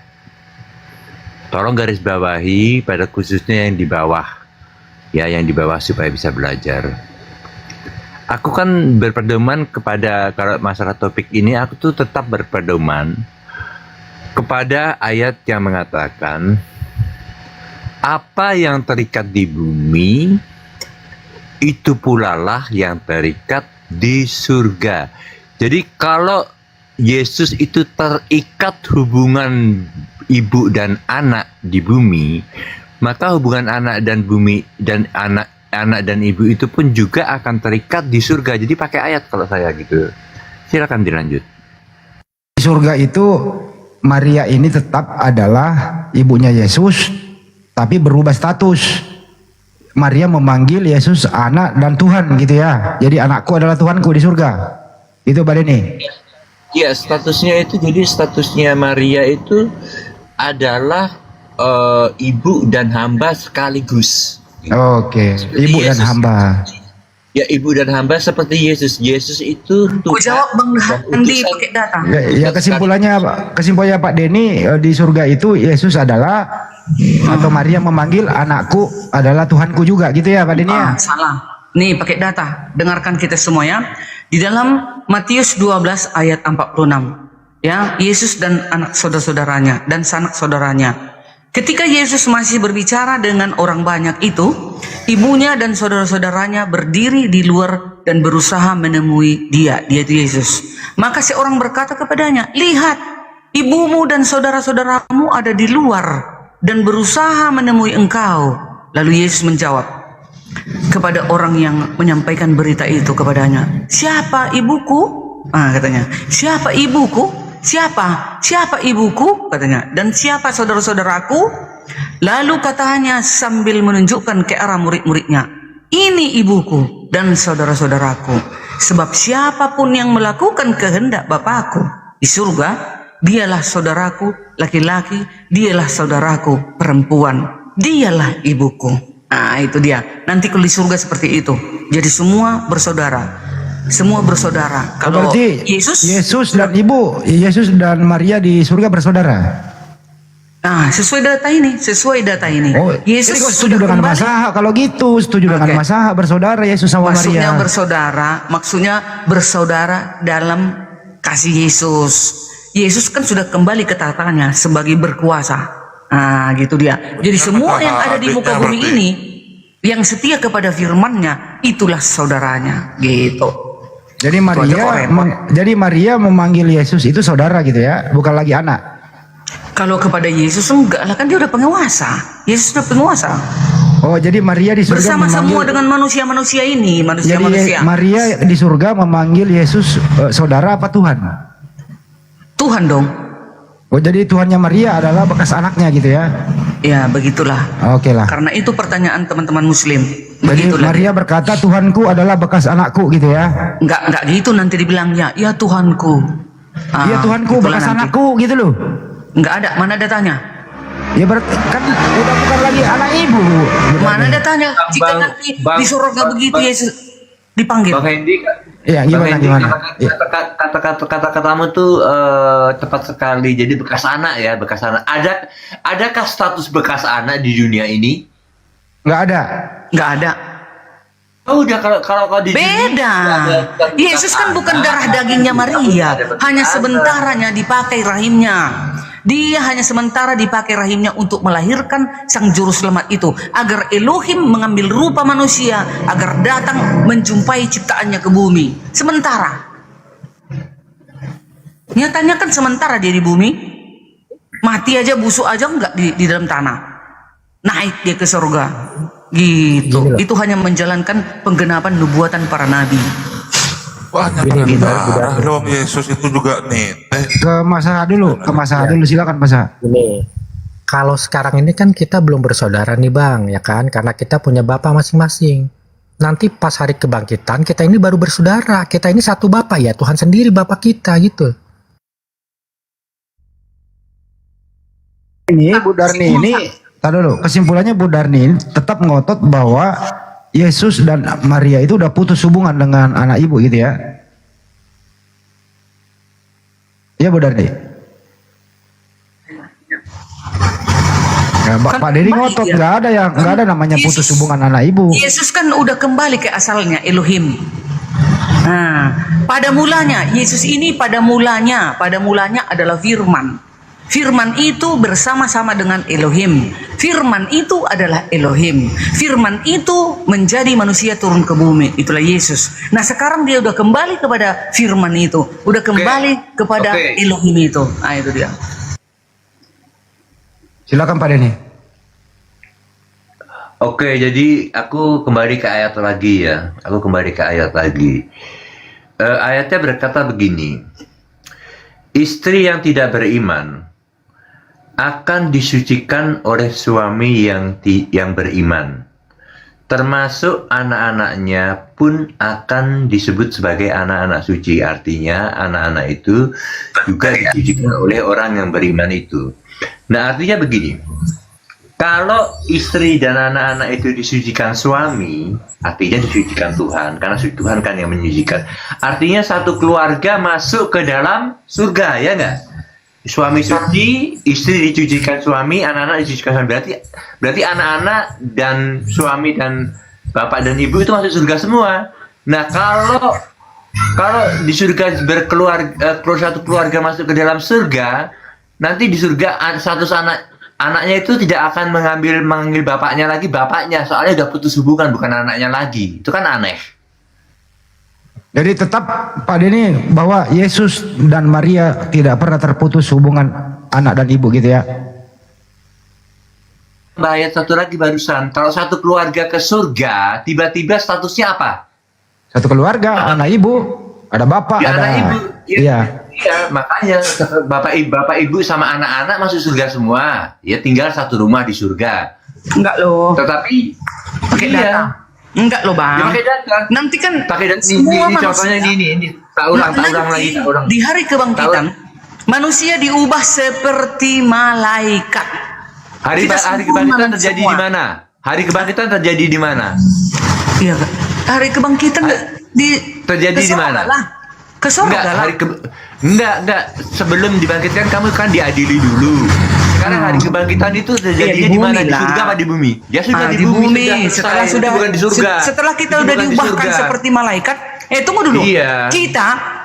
Tolong garis bawahi pada khususnya yang di bawah, ya, yang di bawah supaya bisa belajar. Aku kan berpedoman kepada, kalau masalah topik ini aku tuh tetap berpedoman kepada ayat yang mengatakan apa yang terikat di bumi itu pula lah yang terikat di surga. Jadi kalau Yesus itu terikat hubungan ibu dan anak di bumi, maka hubungan anak dan bumi dan anak dan ibu itu pun juga akan terikat di surga. Jadi pakai ayat kalau saya gitu. Silakan dilanjut. Di surga itu Maria ini tetap adalah ibunya Yesus, tapi berubah status. Maria memanggil Yesus anak dan Tuhan gitu ya. Jadi anakku adalah Tuhanku di surga. Itu Pak Denny. Ya, statusnya itu, jadi statusnya Maria itu adalah ibu dan hamba sekaligus. Oke, ibu dan hamba. Ya, ibu dan hamba seperti Yesus. Yesus itu Aku jawab Bang Andi pakai data. Ya kesimpulannya Pak Denny, di surga itu Yesus adalah atau Maria memanggil anakku adalah Tuhanku juga gitu ya Pak Denny ya? Salah. Nih pakai data. Dengarkan kita semua ya. Di dalam Matius 12 ayat 46. Ya, Yesus dan anak saudara-saudaranya dan sanak saudaranya. Ketika Yesus masih berbicara dengan orang banyak itu, ibunya dan saudara-saudaranya berdiri di luar dan berusaha menemui dia itu Yesus. Maka seorang berkata kepadanya, "Lihat, ibumu dan saudara-saudaramu ada di luar dan berusaha menemui engkau." Lalu Yesus menjawab kepada orang yang menyampaikan berita itu kepadanya, "Siapa ibuku Katanya, siapa ibuku? Siapa ibuku? Katanya, dan siapa saudara-saudaraku? Lalu katanya sambil menunjukkan ke arah murid-muridnya, ini ibuku dan saudara-saudaraku. Sebab siapapun yang melakukan kehendak Bapakku di surga, dialah saudaraku laki-laki, dialah saudaraku perempuan, dialah ibuku. Nah itu dia, nanti kalau di surga seperti itu. Jadi semua bersaudara. Semua bersaudara. Kalau Berarti Yesus dan ibu, Yesus dan Maria di surga bersaudara. Nah, sesuai data ini. Oh, Yesus jadi kok sudah setuju dengan kembali. Mas Aha kalau gitu, setuju dengan Mas Aha bersaudara Yesus sama Maksudnya Maria. bersaudara dalam kasih Yesus. Yesus kan sudah kembali ke tatanya sebagai berkuasa. Nah, gitu dia. Jadi semua yang ada di muka bumi ini yang setia kepada firman-Nya, itulah saudaranya, gitu. Jadi Itu Maria memanggil Yesus itu saudara gitu ya, bukan lagi anak. Kalau kepada Yesus enggak lah, kan dia udah penguasa. Yesus udah penguasa. Oh, jadi Maria di surga Bersama memanggil, semua dengan manusia-manusia ini, jadi manusia-manusia. Maria di surga memanggil Yesus saudara apa Tuhan? Tuhan dong. Oh, jadi Tuhannya Maria adalah bekas anaknya gitu ya? Ya, begitulah. Oke lah. Karena itu pertanyaan teman-teman Muslim. Jadi Begitulah. Maria berkata Tuhanku adalah bekas anakku gitu ya? Enggak gitu nanti dibilangnya. Ya Tuhanku. Iya Tuhanku itulah bekas nanti. anakku gitu loh. Enggak ada. Mana datanya? Ya berarti kan udah bukan lagi anak ibu. Mana datanya? Jika nanti di surga begitu Yesus dipanggil. Bang Hendy, Iya, gimana? Kata-katamu tuh tepat sekali. Jadi bekas anak ya, bekas anak. Adakah status bekas anak di dunia ini? Nggak ada. Nggak ada. Oh, udah kalau di Beda. Yesus kan bukan darah dagingnya Maria. Hanya sebentaranya dipakai rahimnya. Dia hanya sementara dipakai rahimnya untuk melahirkan sang juru selamat itu, agar Elohim mengambil rupa manusia, agar datang menjumpai ciptaannya ke bumi. Sementara. Nyatanya kan sementara dia di bumi. Mati aja, busuk aja enggak di dalam tanah. Naik dia ke surga. Gitu. Itu hanya menjalankan penggenapan nubuatan para nabi. Banyak dong Yesus itu juga nih. Ke Mas Aha dulu, silakan Mas Aha. Ini kalau sekarang ini kan kita belum bersaudara nih Bang, ya kan? Karena kita punya bapak masing-masing. Nanti pas hari kebangkitan kita ini baru bersaudara. Kita ini satu bapak ya, Tuhan sendiri bapak kita gitu. Ini Bu Darni ini, tar dulu, kesimpulannya Bu Darni tetap ngotot bahwa Yesus dan Maria itu udah putus hubungan dengan anak ibu gitu ya? Iya Bu Darni? Ya, Pak Dedi ngotot, nggak ada namanya putus hubungan anak ibu. Yesus kan udah kembali ke asalnya, Elohim. Nah, pada mulanya Yesus ini pada mulanya adalah Firman. Firman itu bersama-sama dengan Elohim. Firman itu adalah Elohim. Firman itu menjadi manusia turun ke bumi. Itulah Yesus. Nah sekarang dia udah kembali kepada Firman itu. Udah kembali kepada Elohim itu. Nah itu dia. Silakan Pak Denny. Oke, jadi aku kembali ke ayat lagi ya. Ayatnya berkata begini. Istri yang tidak beriman akan disucikan oleh suami yang beriman. Termasuk anak-anaknya pun akan disebut sebagai anak-anak suci. Artinya anak-anak itu juga disucikan oleh orang yang beriman itu. Nah artinya begini. Kalau istri dan anak-anak itu disucikan suami, artinya disucikan Tuhan. Karena Tuhan kan yang menyucikan. Artinya satu keluarga masuk ke dalam surga, ya enggak? Suami suci, istri dicucikan suami, anak-anak dicucikan suami. Berarti anak-anak dan suami dan bapak dan ibu itu masuk surga semua. Nah kalau di surga satu keluarga masuk ke dalam surga, nanti di surga status anaknya itu tidak akan mengambil bapaknya lagi, soalnya udah putus hubungan, bukan anaknya lagi. Itu kan aneh. Jadi tetap Pak Denny bahwa Yesus dan Maria tidak pernah terputus hubungan anak dan ibu gitu ya. Ayat satu lagi barusan, kalau satu keluarga ke surga, tiba-tiba statusnya apa? Satu keluarga, anak ibu. Ada bapak, Ya, ada anak ibu. iya. Iya, makanya bapak ibu sama anak-anak masuk surga semua. Ya tinggal satu rumah di surga. Enggak loh. Tetapi Pakai data. Enggak loh bang. Ya, pakai data. Nanti kan Pakai data. semua Ini contohnya manusia- ini. Tak ulang Nanti lagi. Tak ulang. di hari kebangkitan manusia diubah seperti malaikat. Hari Kita kebangkitan semua terjadi semua. di mana? Hari kebangkitan terjadi di mana? Iya Kak. Hari kebangkitan di Terjadi ke di mana? sorga lah. Ke sorga lah. Enggak. Sebelum dibangkitkan kamu kan diadili dulu. Sekarang hari kebangkitan itu terjadi Iya, di mana? Di lah. surga apa di bumi? Ya sudah Ah, di bumi. Setelah Itu sudah bukan di surga. setelah kita Itu udah bukan di diubahkan surga. seperti malaikat, tunggu dulu. Iya.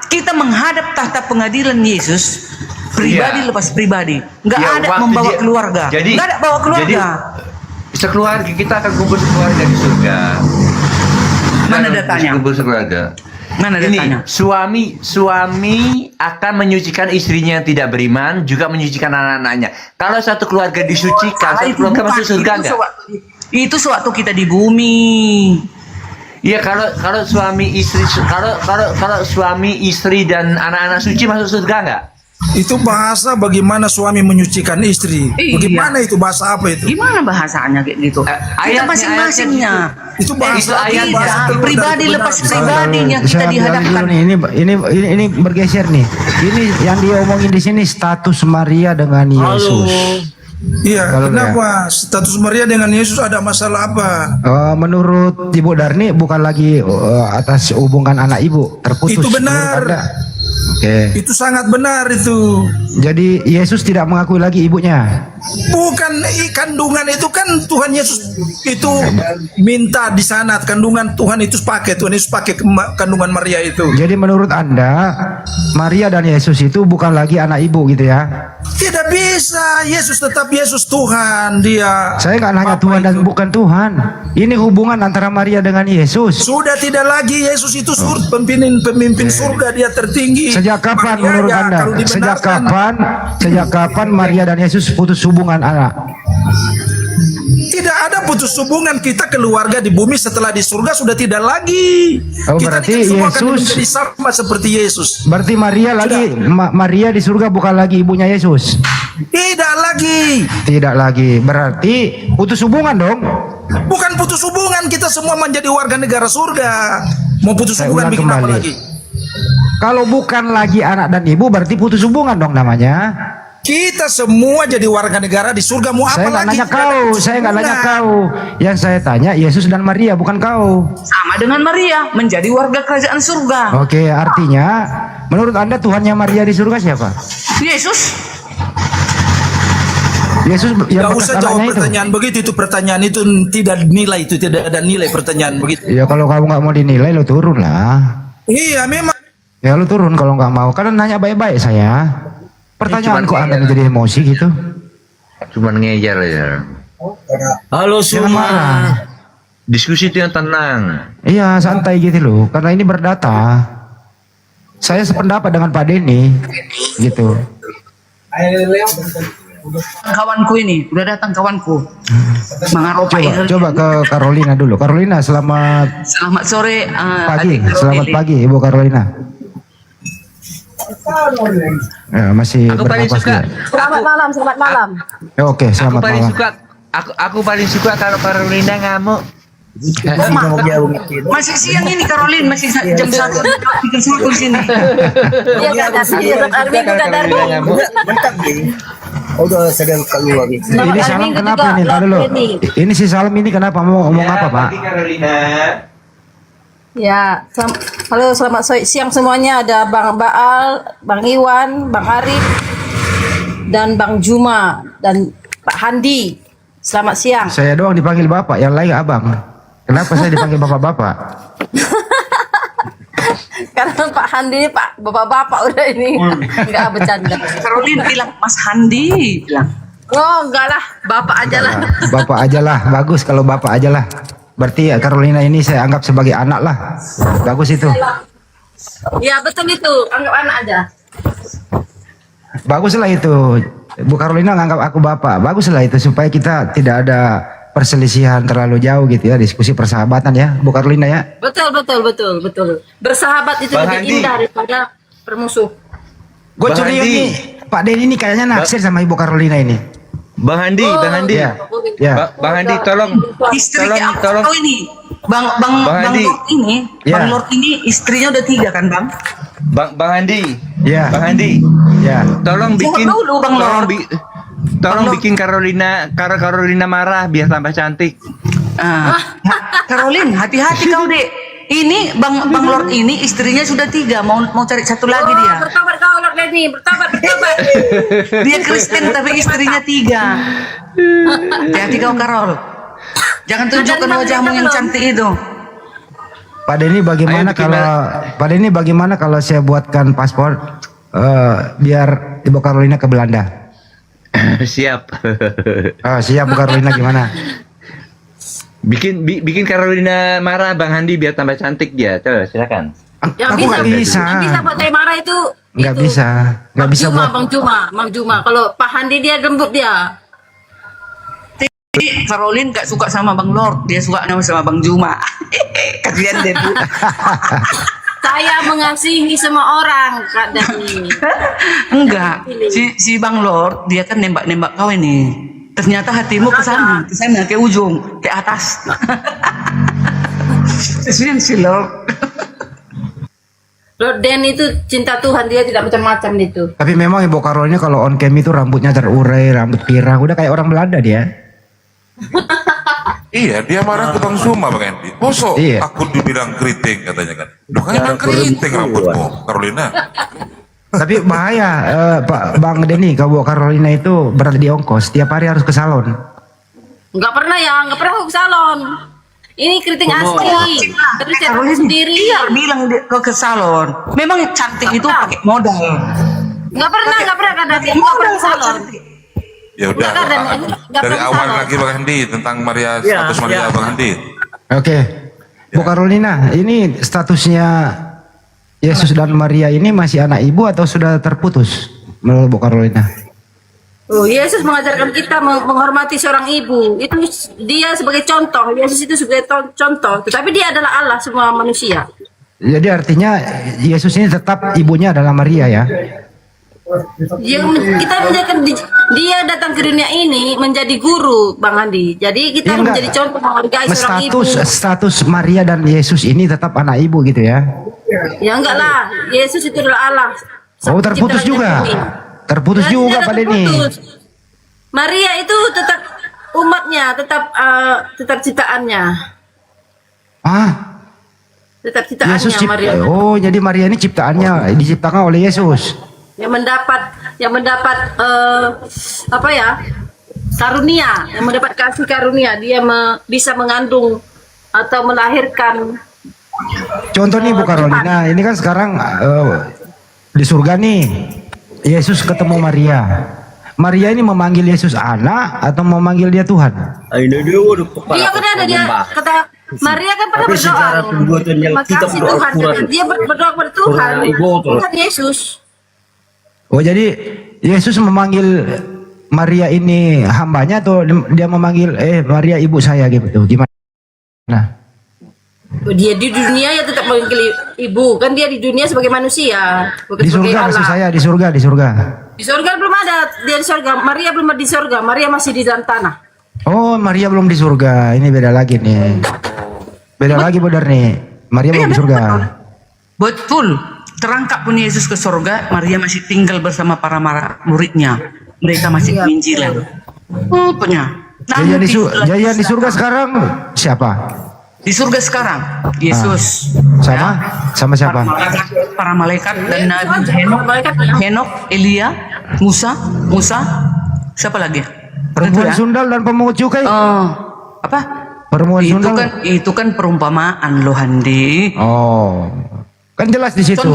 Kita menghadap tahta pengadilan Yesus pribadi Iya. lepas pribadi. Nggak Ya, ada waktu membawa dia- keluarga. Jadi- Nggak ada bawa keluarga. jadi, sekeluarga kita akan kumpul sekeluarga di surga. Mana Kita akan datanya? Kumpul sekeluarga. Mana Ini datanya? suami akan menyucikan istrinya yang tidak beriman, juga menyucikan anak-anaknya. Kalau satu keluarga disucikan, satu Itu keluarga bukan. masuk surga Itu enggak? Itu sewaktu kita di bumi. Iya, kalau suami istri dan anak-anak suci masuk surga enggak? Itu bahasa bagaimana suami menyucikan istri. Iya. Bagaimana itu bahasa apa itu? Gimana bahasanya kayak gitu? Kita ayatnya- masing-masingnya. Itu bahasa ayat Tidak, bahasa keluar pribadi dari lepas kebenaran. pribadinya kita Saya bilang dihadapkan. dulu nih, ini bergeser nih. Ini yang diomongin di sini status Maria dengan Yesus. Iya, Kalau kenapa status Maria dengan Yesus ada masalah apa? Menurut Ibu Darni bukan lagi atas hubungan anak ibu terputus. Itu benar. menurut Anda? Oke. Itu sangat benar itu. Jadi Yesus tidak mengakui lagi ibunya. Bukan kandungan itu kan Tuhan Yesus itu minta di sana kandungan Tuhan itu Tuhan Yesus pakai kandungan Maria itu. Jadi menurut Anda Maria dan Yesus itu bukan lagi anak ibu gitu ya? Tidak bisa, Yesus tetap Yesus Tuhan dia. Saya nggak nanya Tuhan dan bukan Tuhan. Ini hubungan antara Maria dengan Yesus. Sudah tidak lagi Yesus itu pemimpin surga dia tertinggi. Sejak kapan Maria menurut ya, Anda? kalau Sejak kapan Maria dan Yesus putus hubungan anak? Tidak ada putus hubungan, kita keluarga di bumi setelah di surga sudah tidak lagi. Oh, Kita berarti ini semua akan Yesus- menjadi sama seperti Yesus. Berarti Maria Maria di surga bukan lagi ibunya Yesus. Tidak lagi. Tidak lagi. Berarti putus hubungan dong. Bukan putus hubungan, kita semua menjadi warga negara surga. Mau putus Saya hubungan ulang bikin apa kembali. lagi? Kalau bukan lagi anak dan ibu berarti putus hubungan dong namanya. Kita semua jadi warga negara di surga, mau apa Saya nggak lagi? nanya Tidak ada kau, putus saya nggak nanya hubungan. kau. Yang saya tanya Yesus dan Maria bukan kau. Sama dengan Maria menjadi warga kerajaan surga. Oke, artinya menurut Anda Tuhannya Maria di surga siapa? Yesus. Yesus yang Gak bekas usah jawab anaknya itu. pertanyaan begitu, itu pertanyaan itu tidak nilai, itu tidak ada nilai pertanyaan begitu. Ya kalau kamu nggak mau dinilai lo turun lah. Iya memang. Ya lo turun kalau nggak mau. Karena nanya baik-baik saya. Pertanyaan kok Anda menjadi emosi gitu? Cuman ngejar ya. Halo Jangan marah. Diskusi itu yang tenang. Iya santai gitu loh. Karena ini berdata. Saya sependapat dengan Pak Denny gitu. Kawanku ini, udah datang kawanku. Mengaropai. Coba ke Carolina dulu. Carolina selamat Selamat sore. pagi. adik Selamat Rodeli. pagi Ibu Carolina. Ya, masih Aku paling bernapas suka. dia. Selamat malam, selamat malam. Ya, oke, Aku selamat paling malam. suka. Aku paling suka kalau Carolina ngamuk. Masih siang ini Caroline, masih jam 1 di sini. Dia gak ada sih, Armin udah dari. Ini Salam kenapa nih? Tadi dulu. Ini si Salam ini kenapa mau ngomong apa, Pak? Carolina. Ya, halo selamat siang semuanya. Ada Bang Baal, Bang Iwan, Bang Arif, dan Bang Juma dan Pak Handi. Selamat siang. Saya doang dipanggil Bapak, yang lain Abang. Kenapa saya dipanggil Bapak-bapak? Karena Pak Handi ini Pak bapak-bapak udah ini nggak bercanda. Caroline bilang Mas Handi bilang. Oh enggak lah, bapak aja lah. Bapak aja lah, bagus kalau Bapak aja lah. Berarti ya Carolina ini saya anggap sebagai anak lah. Bagus itu. Ya betul itu, anggap anak aja. Baguslah itu. Bu Carolina nganggap aku bapak. Baguslah itu supaya kita tidak ada perselisihan terlalu jauh gitu ya, diskusi persahabatan ya, Bu Carolina ya. Betul. Bersahabat itu Bang lebih Handi. indah daripada bermusuh. Gue Bang curiga Handi. nih, Pak Denny ini kayaknya naksir sama Ibu Carolina ini. Bang Handi, Bang Handi. Ya, ya. Bang Handi, tolong Istrinya tolong. tahu ini. Bang Handi. Lord ini, Ya. Bang Lord ini istrinya udah 3 kan, Bang? Bang Handi. Ya. Bang Handi. Ya. Tolong bikin dulu, Bang Lord. tolong bikin Carolina marah biar tambah cantik. Caroline, hati-hati kau, Dek. Ini Bang Lord ini istrinya sudah 3, mau cari satu lagi dia. Bertobat kau Lord Denny, bertobat. Dia Kristen tapi istrinya 3. Hati-hati kau, Carol. Jangan tunjukkan wajahmu yang cantik itu. Pak Denny bagaimana kalau saya buatkan paspor biar Ibu Carolina ke Belanda? Siap. Siap Bu Carolina, gimana? Bikin Carolina marah Bang Handi biar tambah cantik dia. Coba silakan. Aku nggak bisa. Yang bisa buat saya marah itu. Nggak bisa buat. Bang Juma. Kalau Pak Handi dia lembut dia. Caroline gak suka sama Bang Lord, dia suka sama Bang Juma. Kasihan deh, Bu. Saya mengasihi semua orang, Kak Dani. Enggak, si Bang Lord dia kan nembak kau ini. Ternyata hatimu ke sana, ke ujung, ke atas. Kasihan si Lord. Lord Den itu cinta Tuhan, dia tidak macam-macam itu. Tapi memang Ibu Carolina kalau on cam itu rambutnya terurai, rambut pirang, udah kayak orang Belanda dia. Iya, dia marah ke Bang Zuma, Bang Hendy. Mosok takut dibilang keriting katanya kan. Loh kan emang keriting rambutmu, Carolina. Tapi bahaya, Pak Bang Denny, kalau Carolina itu berada di ongkos, tiap hari harus ke salon. Nggak pernah aku ke salon. Ini keriting asli. Terus saya tahu sendiri. Iya, bilang ke salon. Memang cantik itu pakai modal. Nggak pernah Kak Dani. Nggak pernah ke salon. Ya udah, dari awal lagi Bang Hendy tentang Maria, status Maria Bang Hendy. Oke, Bu Carolina, ini statusnya Yesus dan Maria ini masih anak ibu atau sudah terputus menurut Bu Carolina? Oh, Yesus mengajarkan kita menghormati seorang ibu. Itu dia sebagai contoh. Yesus itu sebagai contoh. Tetapi dia adalah Allah semua manusia. Jadi artinya Yesus ini tetap ibunya adalah Maria ya? Kita menjadikan dia datang ke dunia ini menjadi guru, Bang Andi. Jadi kita harus menjadi contoh menghargai seorang ibu. Status Maria dan Yesus ini tetap anak ibu gitu ya? Ya enggak lah, Yesus itu adalah Allah. Oh, terputus juga. Terputus juga Pak Denny. Maria itu tetap umatnya, tetap ciptaannya. Tetap ciptaannya Yesus Maria. Oh, jadi Maria ini ciptaannya diciptakan oleh Yesus. Yang mendapat karunia, yang mendapat kasih karunia, dia bisa mengandung atau melahirkan. Contoh nih Bu Carolina, ini kan sekarang di surga nih, Yesus ketemu Maria. Maria ini memanggil Yesus anak atau memanggil dia Tuhan? Dia kan ada kata Maria kan pernah berdoa. Makasih Tuhan, dia berdoa kepada Tuhan. Tuhan Yesus. Oh, jadi Yesus memanggil Maria ini hambanya atau dia memanggil Maria ibu saya gitu? Gimana? Nah. Dia di dunia ya tetap memanggil ibu, kan dia di dunia sebagai manusia, bukan Di sebagai surga Allah. maksud saya, di surga. Di surga belum ada, dia di surga. Maria belum ada di surga, Maria masih di dalam tanah. Oh, Maria belum di surga. Ini beda lagi nih. Beda lagi benar nih. Maria belum di surga. Betul. Terangkap pun Yesus ke surga, Maria masih tinggal bersama para muridnya. Mereka masih penginjilan. Punya. Jadi di surga sekarang siapa? Di surga sekarang Yesus. Sama siapa? Para malaikat dan Nabi Henok, Elia, Musa. Siapa lagi? Perempuan sundal dan pemungut cukai. Apa? Perempuan sundal. Itu kan perumpamaan loh, Handi. Oh. Kan jelas di situ.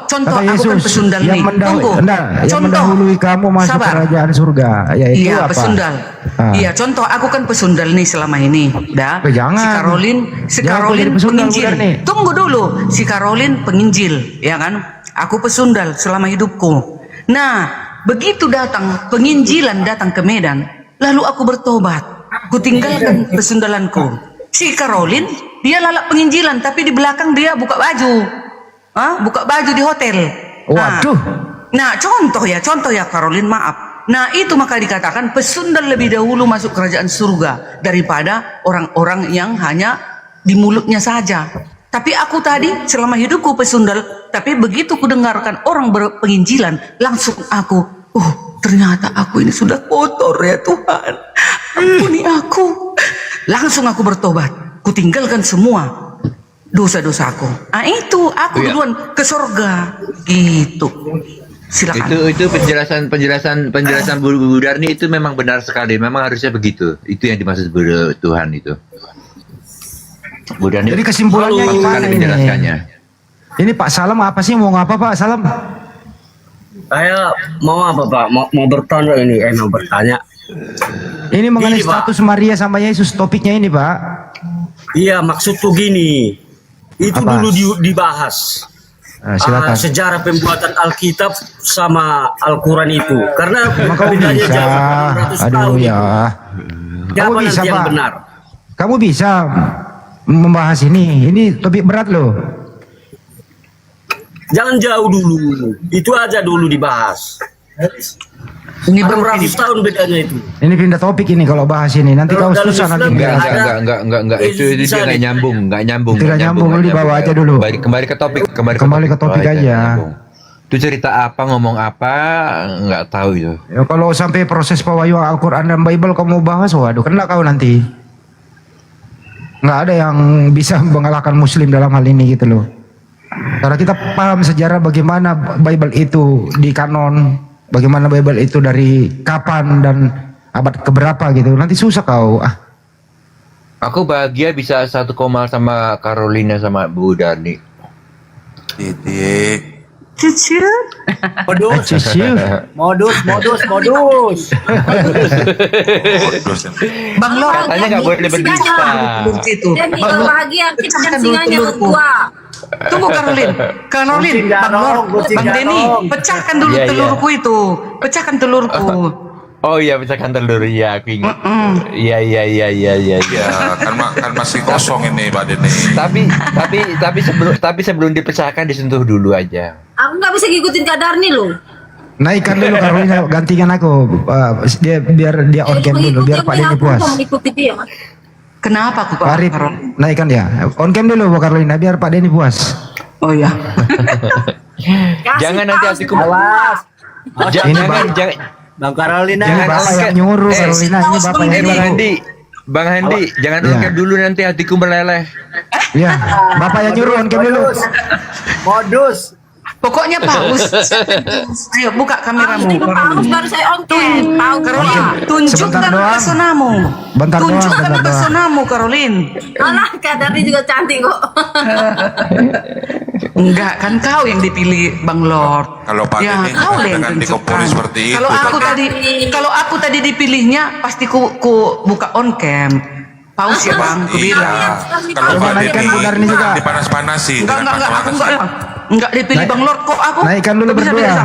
Contoh kata Yesus, aku kan pesundal yang nih. yang mendahului kamu masuk kerajaan surga. Yaitu Iya, apa? pesundal. Iya, contoh aku kan pesundal nih selama ini. Jangan. Si Caroline penginjil. Tunggu dulu. Si Caroline penginjil, ya kan? Aku pesundal selama hidupku. Nah, begitu datang penginjilan datang ke Medan, lalu aku bertobat. ku tinggalkan pesundalanku. Si Caroline, dia lalap penginjilan, tapi di belakang dia buka baju. Buka baju di hotel. Waduh. Nah, contoh ya Caroline, maaf. Nah, itu maka dikatakan pesundal lebih dahulu masuk kerajaan surga daripada orang-orang yang hanya di mulutnya saja. Tapi aku tadi selama hidupku pesundal, tapi begitu ku dengarkan orang berpenginjilan, langsung aku, ternyata aku ini sudah kotor ya Tuhan. Ampuni aku. Langsung aku bertobat. Ku tinggalkan semua dosa-dosaku. Itu aku duluan ke surga. Gitu. Silakan. Itu penjelasan Bu Darni itu memang benar sekali. Memang harusnya begitu. Itu yang dimaksud Tuhan itu. Bu Darni. Jadi kesimpulannya gimana ini? Menjelaskannya. Ini Pak Salam apa sih, mau ngapa Pak Salam? Saya mau apa Pak? Mau bertanya ini, mau bertanya. Ini mengenai status Maria sama Yesus, topiknya ini Pak. Iya, maksud tuh gini. Itu Apa? dulu dibahas. Silakan. Sejarah pembuatan Alkitab sama Al-Quran itu. Karena Maka bedanya bisa. jauh 100 Aduh tahun. ya. Siapa bisa nanti yang Pak. benar? Kamu bisa membahas ini. Ini topik berat loh. Jangan jauh dulu. Itu aja dulu dibahas. Ini 600 tahun bedanya itu. Ini pindah topik ini kalau bahas ini. Nanti kau Kalau susah nanti. dalam Islam Enggak. Itu dia nggak nyambung. Tidak nyambung, lu dibawa aja dulu. Kembali ke topik. Kembali ke topik aja. Itu cerita apa, ngomong apa, nggak tahu itu. Ya, kalau sampai proses pewahyuan Al-Quran dan Bible kamu bahas, waduh, kena kau nanti. Nggak ada yang bisa mengalahkan Muslim dalam hal ini gitu loh. Karena kita paham sejarah bagaimana Bible itu di kanon, bagaimana Bible itu dari kapan dan abad keberapa gitu. Nanti susah kau. Aku bahagia bisa satu koma sama Carolina sama Bu Darni. Titik. Cucu. Modus. Bang Lor, Katanya nggak boleh berdusta. Itu. Dan Bang Lor, bahagia kita pecahkan dan dulu singanya telurku. tua. Tunggu Caroline, Bang Lor, Bang Denny, pecahkan dulu Iya, iya. telurku itu. Pecahkan telurku. Oh iya, pecahkan telur, iya aku ingat. Iya. Ya, kan masih kosong ini Pak Denny. Tapi sebelum dipecahkan disentuh dulu aja. Aku nggak bisa ngikutin Kak Darni loh. Naikkan dulu Carolina, gantikan aku. Dia biar dia on cam dulu, biar Pak Denny puas. Aku mengikuti dia, Mas. Kenapa aku Pak Arif, naikkan dia. On cam dulu Bu Carolina, biar Pak Denny puas. Oh ya. Jangan nanti hatiku. Awas. Jangan. Bang Carolina. Ini Bapak yang nyuruh Carolina, ini Bapak yang nyuruh. Bang Handi, jangan on cam dulu nanti hatiku meleleh. Ya, Bapak yang nyuruh on cam dulu. Modus. Pokoknya Paus. Ayo buka kameramu. Paus baru saya on cam. Caroline, tunjukkan pesonamu. Tunjukkan pesonamu, Caroline. Alah, Kak Darni juga cantik kok. Enggak, kan kau yang dipilih Bang Lord. Kalau Pak Ya, Denny kau yang dengan tunjukkan. dikompori seperti itu. Kalau aku tadi dipilihnya pasti ku buka on cam. Paus ya Bang, ku bilang. Kalau Pak naikkan Bu Darni Denny juga. dipanas-panasi. Enggak, aku enggak dipilih Bang Lord kok aku. Naikkan dulu Nggak bisa, berdua. bisa.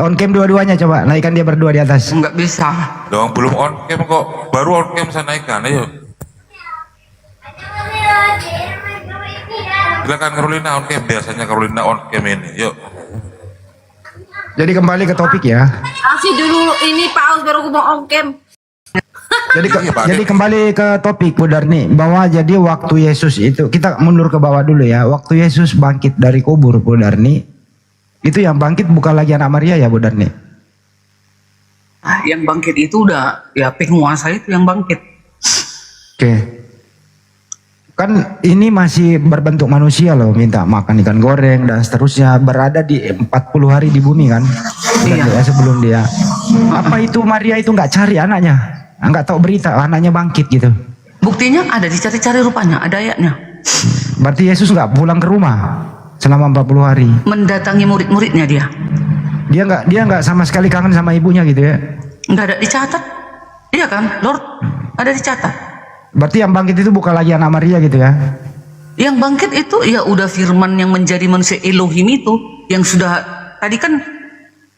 On cam dua-duanya coba. Naikkan dia berdua di atas. Enggak bisa. Dong, belum on cam kok. Baru on cam saya naikkan. Ayo. Silakan Carolina on cam. Biasanya Carolina on cam ini. Yuk. Jadi kembali ke topik ya. Kasih dulu ini Paus baru aku mau on cam. Jadi kembali ke topik Bu Darni, bahwa jadi waktu Yesus itu, kita mundur ke bawah dulu ya. Waktu Yesus bangkit dari kubur Bu Darni, itu yang bangkit bukan lagi anak Maria ya Bu Darni? Yang bangkit itu udah ya penguasa itu yang bangkit. Oke. Kan ini masih berbentuk manusia loh, minta makan ikan goreng dan seterusnya, berada di 40 hari di bumi kan. Iya. Ya, sebelum dia. Apa itu Maria itu nggak cari anaknya? Nggak tahu berita anaknya bangkit gitu. Buktinya ada dicari-cari rupanya, ada ayatnya. Berarti Yesus nggak pulang ke rumah selama 40 hari. Mendatangi murid-muridnya dia. Dia nggak sama sekali kangen sama ibunya gitu ya. Nggak ada dicatat. Iya kan, Lord? Ada dicatat. Berarti yang bangkit itu bukan lagi anak Maria gitu ya. Yang bangkit itu ya udah firman yang menjadi manusia Elohim itu, yang sudah tadi kan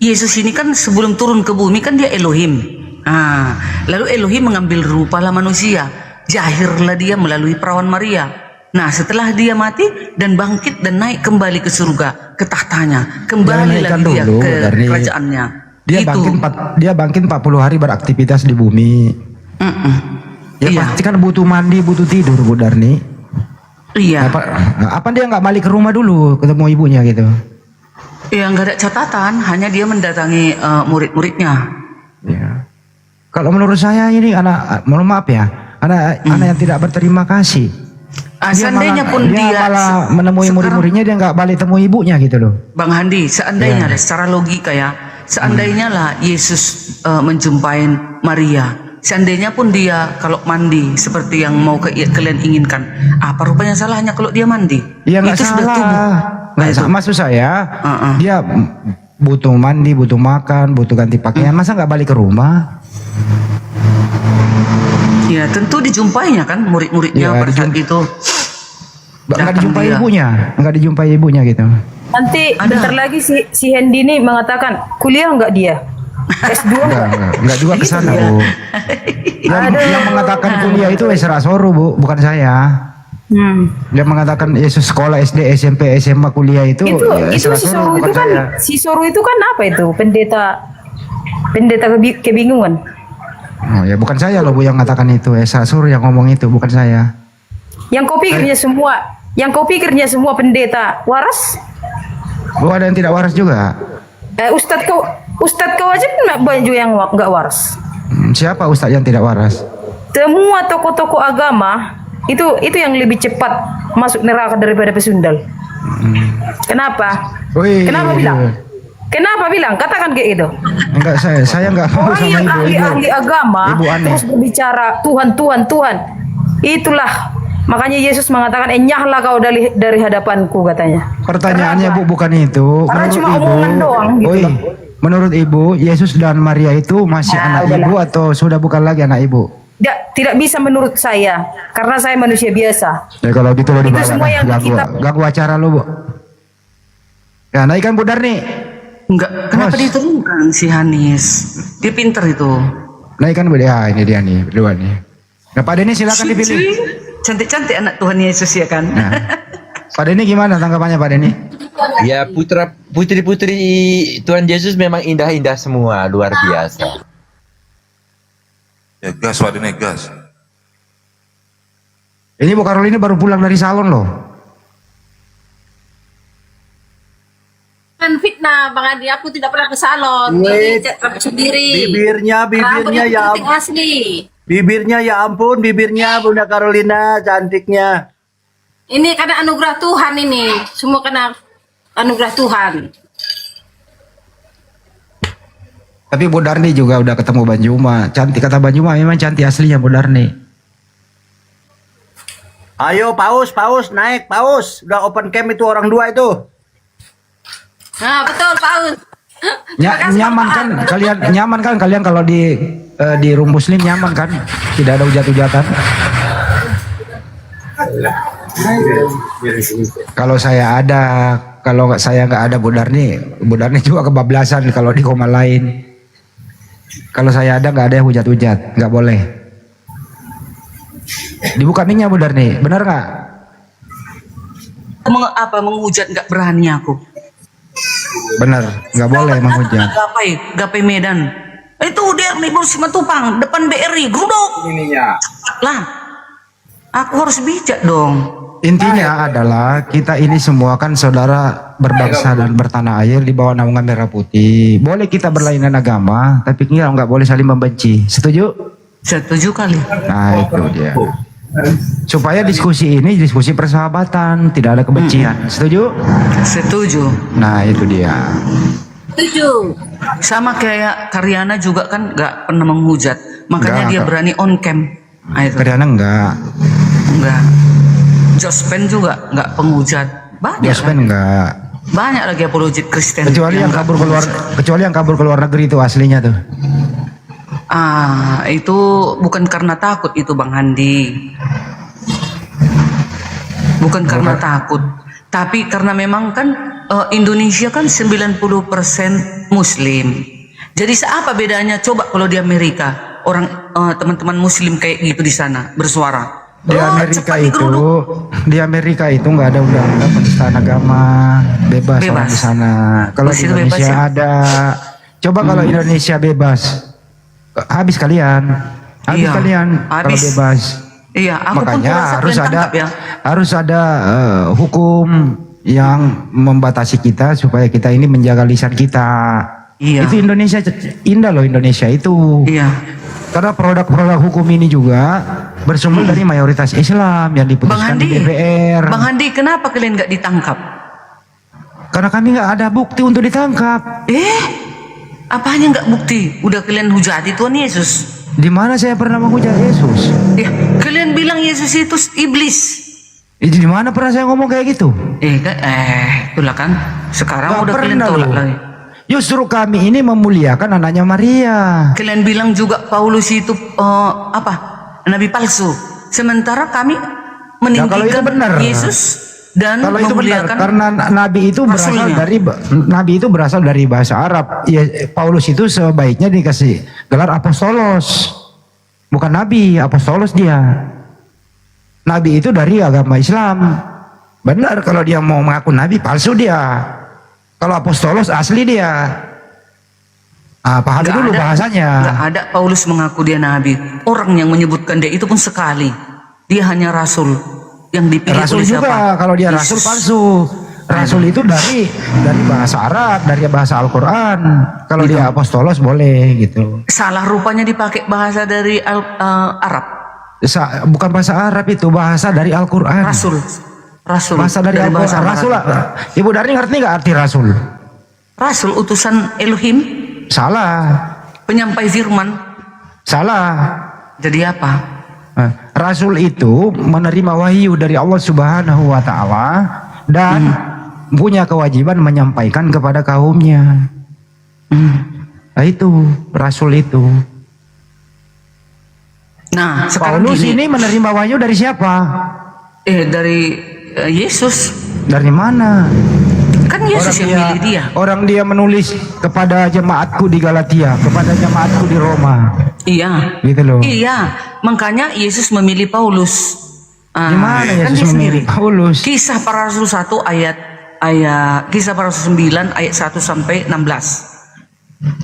Yesus ini kan sebelum turun ke bumi kan dia Elohim. Lalu Elohim mengambil rupalah manusia, jahirlah dia melalui perawan Maria. Nah, setelah dia mati dan bangkit dan naik kembali ke surga, ke tahtanya, kembali Jangan lagi dia dulu ke dari- kerajaannya. Dia bangkit 40 hari beraktivitas di bumi. Ya Iya. pasti kan butuh mandi, butuh tidur, Bu Darni. Iya. Apa dia nggak balik ke rumah dulu ketemu ibunya gitu? Ya, nggak ada catatan, hanya dia mendatangi murid-muridnya. Ya. Kalau menurut saya ini mohon maaf ya, anak yang tidak berterima kasih. Seandainya pun dia dia malah menemui murid-muridnya, dia nggak balik temui ibunya gitu loh. Bang Handi, seandainya secara logika ya, seandainya lah Yesus menjumpai Maria, seandainya pun dia kalau mandi seperti yang mau kalian inginkan, apa rupanya salahnya kalau dia mandi? Iya nggak Itu sudah tubuh. salah. Nggak salah. Maksud saya, dia butuh mandi, butuh makan, butuh ganti pakaian. Masa nggak balik ke rumah? Ya tentu dijumpainya kan murid-muridnya Ya, pada saat itu. Nggak dijumpai ibunya, nggak dijumpai ibunya gitu. Nanti bentar lagi si Hendy ini mengatakan kuliah nggak dia? S2 Enggak juga ke sana, Bu. Yang mengatakan kuliah itu Esra Soru, Bu, bukan saya. Yang mengatakan Yesus sekolah SD, SMP, SMA, kuliah itu itu Esra si Soru, Soru bukan itu kan saya. si Soru itu kan apa itu pendeta kebingungan. Oh, ya bukan saya loh, Bu, yang mengatakan itu. Esra Soru yang ngomong itu, bukan saya. Yang kau pikirnya semua pendeta waras? Bu, ada yang tidak waras juga. Ustadz kau aja kan banyak juga yang nggak waras. Siapa ustadz yang tidak waras? Semua tokoh-tokoh agama itu yang lebih cepat masuk neraka daripada pesundal. Kenapa? Wih, Kenapa bilang? Kenapa bilang? Katakan kayak gitu. Enggak, saya enggak mau Orang sama yang ibu. ahli agama Ibu aneh. terus berbicara Tuhan. Itulah makanya Yesus mengatakan enyahlah kau dari hadapanku katanya. Pertanyaannya Bu bukan itu. Karena Menurut cuma ibu, omongan doang gitu Oi, loh. menurut ibu Yesus dan Maria itu masih anak udahlah. ibu atau sudah bukan lagi anak ibu? Tidak bisa menurut saya karena saya manusia biasa. Ya kalau gitu lo Itu dibawa semua yang ganggu acara lo, Bu. Ya naikkan Bu Darni. Enggak, kenapa diturunkan si Hanis? Dia pinter itu. Naikkan Bu dia, ini dia nih, berdua nih. Nah Pak Denny silakan dipilih. Cantik-cantik anak Tuhan Yesus ya kan? Nah, Pak Denny gimana tanggapannya Pak Denny? Ya putri-putri Tuhan Yesus memang indah-indah semua, luar biasa. Ya gas Pak Denny, gas. Ini Bu Karolini baru pulang dari salon loh. Kan fitnah Bang Adi, aku tidak pernah ke salon. Wait. Ini rambut sendiri. Bibirnya Rambutnya ya putih asli. bibirnya ya ampun, bibirnya Bunda Carolina cantiknya. Ini karena anugerah Tuhan ini. Semua karena anugerah Tuhan. Tapi Bu Darni juga udah ketemu Banjuma. Cantik kata Banjuma, memang cantik aslinya Bu Darni. Ayo paus naik paus. Udah open camp itu orang dua itu. Nah, betul, Paus. Nyaman kan kalian kalau di Room Muslim nyaman kan? Tidak ada hujat-hujatan. Kalau saya nggak ada Bu Darni juga kebablasan kalau di koma lain. Kalau saya ada nggak ada hujat-hujat, nggak boleh. Dibuka mic-nya Bu Darni, benar nggak? Menghujat nggak berani aku. Benar, nggak boleh menghujat. Gapai Medan. Itu dia Mibur Simatupang depan BRI Grudok. Lah, aku harus bijak dong. Intinya adalah kita ini semua kan saudara berbangsa dan bertanah air di bawah naungan merah putih. Boleh kita berlainan agama, tapi kita nggak boleh saling membenci. Setuju? Setuju kali. Nah itu dia. Supaya diskusi ini diskusi persahabatan, tidak ada kebencian. Setuju? Setuju. Nah itu dia. Setuju. Sama kayak Karyana juga kan nggak pernah menghujat, makanya Nggak, dia Kak. berani on cam. Karyana enggak. Enggak. Jospen juga nggak penghujat. Banyak. Jaspen enggak. Banyak lagi apologet Kristen. Kecuali yang kabur ke luar negeri itu aslinya tuh. Itu bukan karena takut itu Bang Handi. Bukan karena takut, tapi karena memang kan Indonesia kan 90% Muslim. Jadi apa bedanya coba kalau di Amerika orang teman-teman Muslim kayak gitu di sana bersuara? Di Amerika itu nggak ada undang-undang penistaan agama, bebas orang di sana. Kalau di Indonesia bebas, ya? ada. Coba kalau Indonesia bebas, habis kalian, Iya, kalau habis. bebas. Iya, aku pun Makanya kurasa harus kalian ada tangkap ya. harus ada hukum yang membatasi kita supaya kita ini menjaga lisan kita. Iya. Itu Indonesia indah loh, Indonesia itu. Iya. Karena produk-produk hukum ini juga bersumber dari mayoritas Islam yang diputuskan di DPR. Bang Handi, kenapa kalian nggak ditangkap? Karena kami nggak ada bukti untuk ditangkap. Apanya nggak bukti? Udah kalian hujati Tuhan Yesus. Di mana saya pernah menghujat Yesus? Ya, kalian bilang Yesus itu iblis. Di mana pernah saya ngomong kayak gitu? Itulah kan. Sekarang Nggak udah kalian pernah tolak loh. lagi. Justru kami ini memuliakan anaknya Maria. Kalian bilang juga Paulus itu nabi palsu. Sementara kami kalau itu meninggikan benar. Yesus dan Kalau itu benar, memuliakan karena nabi itu berasal dari bahasa Arab. Ya, Paulus itu sebaiknya dikasih gelar apostolos, bukan nabi, apostolos dia. Nabi itu dari agama Islam. Benar, kalau dia mau mengaku nabi, palsu dia. Kalau apostolos asli dia. Pahami dulu bahasanya. Nggak ada Paulus mengaku dia nabi. Orang yang menyebutkan dia itu pun sekali. Dia hanya rasul yang dipilih Rasul oleh juga, siapa? kalau dia Yesus. rasul palsu. Rasul itu dari bahasa Arab, dari bahasa Al-Quran. Kalau dia apostolos boleh gitu. Salah rupanya dipakai bahasa dari Arab. Bukan bahasa Arab itu, bahasa dari Al-Quran. Rasul. Bahasa dari bahasa Al-Quran. Rasul. Ibu Darni ngerti nggak arti rasul? Rasul utusan Elohim. Salah. Penyampai firman. Salah. Jadi apa? Rasul itu menerima wahyu dari Allah Subhanahu wa Ta'ala dan punya kewajiban menyampaikan kepada kaumnya. Nah, itu rasul itu. Nah, sekarang Paulus gini. ini menerima wahyu dari siapa? Dari Yesus. Dari mana? Kan Yesus yang milih dia. Orang dia menulis kepada jemaatku di Galatia, kepada jemaatku di Roma. Iya. Gitu loh. Iya, makanya Yesus memilih Paulus. Gimana kan Yesus dia memilih sendiri. Paulus? Kisah Para Rasul 1 ayat Kisah Para Rasul 9 ayat 1 sampai 16.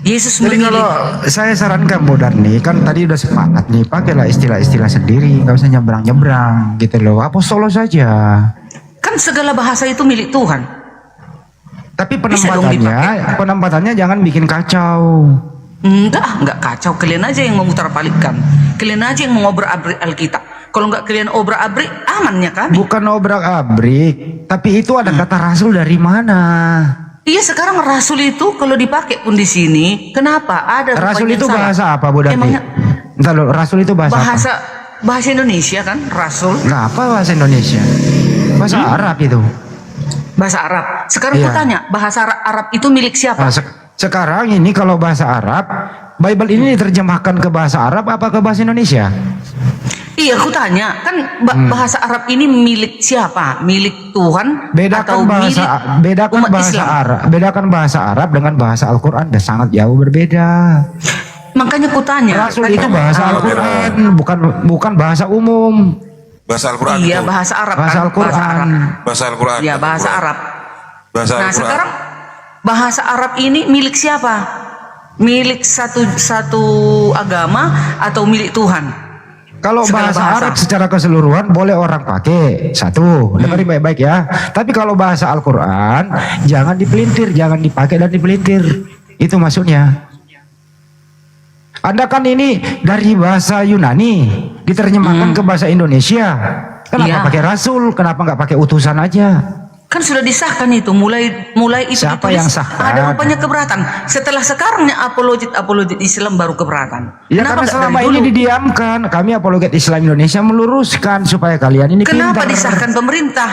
Yesus Jadi memilih. kalau saya sarankan Bu Darni, kan tadi udah sepakat nih, pakailah istilah-istilah sendiri, nggak usah nyebrang-nyebrang gitu loh. Apostolos saja. Kan segala bahasa itu milik Tuhan. Tapi Bisa dong penempatannya jangan bikin kacau. Enggak kacau. Kalian aja yang memutarbalikkan. Kalian aja yang mengobrak-abrik Alkitab. Kalau enggak kalian obrak-abrik, amannya kami. Bukan obrak-abrik, tapi itu ada kata rasul dari mana? Iya, sekarang rasul itu kalau dipakai pun di sini, kenapa ada Rasul rupanya itu salah. bahasa apa Bu Darni? Emangnya Entar loh, rasul itu bahasa apa? bahasa Indonesia kan, rasul. Nah, apa bahasa Indonesia? Bahasa Arab itu. Bahasa Arab. Sekarang Iya. aku tanya, bahasa Arab itu milik siapa? Nah, sekarang ini kalau bahasa Arab, Bible ini diterjemahkan ke bahasa Arab apa ke bahasa Indonesia? Iya, aku tanya, kan bahasa Arab ini milik siapa? Milik Tuhan atau milik umat Islam? Bedakan bahasa Arab dengan bahasa Al-Quran, dan sangat jauh berbeda. Makanya aku tanya. Rasul itu bahasa Al-Quran, bukan bahasa umum. Bahasa Al-Quran Iya, itu. bahasa Arab. Bahasa kan? Al-Quran. Bahasa Al-Quran. Iya, bahasa Arab. Bahasa Nah, Al-Quran. sekarang bahasa Arab ini milik siapa? Milik satu agama atau milik Tuhan? Kalau Segala bahasa bahasa. Arab secara keseluruhan boleh orang pakai, satu, dengerin baik-baik ya. Tapi kalau bahasa Al-Quran jangan dipelintir, jangan dipakai dan dipelintir. Itu maksudnya. Anda kan ini dari bahasa Yunani diterjemahkan ke bahasa Indonesia. Kenapa Iya. pakai rasul? Kenapa nggak pakai utusan aja? Kan sudah disahkan itu, mulai itu Siapa ditulis, yang sahkan? ada rupanya keberatan. Setelah sekarangnya apologet Islam baru keberatan. Ya Kenapa karena nggak selama dari ini dulu? didiamkan. Kami apologet Islam Indonesia meluruskan supaya kalian ini Kenapa pintar. disahkan pemerintah?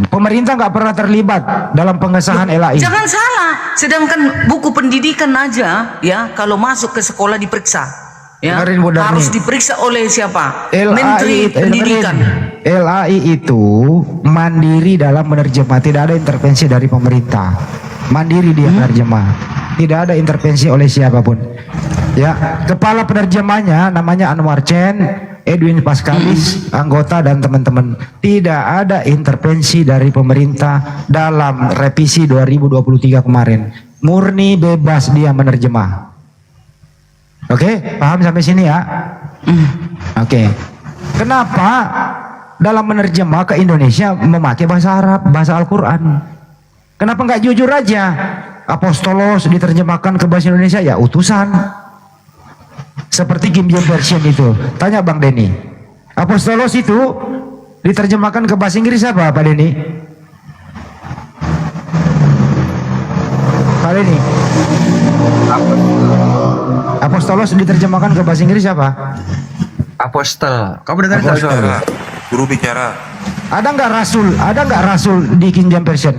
Pemerintah nggak pernah terlibat dalam pengesahan LAI. Jangan salah. Sedangkan buku pendidikan aja, ya, kalau masuk ke sekolah diperiksa, ya, Dengerin, Bu Darni. harus diperiksa oleh siapa? LAI, Menteri Pendidikan. LAI itu mandiri dalam menerjemah, tidak ada intervensi dari pemerintah. Mandiri dia menerjemah. tidak ada intervensi oleh siapapun. Ya, kepala penerjemahnya namanya Anwar Chen, Edwin Pascalis, anggota dan teman-teman. Tidak ada intervensi dari pemerintah dalam revisi 2023 kemarin. Murni bebas dia menerjemah. Oke, paham sampai sini ya? Oke. Kenapa dalam menerjemah ke Indonesia memakai bahasa Arab, bahasa Al-Quran? Kenapa nggak jujur aja? Apostolos diterjemahkan ke bahasa Indonesia, ya utusan. Seperti King James Version itu. Tanya Bang Denny. Apostolos itu diterjemahkan ke bahasa Inggris apa, Pak Denny? Pak Denny. Apostolos diterjemahkan ke bahasa Inggris apa? Apostel. Kamu dengar Apostel. Guru bicara. Ada nggak rasul? Ada nggak rasul di King James Version?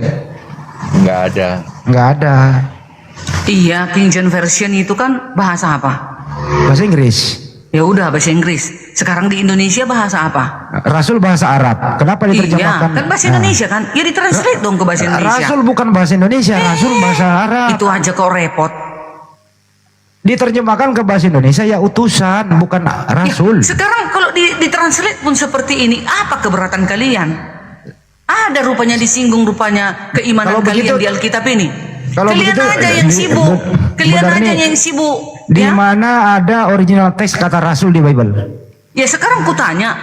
Nggak ada. Nggak ada. Iya, King James Version itu kan bahasa apa? Bahasa Inggris. Ya udah bahasa Inggris. Sekarang di Indonesia bahasa apa? Rasul bahasa Arab. Kenapa diterjemahkan? Iya, kan bahasa Indonesia kan? Ya ditranslate dong ke bahasa Indonesia. Rasul bukan bahasa Indonesia, Rasul bahasa Arab. Itu aja kok repot. Diterjemahkan ke bahasa Indonesia ya utusan, bukan rasul. Sekarang kalau ditranslate pun seperti ini, apa keberatan kalian? Ada rupanya disinggung rupanya keimanan Kalau kalian begitu- di Alkitab ini. Kalau Kalian begitu, aja yang sibuk. Kalian Darni, aja yang sibuk. Di mana ada original teks kata rasul di Bible? Ya sekarang kutanya,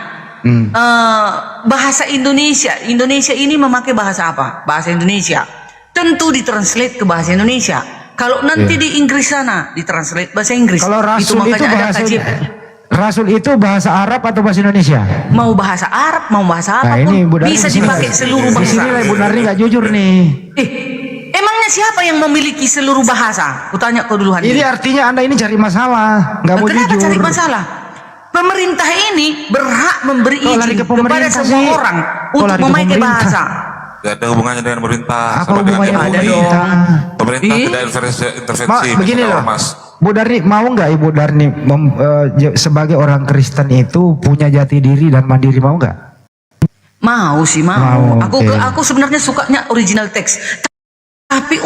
bahasa Indonesia ini memakai bahasa apa? Bahasa Indonesia. Tentu ditranslate ke bahasa Indonesia. Kalau nanti di Inggris sana ditranslate bahasa Inggris. Kalau rasul itu makanya ada bahasa kajian. Rasul itu bahasa Arab atau bahasa Indonesia? Mau bahasa Arab, mau bahasa Nah apapun ini Bu Darni bisa di sini dipakai seluruh Di bahasa. sini lah Ibu Darni nggak jujur nih. Emangnya siapa yang memiliki seluruh bahasa? Kutanya kau duluan. Ini artinya Anda ini cari masalah, nggak mau Kenapa jujur. cari masalah? Pemerintah ini berhak memberi Kok lari izin ke pemerintah kepada semua sih? orang Kok untuk lari ke memakai pemerintah? bahasa. Gak ada hubungannya dengan pemerintah. Apa sama dengan hubungannya MUI. dengan pemerintah? Pemerintah Ih. tidak intervensi. Begini misalnya loh, ormas. Bu Darni mau nggak Ibu Darni sebagai orang Kristen itu punya jati diri dan mandiri, mau nggak? Mau sih mau. Mau, Aku oke. aku sebenarnya sukanya original text. Tapi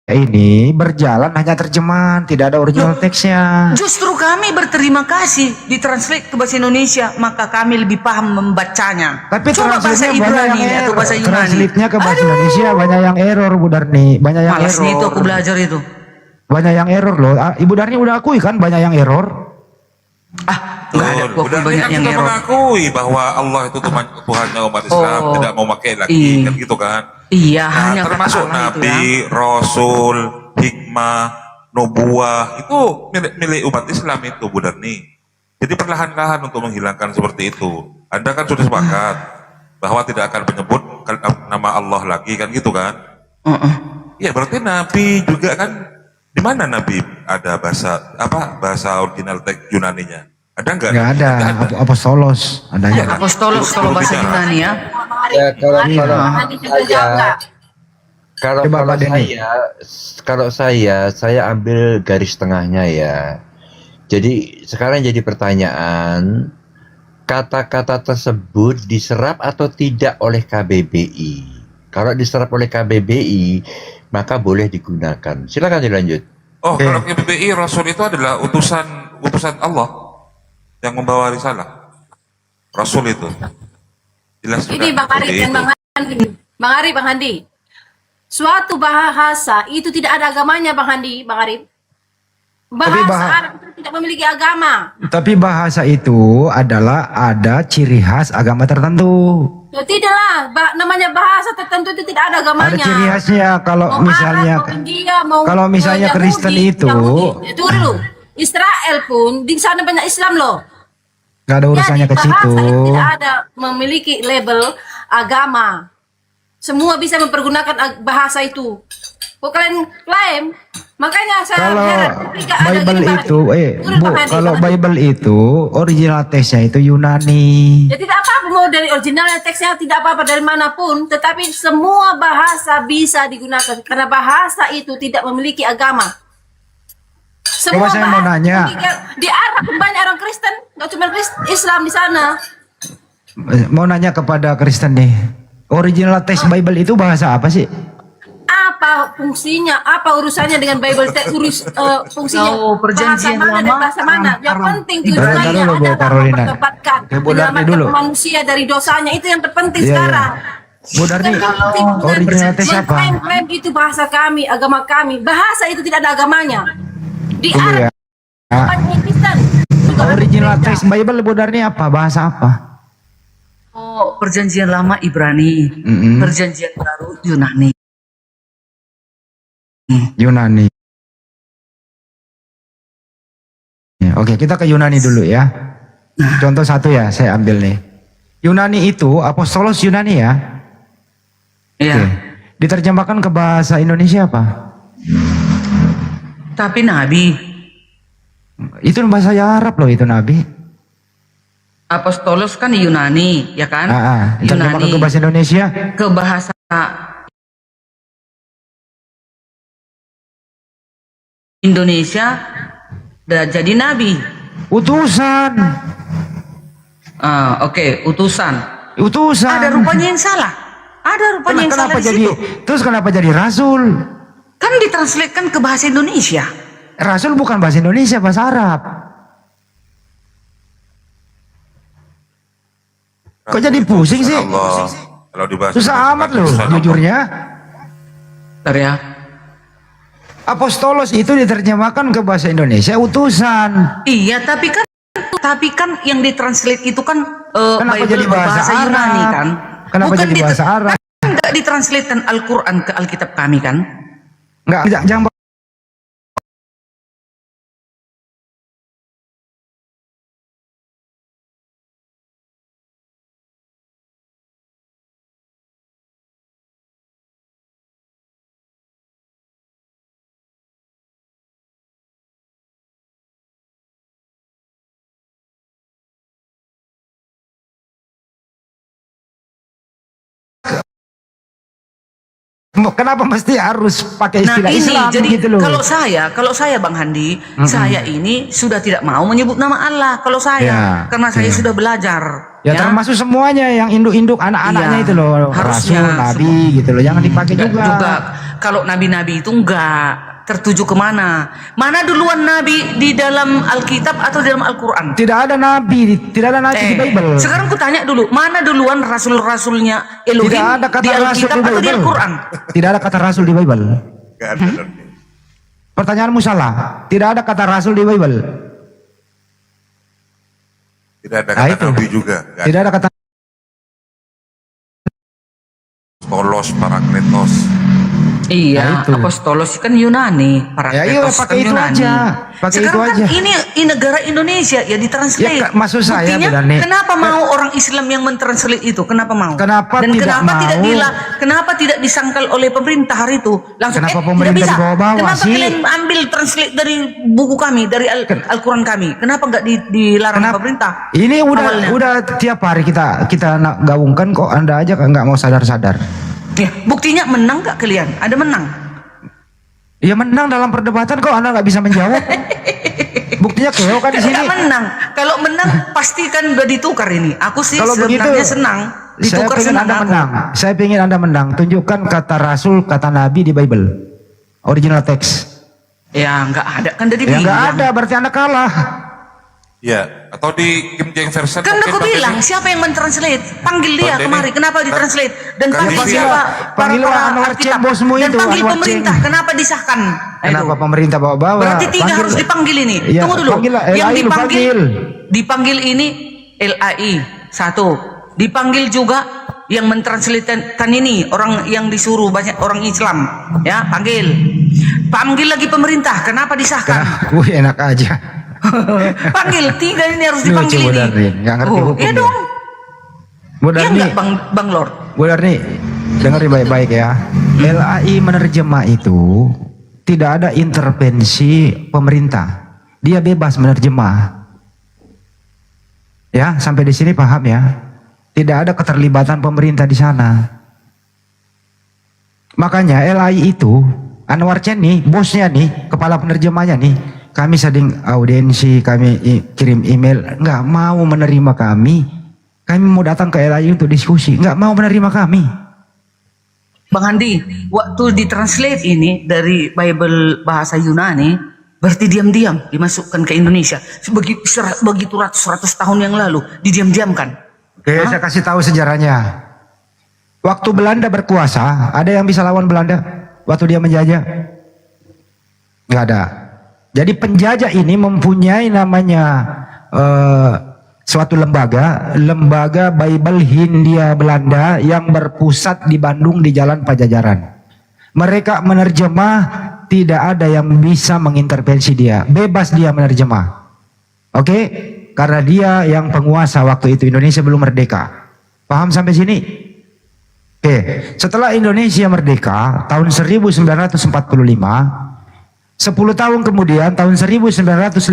Ini berjalan hanya terjemahan, tidak ada original teksnya. justru kami berterima kasih ditranslate ke bahasa Indonesia, maka kami lebih paham membacanya. Tapi coba bahasa translate-nya banyak Ibrani yang atau error. bahasa Yunani. Translate-nya ke bahasa Indonesia banyak yang error, Bu Darni. Banyak yang Malas nih itu error. aku belajar itu. Banyak yang error loh. Ibu Darni udah akui kan banyak yang error. Enggak ada Betul. banyak Kan yang sudah error. mengakui bahwa Allah itu Tuhannya umat Islam, Oh. tidak mau pakai lagi, Iya. kan gitu kan. Iya, Nah, hanya kata termasuk Allah itu Nabi, ya. Rasul, hikmah, nubuah, itu milik umat Islam itu, Bu Darni. Jadi perlahan-lahan untuk menghilangkan seperti itu. Anda kan sudah sepakat bahwa tidak akan menyebut nama Allah lagi, kan gitu kan? Iya, berarti Nabi juga kan, di mana Nabi ada bahasa original teks Yunaninya? Ada nggak? Nggak ada. Apostolos adanya. Apostolos kalau bahasa Yunani ya. Ya kalau Coba Pak Denny. kalau saya ambil garis tengahnya ya. Jadi sekarang jadi pertanyaan, kata-kata tersebut diserap atau tidak oleh KBBI? Kalau diserap oleh KBBI, maka boleh digunakan. Silakan dilanjut. Oh, kalau KBBI Rasul itu adalah utusan Allah yang membawa risalah. Rasul itu. Jelas Ini sudah, Bang Arif seperti dan itu. Bang Arif, Bang Handi. Suatu bahasa itu tidak ada agamanya, Bang Handi, Bang Arif. Bahasa Arab itu tidak memiliki agama. Tapi bahasa itu adalah ada ciri khas agama tertentu. Ya tidaklah, namanya bahasa tertentu itu tidak ada agamanya. Ada ciri khasnya. Kalau Mau misalnya Arab, mau India, mau kalau misalnya Yahudi, Kristen itu Yahudi. Itu dulu. Israel pun di sana banyak Islam loh. nggak ada urusannya ke Bahasa situ. itu tidak ada memiliki label agama. Semua bisa mempergunakan bahasa itu. Kok kalian klaim? Makanya saya Kalau heran, tidak ada Bible gini, itu, Bang. Bu, kalau Bible itu original teksnya itu Yunani. Ya tidak apa-apa mau dari originalnya teksnya tidak apa-apa dari manapun, tetapi semua bahasa bisa digunakan karena bahasa itu tidak memiliki agama. Semua Coba saya mau nanya. di Arab pun banyak orang Kristen, nggak cuma Islam di sana. Mau nanya kepada Kristen nih. Original text Bible itu bahasa apa sih? Apa fungsinya? Apa urusannya dengan Bible? Fungsinya Oh, perjanjian bahasa mana dan lama, bahasa mana? Yang Aram. penting Bentar tujuannya dulu, Bu adalah Carolina. mempertempatkan, Oke, Bu Darni menyelamatkan dulu. manusia dari dosanya. Itu yang terpenting Iya, sekarang. Bu Darni, original text apa? Mengklaim itu bahasa kami, agama kami. Bahasa itu tidak ada agamanya. Di Tunggu Arab, ya. Kristen. Original text Bible Bu Darni apa? Bahasa apa? Oh, perjanjian lama Ibrani, perjanjian baru Yunani. Yunani. Ya, oke, kita ke Yunani dulu ya. Contoh satu ya, saya ambil nih. Yunani itu apostolos Yunani ya. Iya. Oke. Diterjemahkan ke bahasa Indonesia apa? Tapi Nabi, Itu bahasa Arab loh itu Nabi. apostolos kan Yunani, ya kan? Diterjemahkan Yunani ke bahasa Indonesia. ke bahasa Indonesia dan jadi Nabi. Utusan. Oke, utusan. Utusan. Ada rupanya yang salah. Ada rupanya yang salah Kenapa di jadi? situ. Terus kenapa jadi rasul? Kan ditranslatekan ke bahasa Indonesia. Rasul bukan bahasa Indonesia, bahasa Arab. Kok jadi pusing sih? Allah. Kalau dibahas Susah amat loh, jujurnya. Bentar ya. Apostolos itu diterjemahkan ke bahasa Indonesia utusan. Iya, tapi kan yang ditranslate itu kan Kenapa Bible jadi bahasa Arab? Yunani kan. Kenapa jadi bahasa Arab? Kan nggak ditranslatekan Al-Quran ke Alkitab kami kan? Enggak, jangan. Kenapa mesti harus pakai istilah Islam jadi gitu loh? kalau saya Bang Handi, saya ini sudah tidak mau menyebut nama Allah kalau saya, karena saya sudah belajar. Ya, termasuk semuanya yang induk-induk anak-anaknya itu loh, harusnya Rasul, Nabi gitu loh, jangan dipakai juga. Kalau nabi-nabi itu enggak tertuju kemana? Mana duluan nabi di dalam Alkitab atau di dalam Al-Quran? Tidak ada nabi di Bible. Sekarang ku tanya dulu, mana duluan rasul-rasulnya Elohim Tidak ada kata di rasul Alkitab di atau di Bible. Al-Quran? Tidak ada kata rasul di Bible. Gak ada. Pertanyaanmu salah. Tidak ada kata rasul di Bible. Tidak ada kata nabi juga. Tidak ada kata Polos, parakletos. Iya, apostolos kan Yunani, Ya iya, parakletos pakai kan itu Yunani. aja. Pakai Sekarang itu kan aja. ini negara Indonesia ya ditranslate. Ya, maksud saya, Buktinya, Bu Dani. kenapa mau orang Islam yang mentranslate itu? Kenapa mau? Kenapa Dan tidak kenapa tidak mau? kenapa tidak disangkal oleh pemerintah hari itu? Langsung Kenapa tidak pemerintah bisa. dibawa-bawa Kenapa sih? kalian ambil translate dari buku kami, dari Al-Quran kami? Kenapa nggak dilarang pemerintah? Ini Awalnya. udah tiap hari kita nak gabungkan kok Anda aja nggak mau sadar-sadar. Ya, buktinya menang nggak kalian? Ada menang? Ya menang dalam perdebatan kok Anda nggak bisa menjawab. Buktinya keo kan di sini. Nggak menang. Kalau menang pasti kan udah ditukar ini. Aku sih Kalau begitu, sebenarnya senang. Saya Ditukar pengen senang Anda aku. menang. Saya pengen Anda menang. Tunjukkan kata Rasul, kata Nabi di Bible. Original text. Ya nggak ada kan dari Ya nggak ada, berarti Anda kalah. Ya, atau di Kim Jeng version. Kan aku mungkin bilang Bang siapa yang mentranslate? Panggil dia Bang Denny. kemari. Kenapa ditranslate? Dan Kan panggil panggil- siapa? panggil Anwar Alkitab. Ceng, bosmu Dan itu, panggil Anwar pemerintah. Ceng. Kenapa disahkan? Kenapa pemerintah bawa-bawa? Berarti tiga harus dipanggil ini. Iya, Tunggu dulu. panggil lah, Yang LAI lu panggil. dipanggil ini LAI satu. Dipanggil juga yang mentranslatekan ini orang yang disuruh banyak orang Islam. Ya, panggil. Panggil lagi pemerintah. Kenapa disahkan? Wih, enak aja. Panggil tiga ini harus Lucu, dipanggil Bu ini. Darni. Nggak ngerti hukum Iya dia. dong. Bu Iya Darni, nggak Bang Lord? Bu Darni, dengerin baik-baik ya. LAI menerjemah itu tidak ada intervensi pemerintah. Dia bebas menerjemah. Ya, sampai di sini paham ya? Tidak ada keterlibatan pemerintah di sana. Makanya LAI itu, Anwar Ceng nih, bosnya nih, kepala penerjemahnya nih, kami sedang audiensi, kami kirim email, nggak mau menerima kami Kami mau datang ke LAI untuk diskusi, nggak mau menerima kami. Bang Andi, waktu ditranslate ini dari Bible bahasa Yunani, berarti diam-diam dimasukkan ke Indonesia. Begitu ratus tahun yang lalu, didiam-diamkan. Oke, saya kasih tahu sejarahnya. Waktu Belanda berkuasa, ada yang bisa lawan Belanda waktu dia menjajah? Nggak ada. Jadi penjajah ini mempunyai namanya suatu lembaga Bible Hindia Belanda yang berpusat di Bandung di Jalan Pajajaran. Mereka menerjemah, tidak ada yang bisa mengintervensi dia, bebas dia menerjemah. Oke? Karena dia yang penguasa waktu itu, Indonesia belum merdeka. Paham sampai sini? Oke, setelah Indonesia merdeka tahun 1945, 10 tahun kemudian tahun 1954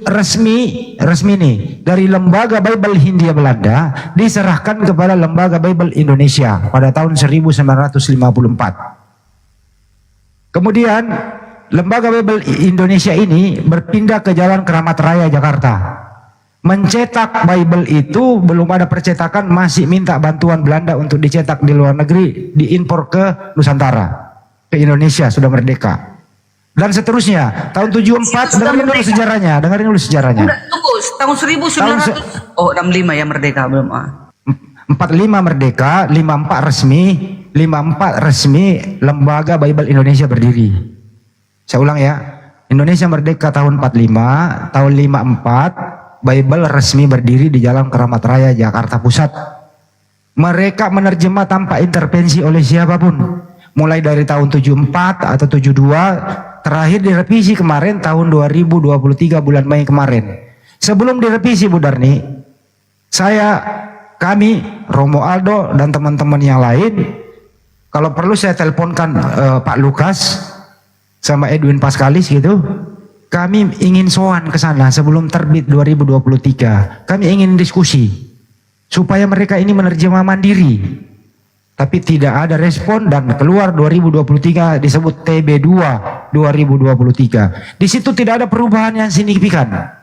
resmi nih dari lembaga Bible Hindia Belanda diserahkan kepada lembaga Bible Indonesia pada tahun 1954. Kemudian lembaga Bible Indonesia ini berpindah ke Jalan Keramat Raya Jakarta. Mencetak Bible itu belum ada percetakan, masih minta bantuan Belanda untuk dicetak di luar negeri, diimpor ke Nusantara, ke Indonesia sudah merdeka. Dan seterusnya, tahun 74, dengerin dulu sejarahnya. Tunggu, tahun 1900, 65 ya merdeka belum? 45 merdeka, 54 resmi lembaga Bible Indonesia berdiri. Saya ulang ya, Indonesia merdeka tahun 45, tahun 54, Bible resmi berdiri di Jalan Keramat Raya Jakarta Pusat. Mereka menerjemah tanpa intervensi oleh siapapun. Mulai dari tahun 74 atau 72, terakhir direvisi kemarin tahun 2023 bulan Mei kemarin. Sebelum direvisi Bu Darni, kami, Romo Aldo dan teman-teman yang lain, kalau perlu saya teleponkan Pak Lukas sama Edwin Paskalis gitu. Kami ingin sowan ke sana sebelum terbit 2023. Kami ingin diskusi supaya mereka ini menerjemah mandiri. Tapi tidak ada respon dan keluar 2023 disebut TB2 2023. Di situ tidak ada perubahan yang signifikan.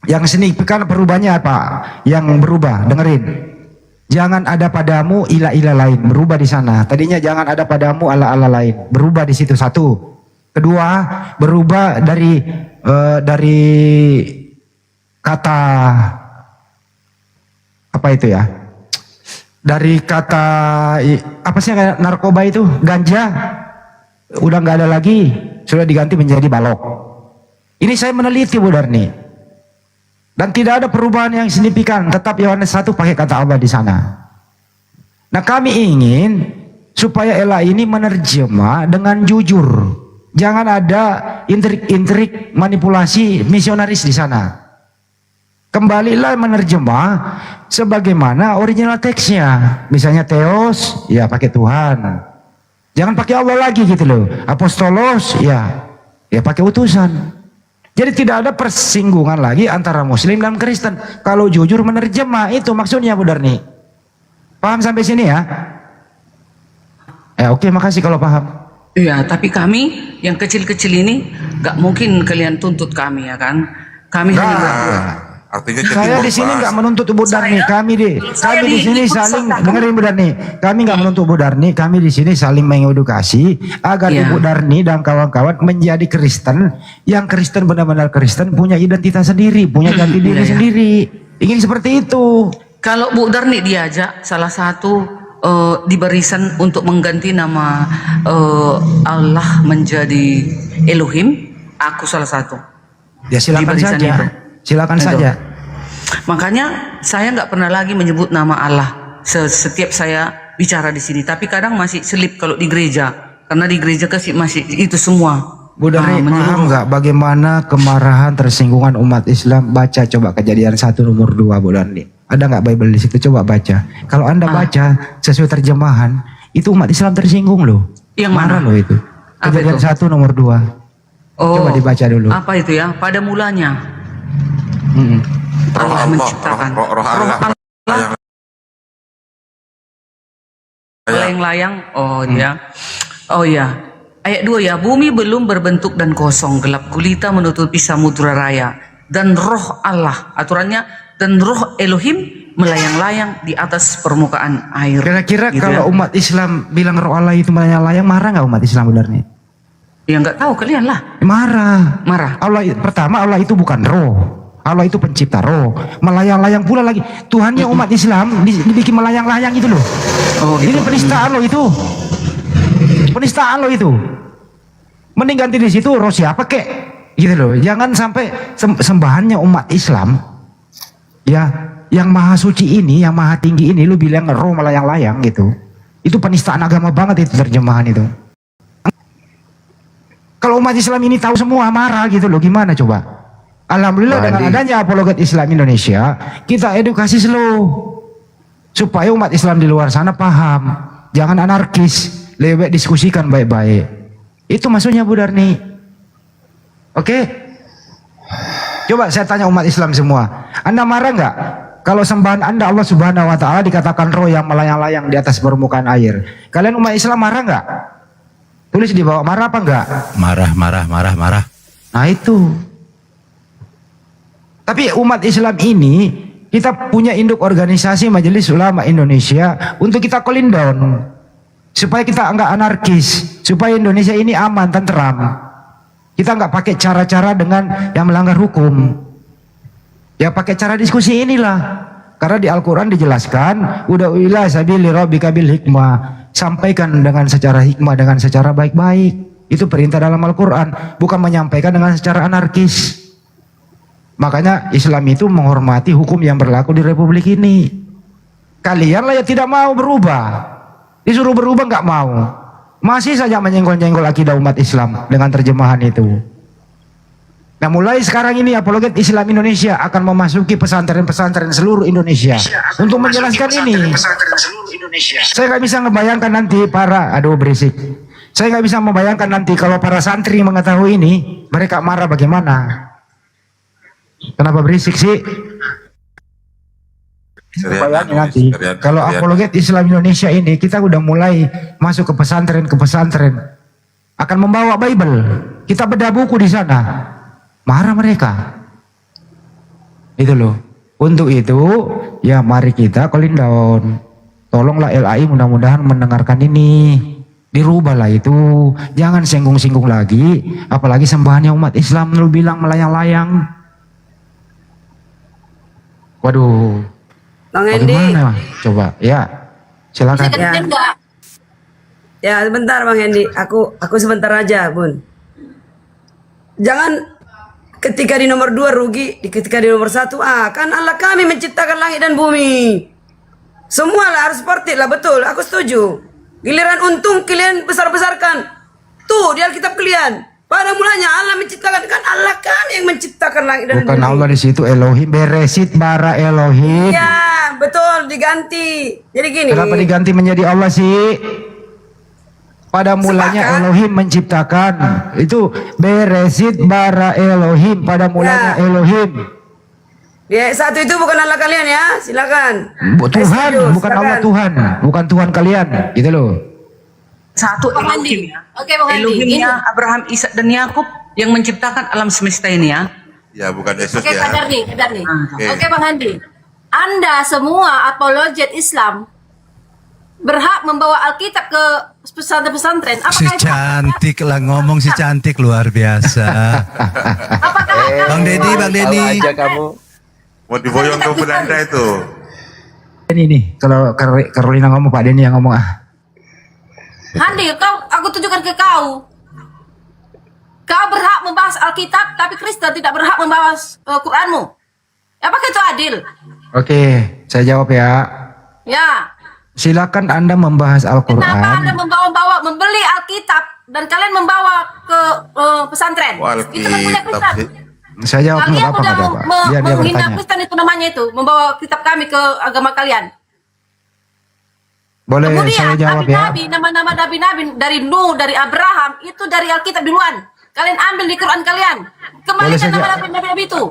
Yang signifikan perubahannya apa? Yang berubah, dengerin. Jangan ada padamu ilah-ilah lain, berubah di sana. Tadinya jangan ada padamu Allah-Allah lain, berubah di situ satu. Kedua, berubah dari kata apa itu ya? Dari kata apa sih narkoba itu? Ganja udah nggak ada lagi, sudah diganti menjadi balok. Ini saya meneliti Bu Darni. Dan tidak ada perubahan yang signifikan, tetap Yohanes 1 pakai kata Allah di sana. Nah, kami ingin supaya Ella ini menerjemah dengan jujur. Jangan ada intrik-intrik manipulasi misionaris di sana. Kembalilah menerjemah sebagaimana original teksnya. Misalnya Theos, ya pakai Tuhan. Jangan pakai Allah lagi gitu loh. Apostolos, ya pakai utusan. Jadi tidak ada persinggungan lagi antara Muslim dan Kristen. Kalau jujur menerjemah, itu maksudnya Bu Darni. Paham sampai sini ya? Oke, makasih kalau paham. Iya, tapi kami yang kecil-kecil ini gak mungkin kalian tuntut kami ya kan? Kami hanya berdua. Artinya saya di sini nggak menuntut Bu Darni. Kami di sini saling dengerin Bu Darni. Kami nggak menuntut Bu Darni. Kami di sini saling mengedukasi agar Ibu Darni dan kawan-kawan menjadi Kristen. Yang Kristen benar-benar Kristen, punya identitas sendiri, punya jati diri sendiri. Ingin seperti itu. Kalau Bu Darni diajak salah satu diberikan untuk mengganti nama Allah menjadi Elohim, aku salah satu. Ya silakan saja. Itu. Silakan itu. saja. Makanya saya nggak pernah lagi menyebut nama Allah setiap saya bicara di sini. Tapi kadang masih selip kalau di gereja, karena di gereja masih itu semua. Bu Darni, paham nggak bagaimana kemarahan tersinggungan umat Islam? Baca coba Kejadian 1 nomor 2 Bu Darni. Ada nggak Bible di situ? Coba baca. Kalau Anda baca sesuai terjemahan, itu umat Islam tersinggung loh. Yang marah mana? Loh itu. Kejadian 1 nomor 2. Coba dibaca dulu. Apa itu ya? Pada mulanya Allah menciptakan roh Allah layang-layang. Oh ya. Ayat 2 ya, bumi belum berbentuk dan kosong, gelap gulita menutupi samudra raya, dan roh Allah, aturannya dan roh Elohim melayang-layang di atas permukaan air. Kira-kira Gitu kalau ya. umat Islam bilang roh Allah itu melayang-layang, marah nggak umat Islam benar nih? Ya nggak tahu kalian lah. Marah. Marah. Pertama Allah itu bukan roh. Allah itu pencipta roh. Melayang-layang pula lagi. Tuhannya umat Islam dibikin melayang-layang itu loh. Oh, gitu. Ini penistaan loh itu. Penistaan loh itu. Mending ganti di situ roh siapa kek? Gitu loh. Jangan sampai sembahannya umat Islam ya, yang maha suci ini, yang maha tinggi ini lu bilang roh melayang-layang gitu. Itu penistaan agama banget itu terjemahan itu. Kalau umat Islam ini tahu semua, marah gitu loh, gimana coba? Alhamdulillah dengan adanya apologet Islam Indonesia, kita edukasi slow supaya umat Islam di luar sana paham, jangan anarkis, lebih baik diskusikan baik-baik. Itu maksudnya Bu Darni. Oke? Coba saya tanya umat Islam semua, Anda marah nggak kalau sembahan Anda Allah Subhanahu Wa Taala dikatakan roh yang melayang-layang di atas permukaan air? Kalian umat Islam marah nggak? Tulis di bawah, marah apa enggak? Marah. Nah itu. Tapi umat Islam ini, kita punya induk organisasi Majelis Ulama Indonesia untuk kita cooling down. Supaya kita enggak anarkis, supaya Indonesia ini aman, tenteram. Kita enggak pakai cara-cara dengan yang melanggar hukum. Ya pakai cara diskusi inilah. Karena di Al-Quran dijelaskan, udah ila sabili rabbika bil hikmah. Sampaikan dengan secara hikmah, dengan secara baik-baik. Itu perintah dalam Al-Quran, bukan menyampaikan dengan secara anarkis. Makanya Islam itu menghormati hukum yang berlaku di Republik ini. Kalianlah yang tidak mau berubah, disuruh berubah nggak mau, masih saja menyenggol-nyenggol akidah umat Islam dengan terjemahan itu. Nah mulai sekarang ini apologet Islam Indonesia akan memasuki pesantren-pesantren seluruh Indonesia untuk menjelaskan ini. Saya nggak bisa ngebayangkan nanti berisik. Saya nggak bisa membayangkan nanti kalau para santri mengetahui ini, mereka marah bagaimana? Kenapa berisik sih? Bayangin nanti kalau apologet Islam Indonesia ini kita udah mulai masuk ke pesantren akan membawa Bible, kita bedah buku di sana, marah mereka. Itu loh. Untuk itu ya mari kita cooling down. Tolonglah LAI mudah-mudahan mendengarkan ini, dirubahlah itu, jangan singgung-singgung lagi, apalagi sembahannya umat Islam lu bilang melayang-layang. Waduh. Bang Hendi. Bagaimana? Coba, ya. Silakan. Ya, sebentar Bang Hendi. Aku sebentar aja, Bun. Jangan ketika di nomor 2 rugi, ketika di nomor 1 kan Allah kami menciptakan langit dan bumi. Semua lah harus seperti lah, betul. Aku setuju. Giliran untung kalian besar-besarkan. Tuh di Alkitab kalian. Pada mulanya Allah menciptakan, kan Allah kami yang menciptakan langit dan bumi. Bukan Allah di situ, Elohim, Beresit bara Elohim. Ya, betul, diganti. Jadi gini. Kenapa diganti menjadi Allah sih? Pada mulanya Elohim menciptakan. Itu Beresit bara Elohim, pada mulanya Elohim. Di ayat 1 itu bukan Allah kalian ya, silakan. Tuhan, bukan Allah Tuhan, bukan Tuhan kalian, gitu loh. Satu Elohim ya. Oke, Bang Andi. Elohimnya Abraham, Ishak dan Yakub yang menciptakan alam semesta ini ya. Ya bukan Yesus Oke, ya. Pak Darni. Oke. Oke, Bang Andi. Anda semua apologet Islam berhak membawa Alkitab ke pesantren-pesantren. Si cantik lah ngomong, si cantik luar biasa. Bang Deddy. Aja kamu. Mau diboyong ke Belanda itu. Ini kalau Carolina ngomong, Pak Denny yang ngomong Handi, aku tunjukkan ke kau. Kau berhak membahas Alkitab, tapi Kristen tidak berhak membahas Quranmu. Apakah itu adil? Oke, saya jawab ya. Ya. Silakan Anda membahas Al-Quran. Kenapa Anda membeli Alkitab dan kalian membawa ke pesantren? Itu kan punya Kristen. Saya jawab Kalian apa udah Biar dia menghina bertanya. Kristen itu namanya itu, membawa kitab kami ke agama kalian. Boleh Kemudian saya jawab ya? nabi-nabi, nama-nama nabi-nabi dari Nuh, dari Abraham, itu dari Alkitab duluan. Kalian ambil di Quran kalian. Kembalikan nama nabi-nabi itu.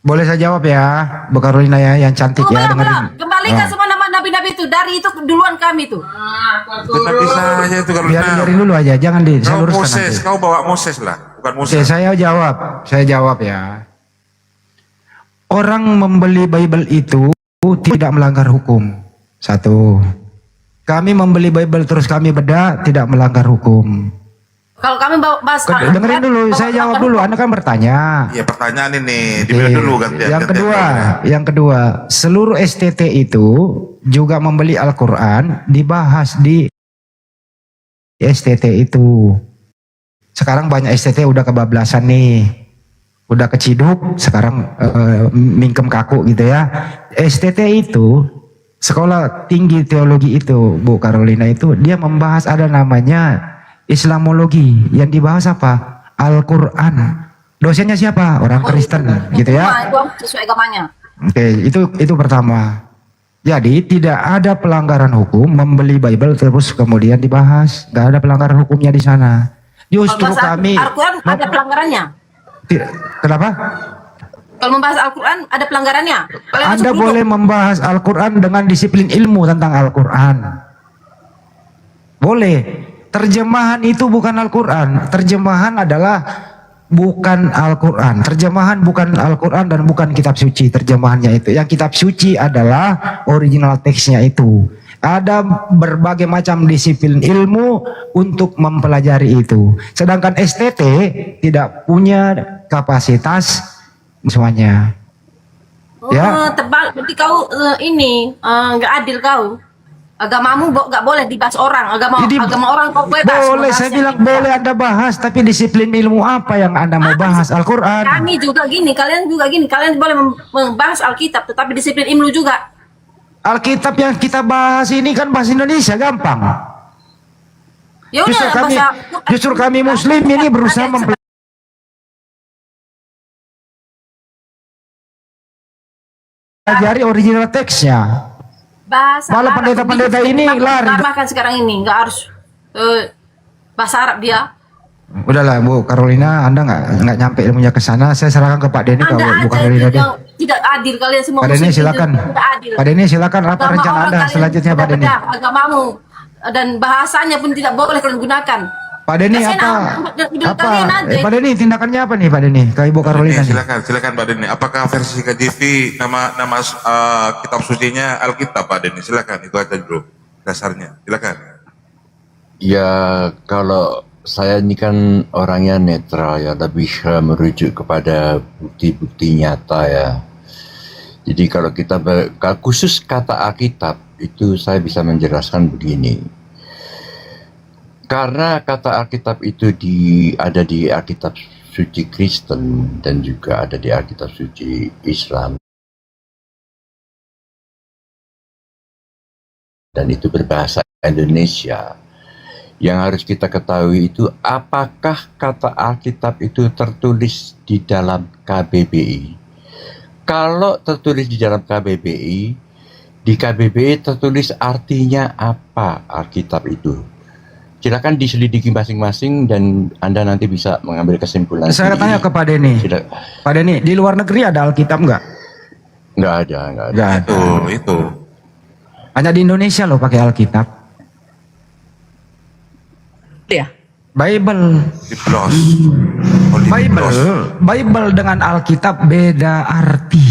Boleh saya jawab ya, Bu Carolina ya, yang cantik ya, dengerin. Kembalikan semua nama nabi-nabi itu, dari itu duluan kami itu. Tapi saya itu kalau Biarin dulu aja, jangan saya kau luruskan Moses, nanti. kau bawa Moses lah, bukan Moses. Oke, saya jawab ya. orang membeli Bible itu tidak melanggar hukum. Satu. Kami membeli Bible terus kami bedah tidak melanggar hukum. Kalau kami bahas Dengerin dulu, saya jawab dulu. Anda kan bertanya. Iya, pertanyaan ini dibilang dulu gantian. Yang kedua, seluruh STT itu juga membeli Al-Quran dibahas di STT itu. Sekarang banyak STT udah kebablasan nih, udah keciduk, sekarang mingkem kaku gitu ya. STT itu, sekolah tinggi teologi itu, Bu Carolina itu, dia membahas ada namanya Islamologi. Yang dibahas apa? Al-Quran. Dosennya siapa? Orang Kristen gitu ya. Itu sesuai agamanya. Oke, itu pertama. Jadi tidak ada pelanggaran hukum membeli Bible terus kemudian dibahas. Gak ada pelanggaran hukumnya di sana. Justru kami Al-Quran ada pelanggarannya. Kenapa? Kalau membahas Al-Quran ada pelanggarannya. Anda boleh membahas Al-Quran dengan disiplin ilmu tentang Al-Quran. Boleh. Terjemahan itu bukan Al-Quran. Terjemahan adalah bukan Al-Quran. Terjemahan bukan Al-Quran dan bukan kitab suci. Terjemahannya itu. Yang kitab suci adalah original teksnya itu. Ada berbagai macam disiplin ilmu untuk mempelajari itu. Sedangkan STT tidak punya kapasitas semuanya. Ya. Tebal, berarti kau ini nggak adil kau. Agamamu nggak boleh dibahas orang. Agama orang kau bebas. Boleh, saya bilang boleh Anda bahas, tapi disiplin ilmu apa yang Anda mau bahas? Al-Quran. Kami juga gini, kalian juga gini. Kalian boleh membahas Alkitab, tetapi disiplin ilmu juga. Alkitab yang kita bahas ini kan bahasa Indonesia gampang. Ya udah, Justru kami Muslim ini berusaha mempelajari original teksnya. Bahasa Malah pendeta-pendeta ini lari. Makan sekarang ini nggak harus bahasa Arab dia. Udahlah Bu Carolina, Anda nggak nyampe ilmunya ke sana. Saya serahkan ke Pak Denny kalau Bu Carolina deh. Tidak adil kalian semua. Pak Denny silakan. Pak Denny silakan. Apa rencana Anda selanjutnya Pak Denny? Agamamu dan bahasanya pun tidak boleh kalian gunakan. Pak Denny Pak Denny tindakannya apa nih Pak Denny? Ke Ibu Carolina. Silakan Pak Denny. Apakah versi KJV nama kitab sucinya Alkitab Pak Denny? Silakan, itu aja dulu dasarnya. Silakan. Ya kalau saya ini kan orangnya netral ya, lebih merujuk kepada bukti-bukti nyata ya. Jadi kalau kita khusus kata Alkitab itu saya bisa menjelaskan begini. Karena kata Alkitab itu ada di Alkitab suci Kristen dan juga ada di Alkitab suci Islam. Dan itu berbahasa Indonesia. Yang harus kita ketahui itu apakah kata Alkitab itu tertulis di dalam KBBI. Kalau tertulis di dalam KBBI, di KBBI tertulis artinya apa Alkitab itu. Silakan diselidiki masing-masing dan Anda nanti bisa mengambil kesimpulan. Saya tanya ke Pak Denny. Pak Denny, di luar negeri ada Alkitab nggak? Nggak ada. Itu. Hanya di Indonesia loh pakai Alkitab. Ya. Bible dengan Alkitab beda arti.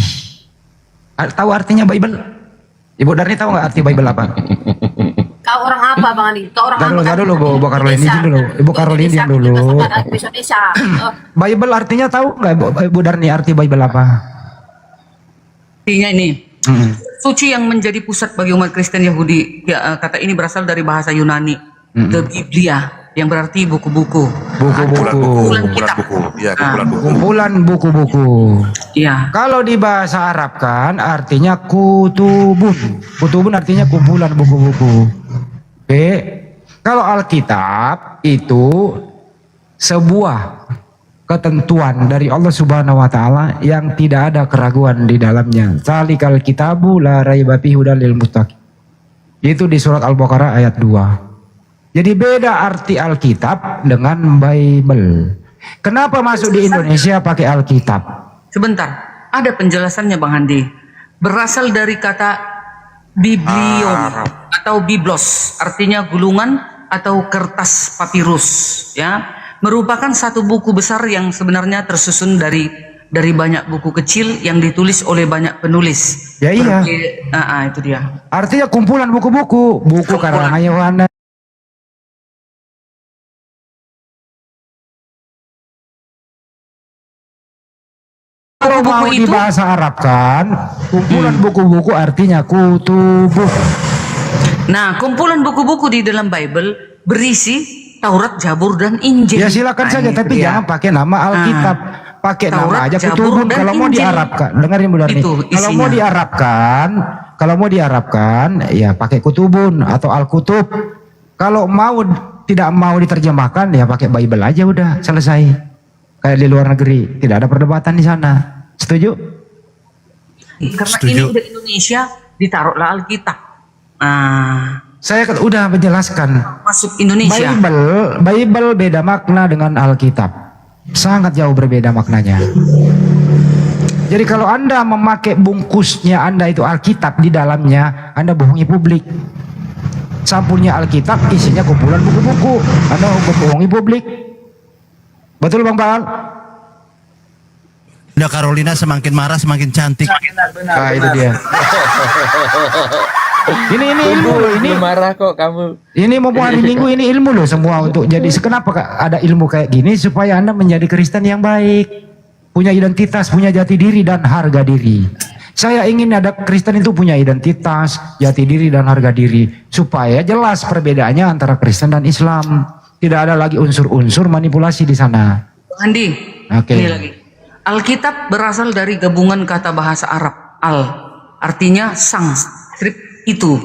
Tahu artinya Bible? Ibu Darni tahu nggak arti Bible apa? Kau orang apa Bang Andi? Kau orang apa? Dulu Bu Carolina dulu. Ibu Carolina dulu. Bible artinya tahu nggak Ibu Darni arti Bible apa? Artinya ini. Suci yang menjadi pusat bagi umat Kristen Yahudi. Ya, kata ini berasal dari bahasa Yunani. The Biblia. Yang berarti buku-buku. Kumpulan buku-buku. Iya. Kalau di bahasa Arab kan artinya kutubun. Kutubun artinya kumpulan buku-buku. Oke. Kalau Alkitab itu sebuah ketentuan dari Allah Subhanahu wa taala yang tidak ada keraguan di dalamnya. Zalikal kitabu la raiba fihi hudal lil muttaqin. Itu di surat Al-Baqarah ayat 2. Jadi beda arti Alkitab dengan Bible. Kenapa masuk di Indonesia pakai Alkitab? Sebentar, ada penjelasannya Bang Handi. Berasal dari kata biblion atau biblos, artinya gulungan atau kertas papirus, ya. Merupakan satu buku besar yang sebenarnya tersusun dari dari banyak buku kecil yang ditulis oleh banyak penulis. Ya iya. Itu dia. Artinya kumpulan buku-buku, buku karangan Yohanes. Kalau mau di bahasa Arab kan, kumpulan buku-buku artinya kutubuh. Nah, kumpulan buku-buku di dalam Bible berisi Taurat, Zabur, dan Injil. Ya silakan saja, tapi jangan pakai nama Alkitab. Pakai nama aja kutubun. Kalau mau diarabkan, dengerin benar nih. Kalau mau diarabkan, ya pakai kutubun atau Al-Kutub. Kalau tidak mau diterjemahkan, ya pakai Bible aja udah selesai. Kayak di luar negeri, tidak ada perdebatan di sana. Setuju? Karena ini udah Indonesia, ditaruhlah Alkitab. Saya udah menjelaskan. Masuk Indonesia. Bible beda makna dengan Alkitab. Sangat jauh berbeda maknanya. Jadi kalau Anda memakai bungkusnya Anda itu Alkitab, di dalamnya Anda bohongi publik. Sampulnya Alkitab, isinya kumpulan buku-buku. Anda bohongi publik. Betul Bang Baal? Udah Carolina semakin marah semakin cantik. Nah, itu dia. Ini ilmu loh, ini marah kok kamu. Ini mau hari Minggu, ini ilmu loh semua untuk jadi kenapa ada ilmu kayak gini supaya Anda menjadi Kristen yang baik, punya identitas, punya jati diri dan harga diri. Saya ingin ada Kristen itu punya identitas, jati diri dan harga diri supaya jelas perbedaannya antara Kristen dan Islam. Tidak ada lagi unsur-unsur manipulasi di sana. Andi, Oke. ini lagi. Alkitab berasal dari gabungan kata bahasa Arab. Artinya sang, strip itu.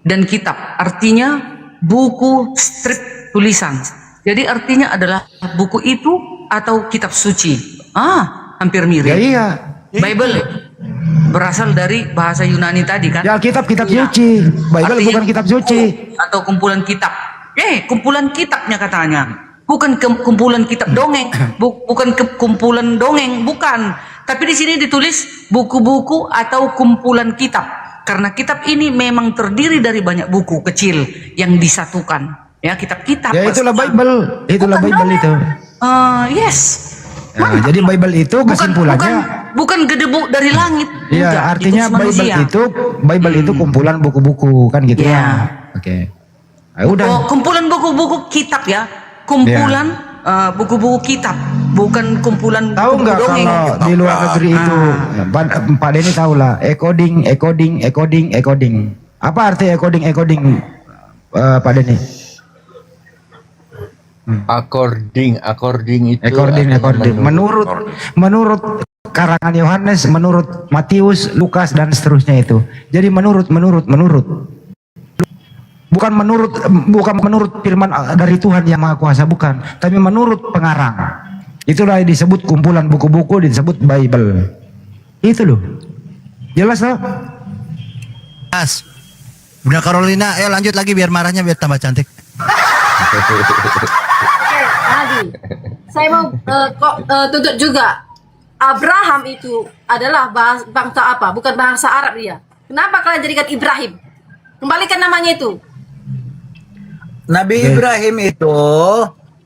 Dan kitab artinya buku, strip, tulisan. Jadi artinya adalah buku itu atau kitab suci. Hampir mirip. Ya iya. Bible berasal dari bahasa Yunani tadi kan? Ya Alkitab kitab suci. Bible Artinya bukan kitab suci. Atau kumpulan kitab. Kumpulan kitabnya katanya. Bukan kumpulan kitab dongeng, bukan kumpulan dongeng, bukan. Tapi di sini ditulis buku-buku atau kumpulan kitab. Karena kitab ini memang terdiri dari banyak buku kecil yang disatukan. Ya, kitab-kitab. Ya itulah Bible, itulah Bible itu. Yes. Nah, jadi Bible itu kesimpulannya bukan gedebuk dari langit. Iya, Enggak, artinya Bible itu kumpulan buku-buku kan gitu ya. Oke. Nah, udah. Kumpulan buku-buku kitab ya. Kumpulan buku-buku kitab, bukan kumpulan tahu nggak dongeng. kalau di luar negeri itu Pak Denny tahu lah encoding. Apa arti encoding Pak Denny? According itu menurut karangan Yohanes, menurut Matius, Lukas dan seterusnya itu. Jadi menurut bukan menurut firman dari Tuhan yang Maha Kuasa, bukan, tapi menurut pengarang. Itulah yang disebut kumpulan buku-buku, disebut Bible. Itu loh. Jelas loh? Mas, Bunda Carolina, lanjut lagi biar marahnya biar tambah cantik. Adi, saya mau tuntut juga. Abraham itu adalah bangsa apa? Bukan bahasa Arab dia. Kenapa kalian jadikan Ibrahim? Kembalikan namanya itu. Nabi Ibrahim itu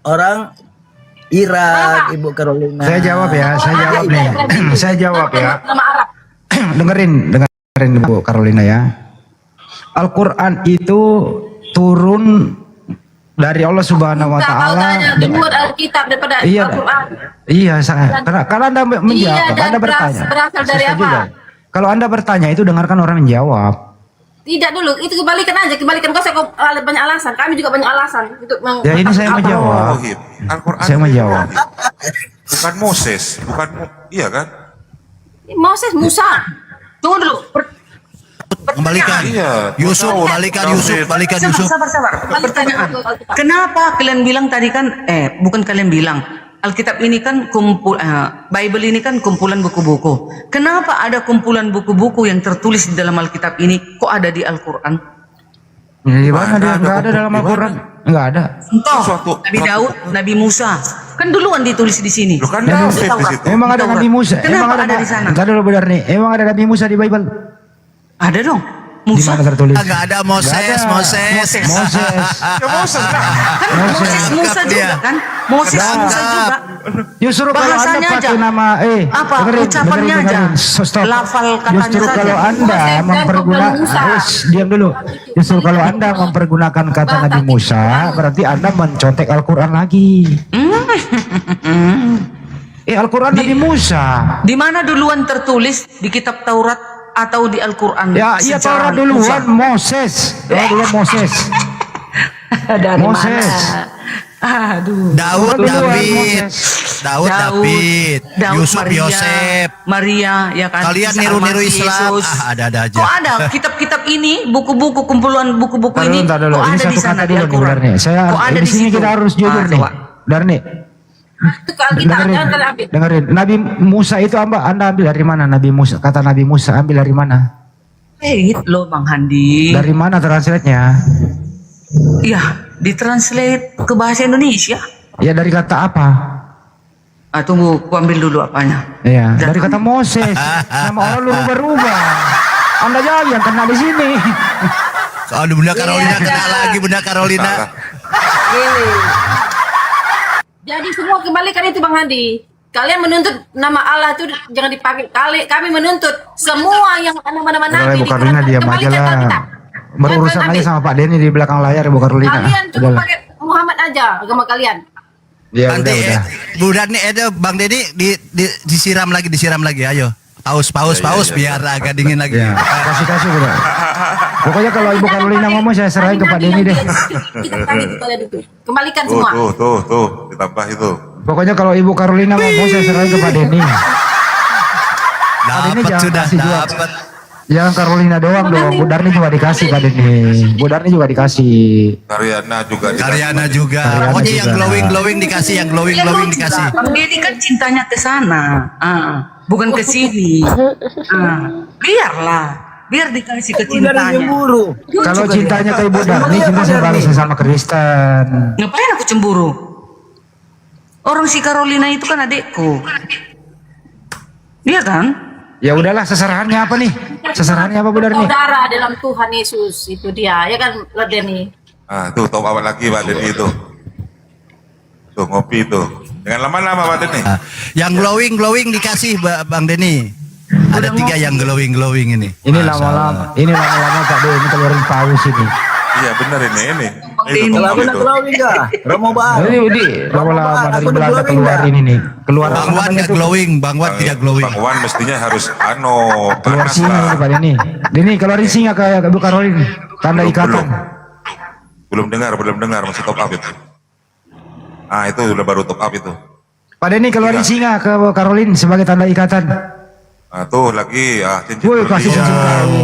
orang Irak, Ibu Carolina. Saya jawab nih. Saya jawab ya. dengerin Ibu Carolina ya. Al-Quran itu turun dari Allah Subhanahu wa taala. Dulu Alkitab daripada Al-Quran. Iya, karena Anda menjawab, Anda bertanya. Berasal dari apa? Juga. Kalau Anda bertanya itu dengarkan orang menjawab. Tidak dulu, itu kembalikan aja, kau saya banyak alasan, kami juga banyak alasan untuk ya ini saya menjawab. Saya menjawab. Bukan Moses, iya kan? Moses, Musa. Tunggu dulu. Kembalikan. Yusuf, balikan Yusuf. Sabar. Pertanyaan. Kenapa kalian bilang tadi kan bukan kalian bilang Alkitab ini kan Bible ini kan kumpulan buku-buku. Kenapa ada kumpulan buku-buku yang tertulis di dalam Alkitab ini kok ada di Al-Quran? Ya, mana dia nggak ada dalam Al-Quran? Nggak ada. Contoh, Nabi Daud, Nabi Musa, kan duluan ditulis di sini. Emang ada Nabi Musa? Kenapa ada di sana? Entar dulu benar nih. Emang ada Nabi Musa di Bible? Ada dong. Di mana tertulis? Enggak ada Moses. Ya Moses lah. Kan Moses Musa juga kan? Moses Musa juga. Justru kalau Anda Bahasanya pakai aja. nama Apa? dengerin, Ucapannya aja. Stop. Lafal katanya Justru saja. kalau Anda mempergunakan diam dulu. Justru kalau Anda mempergunakan kata Nabi Musa, berarti Anda mencontek Al-Qur'an lagi. Al-Qur'an Nabi Musa. Di mana duluan tertulis di kitab Taurat atau di Al-Qur'an? Ya, iya Taurat duluan Moses. Taurat duluan Moses. Dari Moses. mana? Aduh. Daud, David, Yusuf, Maria, Yosef. Maria, ya kan? Kalian Isa niru-niru almasi Islam. Yesus. Ada aja. Kok ada kitab-kitab ini, buku-buku, kumpulan buku-buku ini? Ntar dulu. Kok Ini ada di satu sana kata di dulu nih, Al-Qur'an? Darni. Saya Kok ada di di sini situ? kita harus jujur nih. Coba. Darni. Itu ke Alkitab, jangan kalian ambil. Dengerin. Nabi Musa itu Anda ambil dari mana? Nabi Musa, kata Nabi Musa ambil dari mana? Lo Bang Handi. Dari mana translate-nya? Iya, ditranslate ke bahasa Indonesia. Ya dari kata apa? Tunggu, ku ambil dulu apanya. Iya, dari kata Moses. Nama Allah lu berubah. Anda jangan yang kena di sini. Kalau Bunda Carolina kena lagi, Bunda Carolina. Gini. Jadi semua kembalikan itu Bang Handi. Kalian menuntut nama Allah itu jangan dipakai. Kami menuntut semua yang nama-nama Nabi. Ibu Carolina diam aja lah. Berurusan aja sama Pak Denny di belakang layar Ibu Carolina. Kalian cukup pakai Muhammad aja agama kalian. Ya Nanti udah. Bu Dani, Bang Dedi disiram lagi, ayo. Paus, biar agak dingin lagi. Ya, kasih udah. Pokoknya kalau Ibu Carolina ngomong saya serahin ke Pak Denny deh. Kembalikan semua. Tuh, ditambah itu. Pokoknya kalau Ibu Carolina ngomong saya serahin ke Pak Denny. Pak Denny Dapat jangan sudah kasih juga. dapat. Jangan Carolina doang dong. Bu Darni juga dikasih Pak Denny. Bu Darni juga dikasih. Karyana juga. Karyana juga. Pokoknya yang glowing dikasih, yang glowing dikasih. Bang Deddy kan cintanya ke sana, bukan ke sini. Biar dikasih ke cintanya. Kalau cintanya ke Ibu Darni, cinta saya sama Kristen. Ngapain aku cemburu? Orang si Carolina itu kan adekku. Iya kan? Ya udahlah, seserahannya apa nih? Seserahannya apa Bu Darni? Saudara dalam Tuhan Yesus itu dia, ya kan Denny? Tuh top apa lagi Pak Denny itu. Tuh ngopi itu. Jangan lama-lama Pak Denny. Yang glowing dikasih Bang Denny. Ada 3 yang glowing ini. Ini lama-lama Pak Denny keluarin paus ini. Iya benar ini. Kalau nak glowing kah? Romo Baal. Ini lama-lama dari Belanda keluarin ini. Keluar Bang Wan nggak glowing, Bang Wan tidak glowing. Bang Wan mestinya harus keluar panas singa lah. ini Pak Denny. Denny keluarin singa kayak Ibu Carolina. Tanda ikatan. Belum dengar masih top up itu. Itu udah baru top up itu. Pak Denny keluarin singa ke Carolina sebagai tanda ikatan. Tuh lagi cincin Woi, kasih cincin kawin.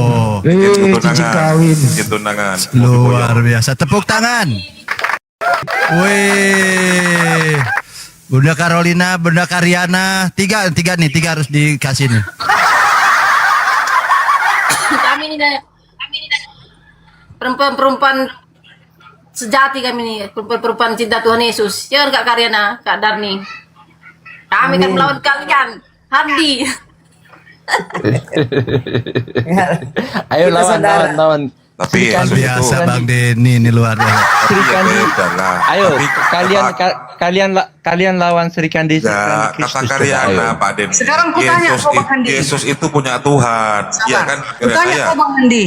Cincin kawin. Cincin tunangan. Luar biasa. Tepuk tangan. Wih. Bunda Carolina, Bunda Karyana, 3 harus dikasih nih. Kami ini perempuan sejati kami ini, perempuan cinta Tuhan Yesus. Ya Kak Karyana, Kak Darni. Kami kan melawan kalian. Handi. Ayo lawan. Tapi luar biasa Bang Denny ini luar biasa. Sri Kandi. Ayo kalian lawan Sri Kandi. Kata Karyana Pak Denny. Sekarang kutanya kok Bang Handi. Yesus itu punya Tuhan. Iya kan? Kutanya kok Bang Handi.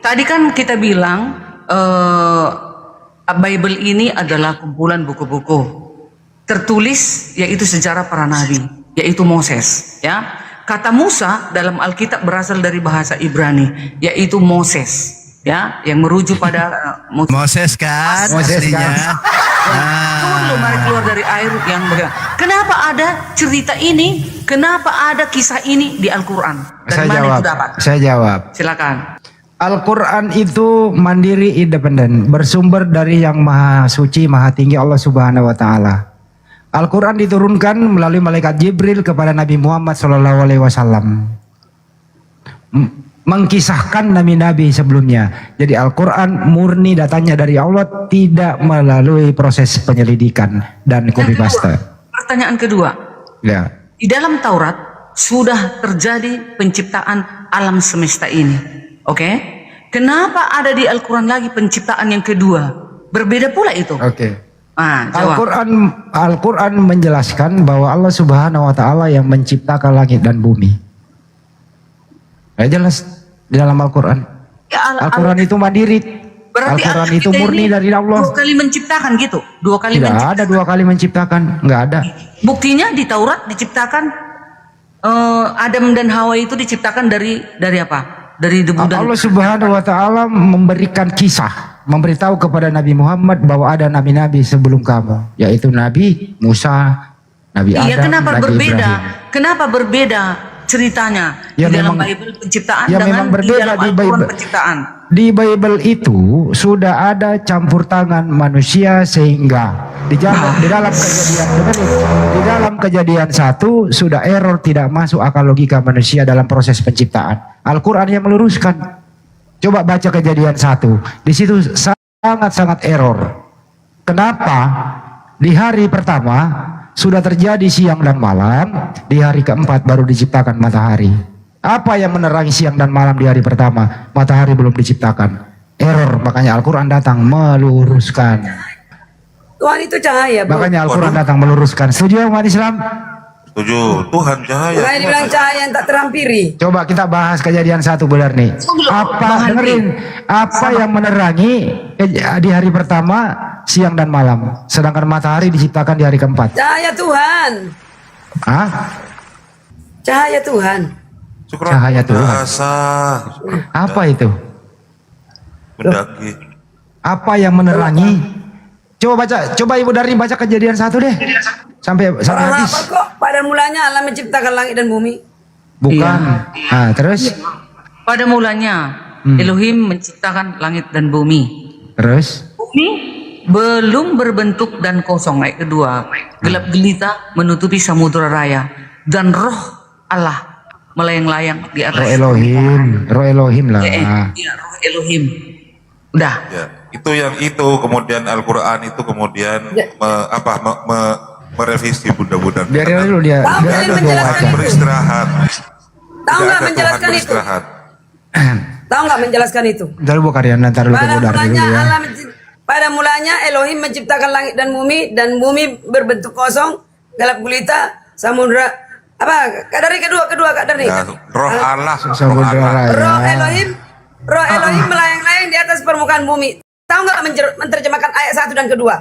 Tadi kan kita bilang Bible ini adalah kumpulan buku-buku tertulis, yaitu sejarah para nabi, yaitu Moses, ya. Kata Musa dalam Alkitab berasal dari bahasa Ibrani, yaitu Moses, ya, yang merujuk pada Moses kan, aslinya. Mari keluar dari air yang bagaimana? Kenapa ada cerita ini? Kenapa ada kisah ini di Al-Quran? Dari mana itu dapat? Saya jawab. Silakan. Al-Quran itu mandiri, independen, bersumber dari yang maha suci, maha tinggi Allah Subhanahu wa Ta'ala. Al-Quran diturunkan melalui malaikat Jibril kepada Nabi Muhammad SAW, mengkisahkan nabi-nabi sebelumnya. Jadi Al-Quran murni datanya dari Allah, tidak melalui proses penyelidikan dan copy paste. Pertanyaan kedua, Ya. di dalam Taurat sudah terjadi penciptaan alam semesta ini, oke? Kenapa ada di Al-Quran lagi penciptaan yang kedua? Berbeda pula itu. Oke. Jawab. Al-Quran menjelaskan bahwa Allah Subhanahu wa taala yang menciptakan langit dan bumi. Jelas di dalam Al-Quran. Al-Quran itu mandiri. Berarti Al-Quran Allah itu kita murni ini dari Allah. 2 kali menciptakan gitu. 2 kali Tidak menciptakan. ada 2 kali menciptakan, nggak ada. Buktinya di Taurat diciptakan Adam dan Hawa itu diciptakan dari apa? Dari debu dan Allah Subhanahu wa taala memberikan kisah, memberitahu kepada Nabi Muhammad bahwa ada nabi-nabi sebelum kamu, yaitu Nabi Musa, Nabi Iya, Adam, kenapa Nabi berbeda? Ibrahim. Kenapa berbeda ceritanya Ya, di dalam memang- Bible penciptaan ya, dengan memang di berbeda dalam di Al-Quran Bible. penciptaan? Di Bible itu sudah ada campur tangan manusia sehingga di dalam kejadian 1 sudah error, tidak masuk akal logika manusia dalam proses penciptaan. Al-Quran yang meluruskan. Coba baca kejadian 1. Di situ sangat-sangat error. Kenapa? Di hari pertama sudah terjadi siang dan malam, di hari keempat baru diciptakan matahari. Apa yang menerangi siang dan malam di hari pertama? Matahari belum diciptakan. Error, makanya Al-Quran datang meluruskan. Tuhan itu cahaya, bro. Makanya Al-Quran datang meluruskan. Setuju ya umat Islam? Setuju. Tuhan cahaya. Makanya dibilang cahaya yang tak terhampiri. Coba kita bahas kejadian 1 benar nih. Apa yang menerangi di hari pertama siang dan malam, sedangkan matahari diciptakan di hari keempat? Cahaya Tuhan. Hah? Cahaya Tuhan. Cahaya Tuhan. Apa itu? Mendaki. Apa yang menerangi? Coba Ibu Darni baca kejadian 1 deh. Sampai Orang habis. apa kok? Pada mulanya Allah menciptakan langit dan bumi. Bukan. Terus? Pada mulanya Elohim menciptakan langit dan bumi. Terus? Bumi belum berbentuk dan kosong. Ayat kedua, gelap gelita menutupi samudra raya dan roh Allah melayang-layang di atas. Roh Elohim lah. Iya, roh Elohim. Udah. Ya, itu kemudian Al-Quran itu kemudian merevisi bunda-bunda. Biarin dulu dia. Beristirahat. Tahu nggak Tidak ada Tuhan menjelaskan itu? beristirahat. Tahu nggak menjelaskan itu? Ntar Bu Karyan, ntar dulu Pada Bu Darni mulanya dulu ya. pada mulanya Elohim menciptakan langit dan bumi berbentuk kosong, gelap gulita, samudra. Apa? Kak Darni kedua Kak Darni. Ya, roh Allah. Samudra raya. Roh Elohim melayang-layang di atas permukaan bumi. Tahu nggak menerjemahkan ayat 1 dan kedua?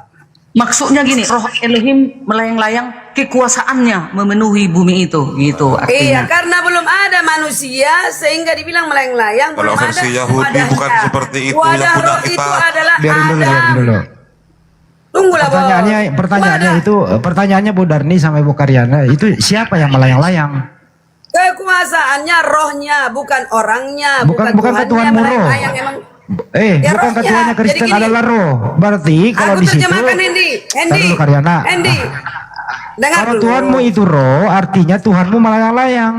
Maksudnya gini, roh Elohim melayang-layang, kekuasaannya memenuhi bumi itu, gitu Iya, artinya. karena belum ada manusia sehingga dibilang melayang-layang. Kalau belum versi ada Yahudi wadahnya. bukan seperti itu Wadah yang punya roh itu kita. adalah Biarin Adam. dulu. Tunggulah, Bos. Pertanyaannya Bu Darni sama Bu Karyana, itu siapa yang melayang-layang? Kekuasaannya rohnya, bukan orangnya, Bukan Tuhannya Tuhanmu roh. melayang-layang emang. Bukan Ya, rohnya. ketuanya Kristen Jadi gini, adalah roh. Berarti kalau Aku di situ terjemahkan Hendy. Tar dulu, Karyana. Dengar Kalau dulu. Tuhanmu itu roh, artinya Tuhanmu melayang-layang.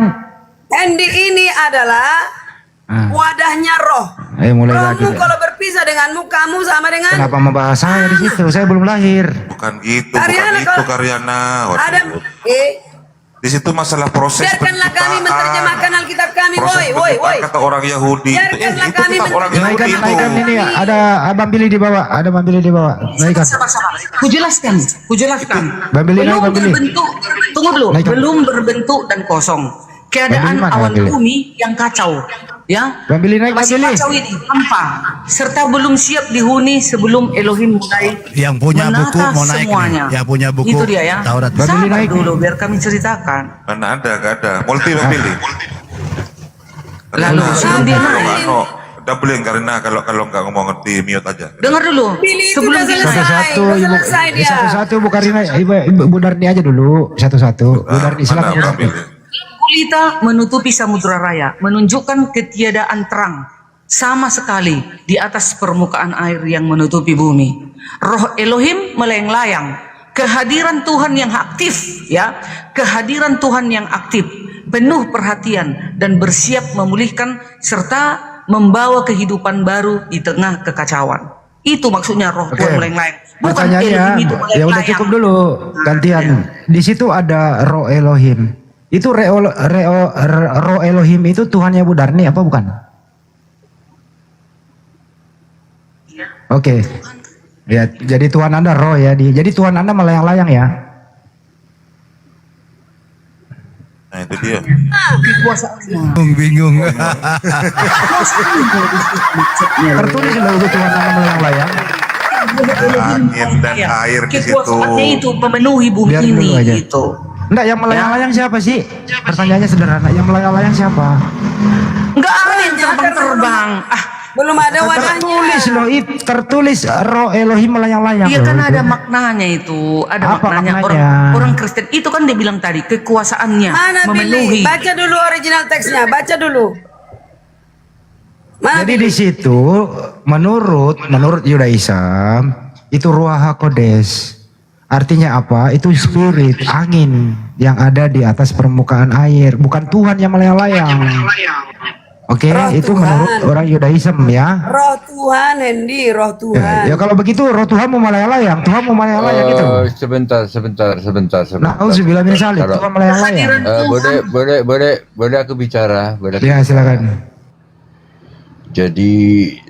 Hendy ini adalah wadahnya roh. Mulai lagi. Rohmu kalau berpisah denganmu, kamu sama dengan Kenapa membahas saya di situ? Saya belum lahir. Bukan gitu, Karyana, Karyana. Waduh. Adam. Di situ masalah proses Biarkanlah kami menerjemahkan Alkitab kami, proses woi. penciptaan kata orang Yahudi. Biarkanlah Itu kami kitab orang Yahudi Naikkan itu. ini ya. Ada Abang Billy di bawah. Naikkan. Kujelaskan. Bang Billy, Belum Bang Billy. berbentuk, tunggu dulu, Naikkan. belum berbentuk dan kosong. Keadaan Bang Billy mana, awal Bang Billy? bumi yang kacau, ya. Bang Billy naik, Bang Masih Billy. kacau ini, hampa, serta belum siap dihuni sebelum Elohim mulai Yang punya menata buku mau naik semuanya. nih. Yang punya buku Itu dia ya. Taurat. Bang Billy Sabar naik. dulu biar kami ceritakan. Mana ada, gak ada. Multi pilih. Lalu sebelum dia naik, Doubling karena kalau nggak ngomong ngerti mute aja. dengar dulu. Billy itu Sebelum udah dia Satu-satu Udah Ibu. selesai dia. Satu-satu Bu Karyana. Bu Darni aja dulu. Satu-satu. Bu Darni silakan. Bu Darni. Gulita menutupi samudra raya, menunjukkan ketiadaan terang sama sekali di atas permukaan air yang menutupi bumi. Roh Elohim melayang-layang, kehadiran Tuhan yang aktif, ya, kehadiran Tuhan yang aktif, penuh perhatian dan bersiap memulihkan serta membawa kehidupan baru di tengah kekacauan. Itu maksudnya roh Tuhan melayang-layang. Bukan Elohim Pertanyaannya, itu ya udah melayang-layang. cukup dulu. Gantian. Di situ ada roh Elohim. Itu roh Elohim itu Tuhannya Bu Darni apa bukan? Oke. Ya, jadi Tuhan Anda roh ya. Jadi Tuhan Anda melayang-layang ya. Nah itu dia. Bingung. Tertulis loh itu Tuhan Anda melayang-layang. Angin dan air di situ. Kekuasaannya itu memenuhi bumi Biar ini dulu aja. gitu. Enggak, yang melayang-layang siapa sih? Pertanyaannya sederhana. Yang melayang-layang siapa? Enggak ada yang terbang-terbang. Belum ada wadahnya. Tertulis loh, tertulis roh Elohim melayang-layang. Iya loh, kan itu. ada maknanya itu, ada Apa maknanya. maknanya? Orang Kristen itu kan dia bilang tadi kekuasaannya Mana memenuhi. Billy? Baca dulu original teksnya, baca dulu. Mana Jadi di situ menurut Yudaism itu Ruach HaKodesh. Artinya apa? Itu spirit, angin yang ada di atas permukaan air, bukan Tuhan yang melayang-layang. Oke, itu Tuhan. menurut orang Yudaism ya. Roh Tuhan, Hendy, roh Tuhan. Ya kalau begitu roh Tuhan mau melayang-layang, Tuhan mau melayang-layang gitu. Sebentar. Nauzubillah min dzalik, Kalau- Tuhan melayang-layang. Boleh aku bicara? Boleh aku Ya, bicara? silakan. Jadi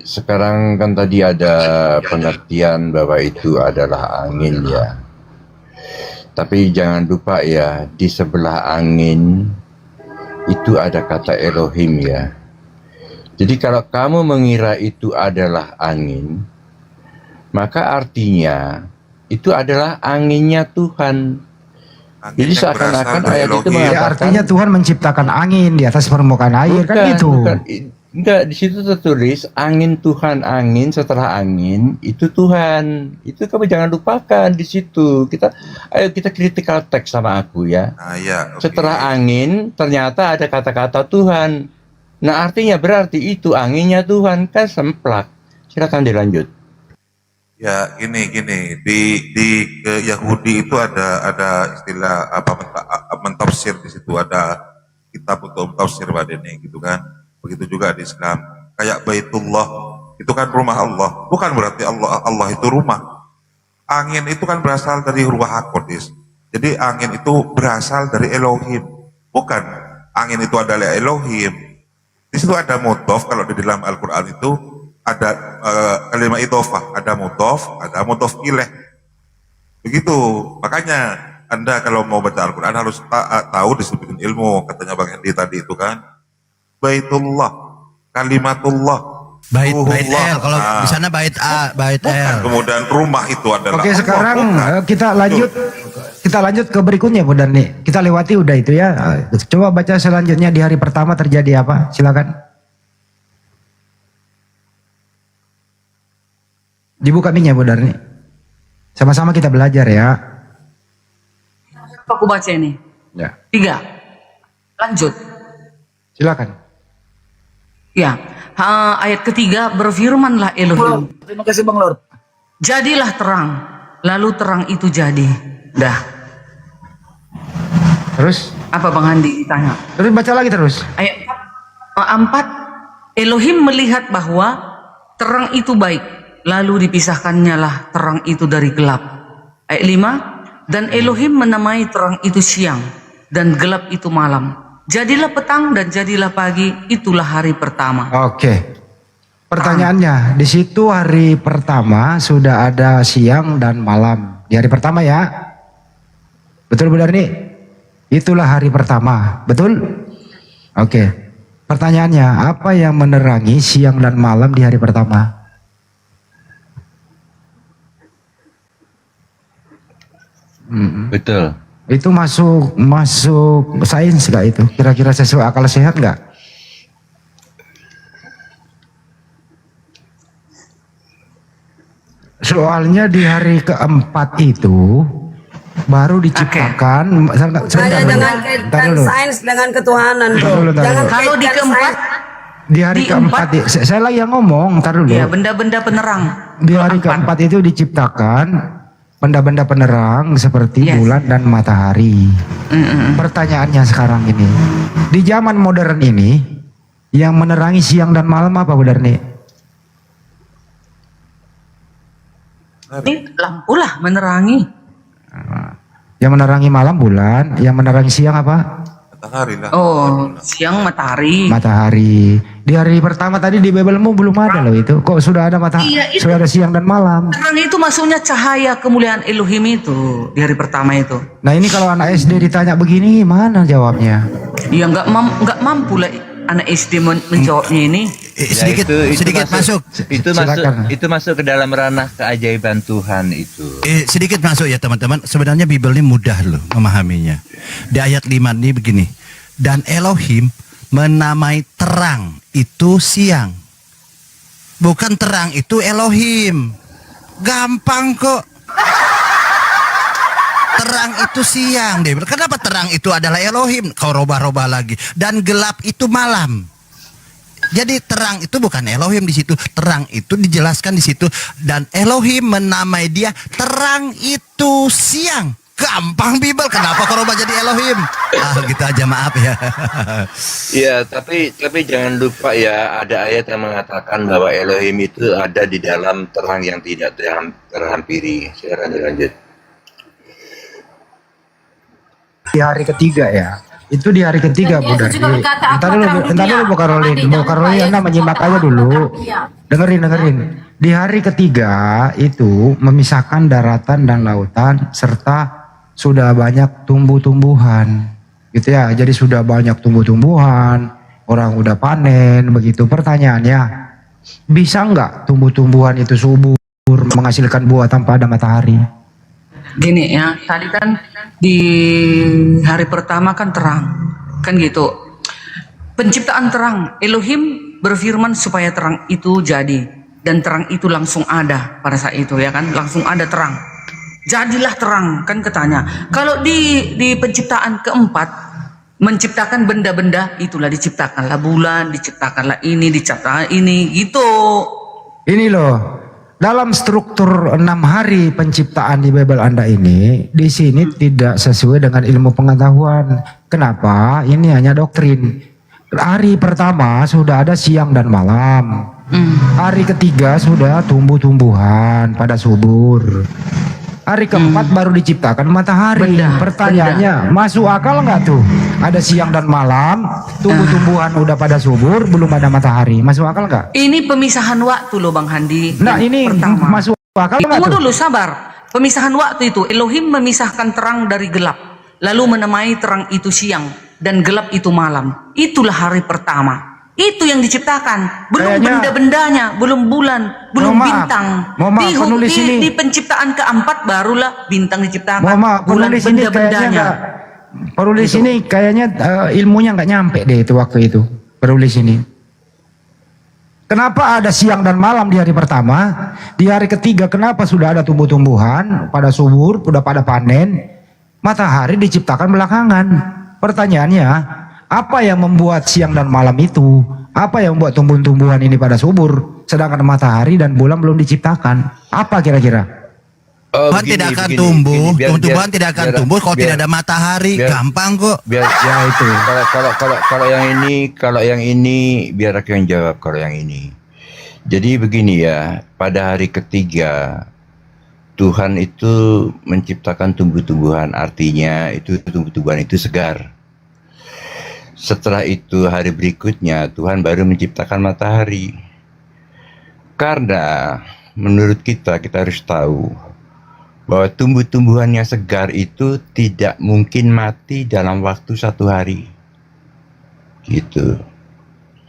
sekarang kan tadi ada pengertian bahwa itu adalah angin ya. Tapi jangan lupa ya, di sebelah angin itu ada kata Elohim ya. Jadi kalau kamu mengira itu adalah angin, maka artinya itu adalah anginnya Tuhan. Jadi yang seakan-akan berasal dari ayat itu Elohim. Ya, mengatakan artinya Tuhan menciptakan angin di atas permukaan air kan gitu. Enggak, di situ tertulis angin Tuhan, angin setelah angin itu Tuhan. Itu kamu jangan lupakan di situ. Ayo kita critical text sama aku ya. Nah ya. Setelah angin ternyata ada kata-kata Tuhan. Nah artinya berarti itu anginnya Tuhan, kan semplak. Silakan dilanjut. Ya gini di Yahudi itu ada istilah mentafsir di situ, ada kitab untuk mentafsir badene gitu kan. Begitu juga di Islam. Kayak Baitullah itu kan rumah Allah, bukan berarti Allah itu rumah. Angin itu kan berasal dari Ruach HaKodesh. Jadi angin itu berasal dari Elohim, bukan angin itu adalah Elohim. Di situ ada mudhof, kalau di dalam Al-Quran itu ada kalimat idhofah, ada mudhof ilaih. Begitu, makanya Anda kalau mau baca Al-Quran harus tahu disiplin ilmu, katanya Bang Hendy tadi itu kan. Baitullah, kalimatullah, Bait ruhullah. L, kalau Nah, di sana bait A, bait L. kemudian rumah itu adalah Oke, Allah, sekarang bukan. kita lanjut ke berikutnya Bu Darni. Kita lewati udah itu ya. Coba baca selanjutnya, di hari pertama terjadi apa? Silakan. Dibuka mic-nya Bu Darni. Sama-sama kita belajar ya. Apa aku baca ini? Ya. 3. Lanjut. Silakan. Ya, ayat ketiga, berfirmanlah Elohim. Terima kasih Bang Lord. Jadilah terang, lalu terang itu jadi. Dah. Terus? Apa Bang Handi ditanya? Terus baca lagi terus. Ayat 4, Elohim melihat bahwa terang itu baik, lalu dipisahkannya lah terang itu dari gelap. Ayat 5, dan Elohim menamai terang itu siang, dan gelap itu malam. Jadilah petang dan jadilah pagi, itulah hari pertama. Oke. Pertanyaannya, di situ hari pertama sudah ada siang dan malam. Di hari pertama ya. Betul Bu Darni? Itulah hari pertama. Betul? Oke. Pertanyaannya, apa yang menerangi siang dan malam di hari pertama? Betul. Itu masuk sains nggak itu? Kira-kira sesuai akal sehat nggak? Soalnya di hari keempat itu baru diciptakan. Hanya dengan kaitkan sains dengan ketuhanan, bro. Ntar dulu. Jangan Kalau di kaitkan keempat, sains. Di hari keempat, saya lagi yang ngomong, ntar dulu. ya benda-benda penerang. Di hari keempat itu diciptakan benda-benda penerang seperti bulan dan matahari. Pertanyaannya sekarang ini, di zaman modern ini yang menerangi siang dan malam apa Bu Darni? Ini lampu lah menerangi. Yang menerangi malam bulan, yang menerangi siang apa? Matahari lah. Oh, siang matahari. Matahari. Di hari pertama tadi di Biblemu belum ada loh itu. Kok sudah ada Iya, itu. sudah ada siang dan malam. Terang itu maksudnya cahaya kemuliaan Elohim itu di hari pertama itu. Nah ini kalau anak SD ditanya begini gimana jawabnya? Ya nggak mampu lah anak SD menjawabnya ini. Sedikit masuk. Itu masuk ke dalam ranah keajaiban Tuhan itu. Sedikit masuk ya teman-teman. Sebenarnya Bible ini mudah loh memahaminya. Di ayat 5 ini begini. Dan Elohim menamai terang itu siang. Bukan terang itu Elohim. Gampang kok. Terang itu siang. Dia bilang, kenapa terang itu adalah Elohim? Kau robah-robah lagi. Dan gelap itu malam. Jadi terang itu bukan Elohim di situ. Terang itu dijelaskan di situ. Dan Elohim menamai dia terang itu siang. Gampang Bible. Kenapa kau robah jadi Elohim? Gitu aja, maaf ya. Iya, tapi jangan lupa ya, ada ayat yang mengatakan bahwa Elohim itu ada di dalam terang yang tidak terhampiri. Silakan dilanjut. Di hari ketiga ya. Itu di hari ketiga Bu Dardi. Entar dulu Bu Karolin. Bu Karolin Anda menyimak aja dulu. Dengerin. Di hari ketiga itu memisahkan daratan dan lautan serta sudah banyak tumbuh-tumbuhan. Gitu ya. Jadi sudah banyak tumbuh-tumbuhan, orang udah panen begitu. Pertanyaannya, bisa nggak tumbuh-tumbuhan itu subur menghasilkan buah tanpa ada matahari? Gini ya, tadi kan di hari pertama kan terang, kan gitu. Penciptaan terang, Elohim berfirman supaya terang itu jadi, dan terang itu langsung ada pada saat itu ya kan, langsung ada terang. Jadilah terang, kan katanya. Kalau di penciptaan keempat, menciptakan benda-benda itulah diciptakanlah bulan, diciptakanlah ini, diciptakan ini, gitu. Ini loh. Dalam struktur 6 hari penciptaan di Bible Anda ini, di sini tidak sesuai dengan ilmu pengetahuan. Kenapa? Ini hanya doktrin. Hari pertama sudah ada siang dan malam. Hari ketiga sudah tumbuh-tumbuhan pada subur. Hari keempat baru diciptakan matahari. Pertanyaannya, masuk akal nggak tuh? Ada siang dan malam, tumbuh-tumbuhan udah pada subur, belum ada matahari. Masuk akal nggak? Ini pemisahan waktu loh Bang Handi. Nah ini pertama. masuk akal nggak Tunggu tuh? dulu, sabar. Pemisahan waktu itu, Elohim memisahkan terang dari gelap. Lalu menamai terang itu siang dan gelap itu malam. Itulah hari pertama. Itu yang diciptakan, belum benda-bendanya, belum bulan, belum bintang. Di penciptaan keempat barulah bintang diciptakan. Bulan benda-bendanya. Penulis ini kayaknya ilmunya nggak nyampe deh itu waktu itu. Penulis ini. Kenapa ada siang dan malam di hari pertama? Di hari ketiga kenapa sudah ada tumbuh-tumbuhan pada subur, sudah pada panen? Matahari diciptakan belakangan. Pertanyaannya, apa yang membuat siang dan malam itu? Apa yang membuat tumbuh-tumbuhan ini pada subur, sedangkan matahari dan bulan belum diciptakan? Apa kira-kira? Tumbuhan tidak akan tumbuh, tumbuhan tidak akan tumbuh kalau tidak ada matahari. Gampang kok. Ya itu. Kalau yang ini biar aku yang jawab kalau yang ini. Jadi begini ya, pada hari ketiga Tuhan itu menciptakan tumbuh-tumbuhan, artinya itu tumbuh-tumbuhan itu segar. Setelah itu hari berikutnya Tuhan baru menciptakan matahari. Karena menurut kita harus tahu bahwa tumbuh-tumbuhan yang segar itu tidak mungkin mati dalam waktu 1 hari. Gitu.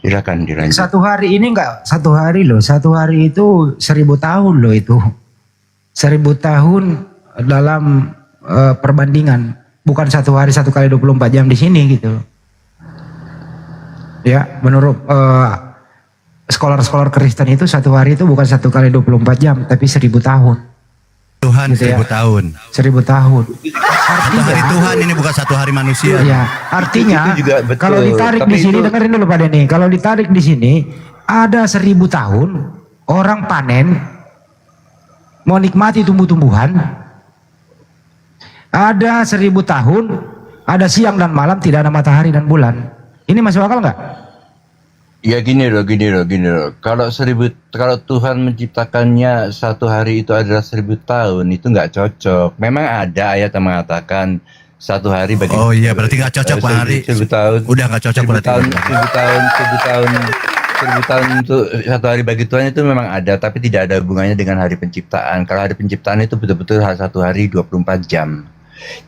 Silakan dilanjut. 1 hari ini enggak 1 hari loh. 1 hari itu 1000 tahun loh itu. 1000 tahun dalam perbandingan. Bukan 1 hari 1 kali 24 jam di sini gitu. Ya, menurut scholar-scholar Kristen itu 1 hari itu bukan 1 kali 24 jam, tapi 1000 tahun. Tuhan gitu 1000 tahun. 1000 tahun. Artinya hari Tuhan ini bukan 1 hari manusia. Ya, artinya itu juga betul, kalau ditarik tapi di sini, itu... dengerin dulu Pak Denny. Kalau ditarik di sini ada 1000 tahun orang panen mau nikmati tumbuh-tumbuhan. Ada 1000 tahun ada siang dan malam, tidak ada matahari dan bulan. Ini masuk akal nggak? Ya gini loh. Kalau Tuhan menciptakannya 1 hari itu adalah 1000 tahun, itu nggak cocok. Memang ada ayat yang mengatakan 1 hari bagi. Oh iya, berarti nggak cocok Bang Ari. 1000 tahun. Udah nggak cocok 1000 berarti. tahun, 1000 tahun untuk 1 hari bagi Tuhan itu memang ada, tapi tidak ada hubungannya dengan hari penciptaan. Kalau hari penciptaan itu betul-betul 1 hari 24 jam.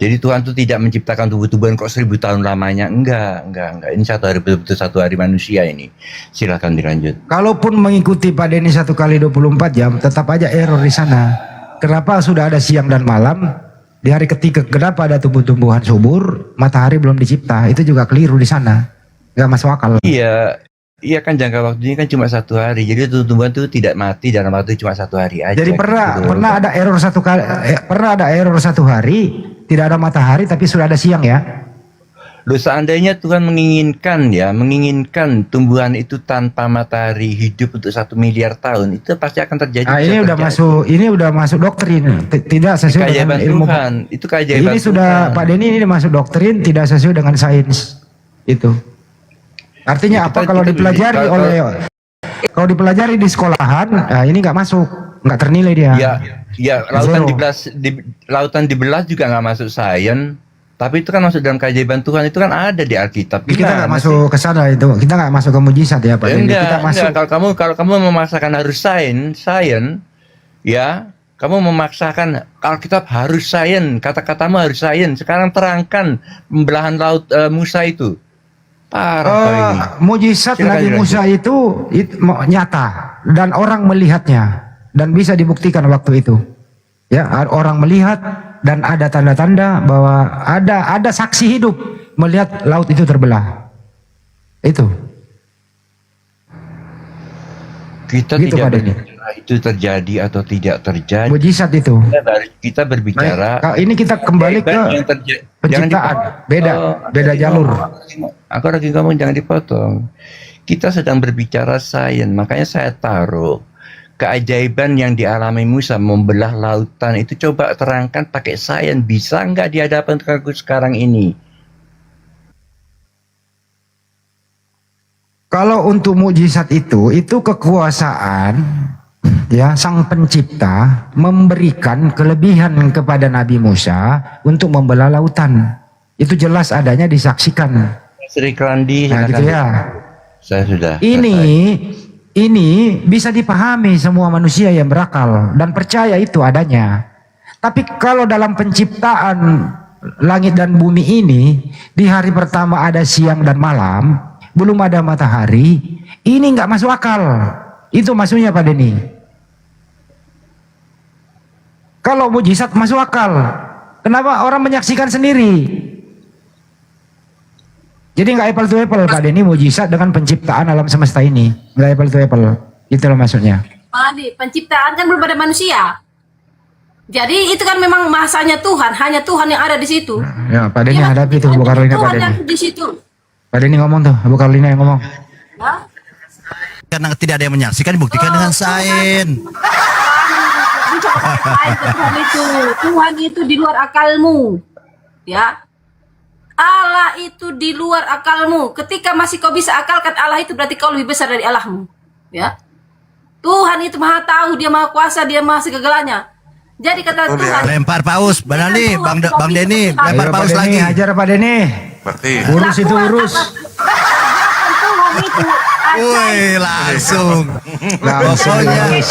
Jadi Tuhan itu tidak menciptakan tubuh-tubuhan kok 1000 tahun lamanya. Enggak. Ini 1 hari betul-betul 1 hari manusia ini. Silakan dilanjut. Kalaupun mengikuti Pak Denny 1 kali 24 jam, tetap aja error di sana. Kenapa sudah ada siang dan malam? Di hari ketiga kenapa ada tumbuh-tumbuhan subur, matahari belum dicipta? Itu juga keliru di sana. Nggak masuk akal. Iya kan jangka waktunya kan cuma 1 hari. Jadi tumbuhan itu tidak mati dalam waktu cuma 1 hari aja. Jadi pernah ada error 1 kali, pernah ada error 1 hari, tidak ada matahari tapi sudah ada siang ya. Loh, seandainya Tuhan menginginkan tumbuhan itu tanpa matahari hidup untuk 1 miliar tahun, itu pasti akan terjadi. Ini udah masuk doktrin, tidak sesuai dengan ilmu. Tuhan. Itu keajaiban Ini sudah Pak Denny ini masuk doktrin, tidak sesuai dengan sains. Itu. Artinya apa kalau dipelajari kalau dipelajari di sekolahan, ini nggak masuk, nggak ternilai dia. Ya, lautan dibelah juga nggak masuk sains. Tapi itu kan masuk dalam keajaiban Tuhan, itu kan ada di Alkitab. Kita nggak masuk ke sana itu, kita nggak masuk ke mujizat ya Pak. Enggak. Kalau kamu memaksakan harus sains, ya, kamu memaksakan Alkitab harus sains, kata-katamu harus sains. Sekarang terangkan pembelahan laut Musa itu. Parah ini. Mujizat Nabi Musa itu nyata dan orang melihatnya dan bisa dibuktikan waktu itu. Ya, orang melihat dan ada tanda-tanda bahwa ada saksi hidup melihat laut itu terbelah. Itu. Kita gitu, tidak berbicara itu terjadi atau tidak terjadi. Mujizat itu. Kita berbicara. Ini kita kembali ke penciptaan. Beda jalur. Aku lagi ngomong jangan dipotong. Kita sedang berbicara sains, makanya saya taruh keajaiban yang dialami Musa membelah lautan itu, coba terangkan pakai sains, bisa nggak di hadapan aku sekarang ini? Kalau untuk mukjizat itu kekuasaan ya sang pencipta memberikan kelebihan kepada Nabi Musa untuk membelah lautan. Itu jelas adanya disaksikan. Sri Klandi, nah, gitu ya. Saya sudah. Ini bisa dipahami semua manusia yang berakal dan percaya itu adanya. Tapi kalau dalam penciptaan langit dan bumi ini, di hari pertama ada siang dan malam, belum ada matahari, ini nggak masuk akal. Itu maksudnya Pak Denny. Kalau mujizat masuk akal, kenapa orang menyaksikan sendiri? Jadi nggak apple to apple Pak Denny, mujizat dengan penciptaan alam semesta ini nggak apple to apple, itu loh maksudnya. Penciptaan kan belum ada manusia, jadi itu kan memang masanya Tuhan, hanya Tuhan yang ada di situ. Ya Pak Denny hadapi itu Bu Carolina. Pak Denny di situ. Pak Denny ngomong tuh, Bu Carolina yang ngomong. Karena tidak ada yang menyaksikan, dibuktikan dengan sains. Tuhan itu di luar akalmu, ya. Allah itu di luar akalmu. Ketika masih kau bisa akalkan Allah itu, berarti kau lebih besar dari Allahmu. Ya, Tuhan itu maha tahu, dia maha kuasa, dia maha segala-galanya. Jadi kata Tuhan. Lempar paus, Bang Denny, lempar paus lagi. Ajar Pak Denny. Urus itu urus. Tuhan itu. Woi, langsung. Pokoknya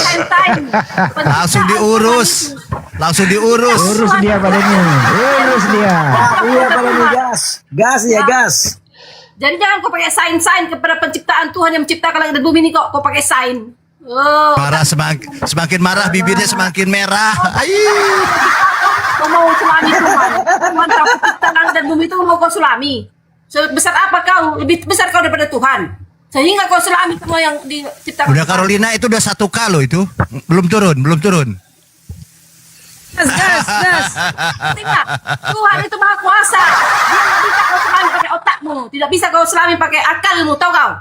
langsung diurus. Urus dia Pak Denny. Urus dia. Iya Pak Denny, gas ya gas. Jadi jangan kau pakai sains kepada penciptaan Tuhan yang menciptakan langit dan bumi ini, kok kau pakai sains. Marah semakin marah, bibirnya semakin merah. Kau mau sulami Tuhan. Tuhan tahu penciptaan langit dan bumi itu mau kau sulami. Sebesar apa kau? Lebih besar kau daripada Tuhan. Sehingga kau selami semua yang diciptakan. Bunda Carolina itu udah 1K loh itu. Belum turun. Gas. Tidak. Tuhan itu maha kuasa. Dia tidak bisa kau selami pakai otakmu. Tidak bisa kau selami pakai akalmu. Tahu kau?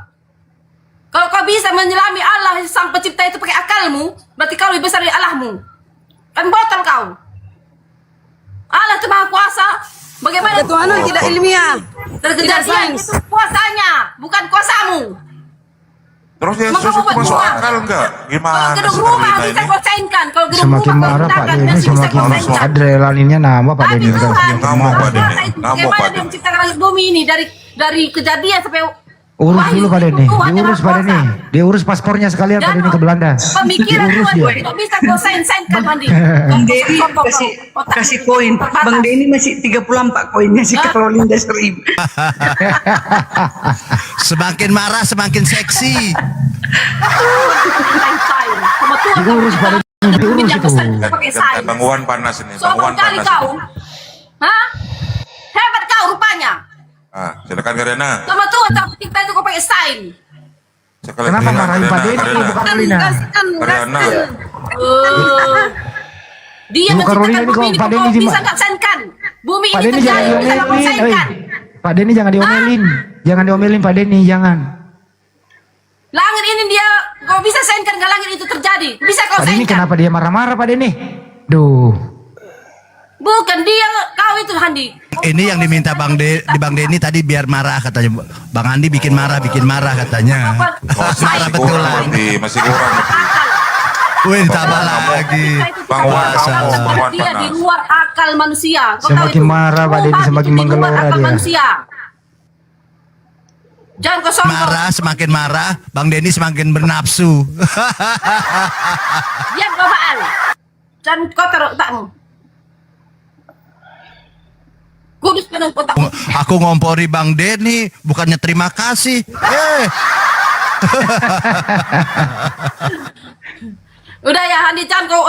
Kalau kau bisa menyelami Allah sang pencipta itu pakai akalmu, berarti kau lebih besar dari Allahmu. Kan botol kau. Allah itu maha kuasa. Bagaimana ketuhanan tidak ilmiah, terkejadian itu kuasanya, bukan kuasamu. Terus Yesus Maka itu buat masuk rumah. akal enggak? Kalau Gimana gedung sih rumah Karolina bisa ini? kau sainkan. Kalau gedung Semakin rumah marah Pak ciptakan, Denny, masih bisa semakin kau sainkan. adrenalinnya nambah Pak Denny. Tapi Tuhan, Ngamuk, Pak Denny. itu Ngamuk, bagaimana Pak dia Denny. menciptakan langit bumi ini dari kejadian sampai Urus Wahyu, dulu Pak Denny, itu Tuhan yang diurus Pak Maha Denny, Kuasa. diurus paspornya sekalian Pak Dan Denny ke Belanda. Pemikiran Diurus Tuhan dia. kok bisa kau sainkan Mandi. Bang Denny kasih koin. Bang Denny masih 34 koinnya si Carolina 1000. Semakin marah semakin seksi. Diurus Pak Denny, diurus itu. Pakai sains. Bang Wan panas ini. Bang Sombong Wan kali panas. kau. Hah? Hebat kau rupanya. Silakan Karena. Sama Tuhan tak kita itu kau pakai sain. Kenapa marahin Pak Denny Ibu Carolina? Karena. Dia Ibu Carolina menciptakan ini bumi kok Pak ini Denny kau bisa cuma- nggak sainkan. Bumi Pak ini Denny jangan terjadi bisa nggak kau diomelin. sainkan. Pak Denny jangan diomelin. Jangan diomelin Pak Denny, jangan. Langit ini dia kau bisa sainkan nggak langit itu terjadi? Bisa kau Pak Denny sainkan? kenapa dia marah-marah Pak Denny? Duh. Bukan dia kau itu Handi. Ini yang diminta Bang Denny tadi biar marah katanya. Bang Andi bikin marah katanya. Marah betulan. Masih kurang. Wih, tambah lagi. Bang Wan, Bang Wan Dia di panas. luar akal manusia. Kau tahu Semakin itu? marah Pak Denny, Tuhan semakin itu di luar menggelora akal dia. manusia. Jangan kau sombong. Marah semakin marah, Bang Denny semakin bernafsu. Diam kau Baal. Jangan kotor otakmu. Kudus penuh otakmu. Aku ngompori Bang Denny, bukannya terima kasih. Udah ya Handi, jangan kau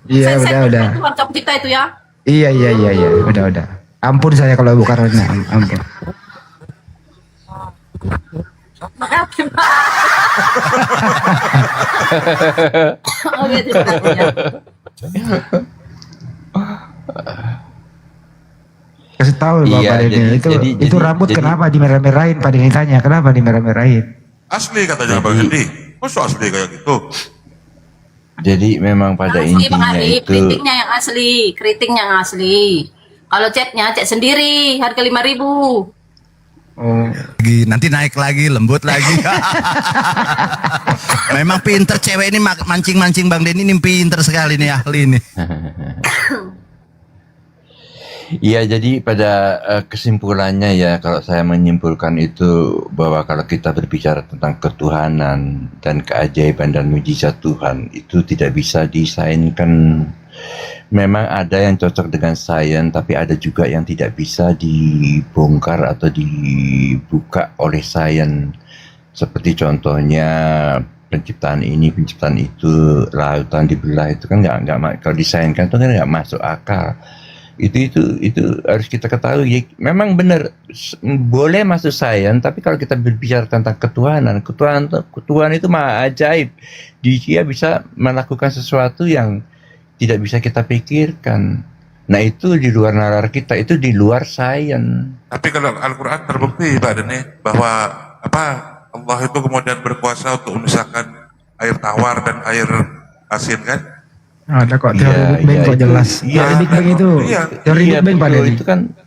Iya, saya- udah. Tuhan cap kita itu ya. Iya, udah. Ampun saya kalau Ibu Carolina, ampun. Makasih Pak. Oke, terima kasih ya. Kasih tahu Bapak Iya, Denny, itu rambut kenapa dimerah-merahin Pak Denny tanya, kenapa dimerah-merahin? Asli katanya Bang Hendi. Masa asli kayak gitu? Jadi memang pada Asli Bang intinya Arif, itu kritiknya yang asli, kritiknya yang asli. Kalau chatnya chat sendiri, harga 5.000. Nanti naik lagi, lembut lagi. Memang pinter cewek ini mancing-mancing Bang Denny ini pinter sekali nih, ahli nih. Iya, jadi pada kesimpulannya ya, kalau saya menyimpulkan itu bahwa kalau kita berbicara tentang ketuhanan dan keajaiban dan mujizat Tuhan itu tidak bisa disainkan. Memang ada yang cocok dengan sains, tapi ada juga yang tidak bisa dibongkar atau dibuka oleh sains. Seperti contohnya penciptaan ini, penciptaan itu, lautan dibelah itu kan nggak kalau disainkan itu kan nggak masuk akal. Itu harus kita ketahui. Memang benar boleh masuk sains, tapi kalau kita berbicara tentang Tuhan itu maha ajaib. Dia bisa melakukan sesuatu yang tidak bisa kita pikirkan. Nah, itu di luar nalar kita, itu di luar sains. Tapi kalau Al-Quran terbukti Pak Denny bahwa Allah itu kemudian berkuasa untuk memisahkan air tawar dan air asin kan? Ada kok teori Big Bang kok jelas. Teori Big Bang itu, teori Big Bang Pak Denny.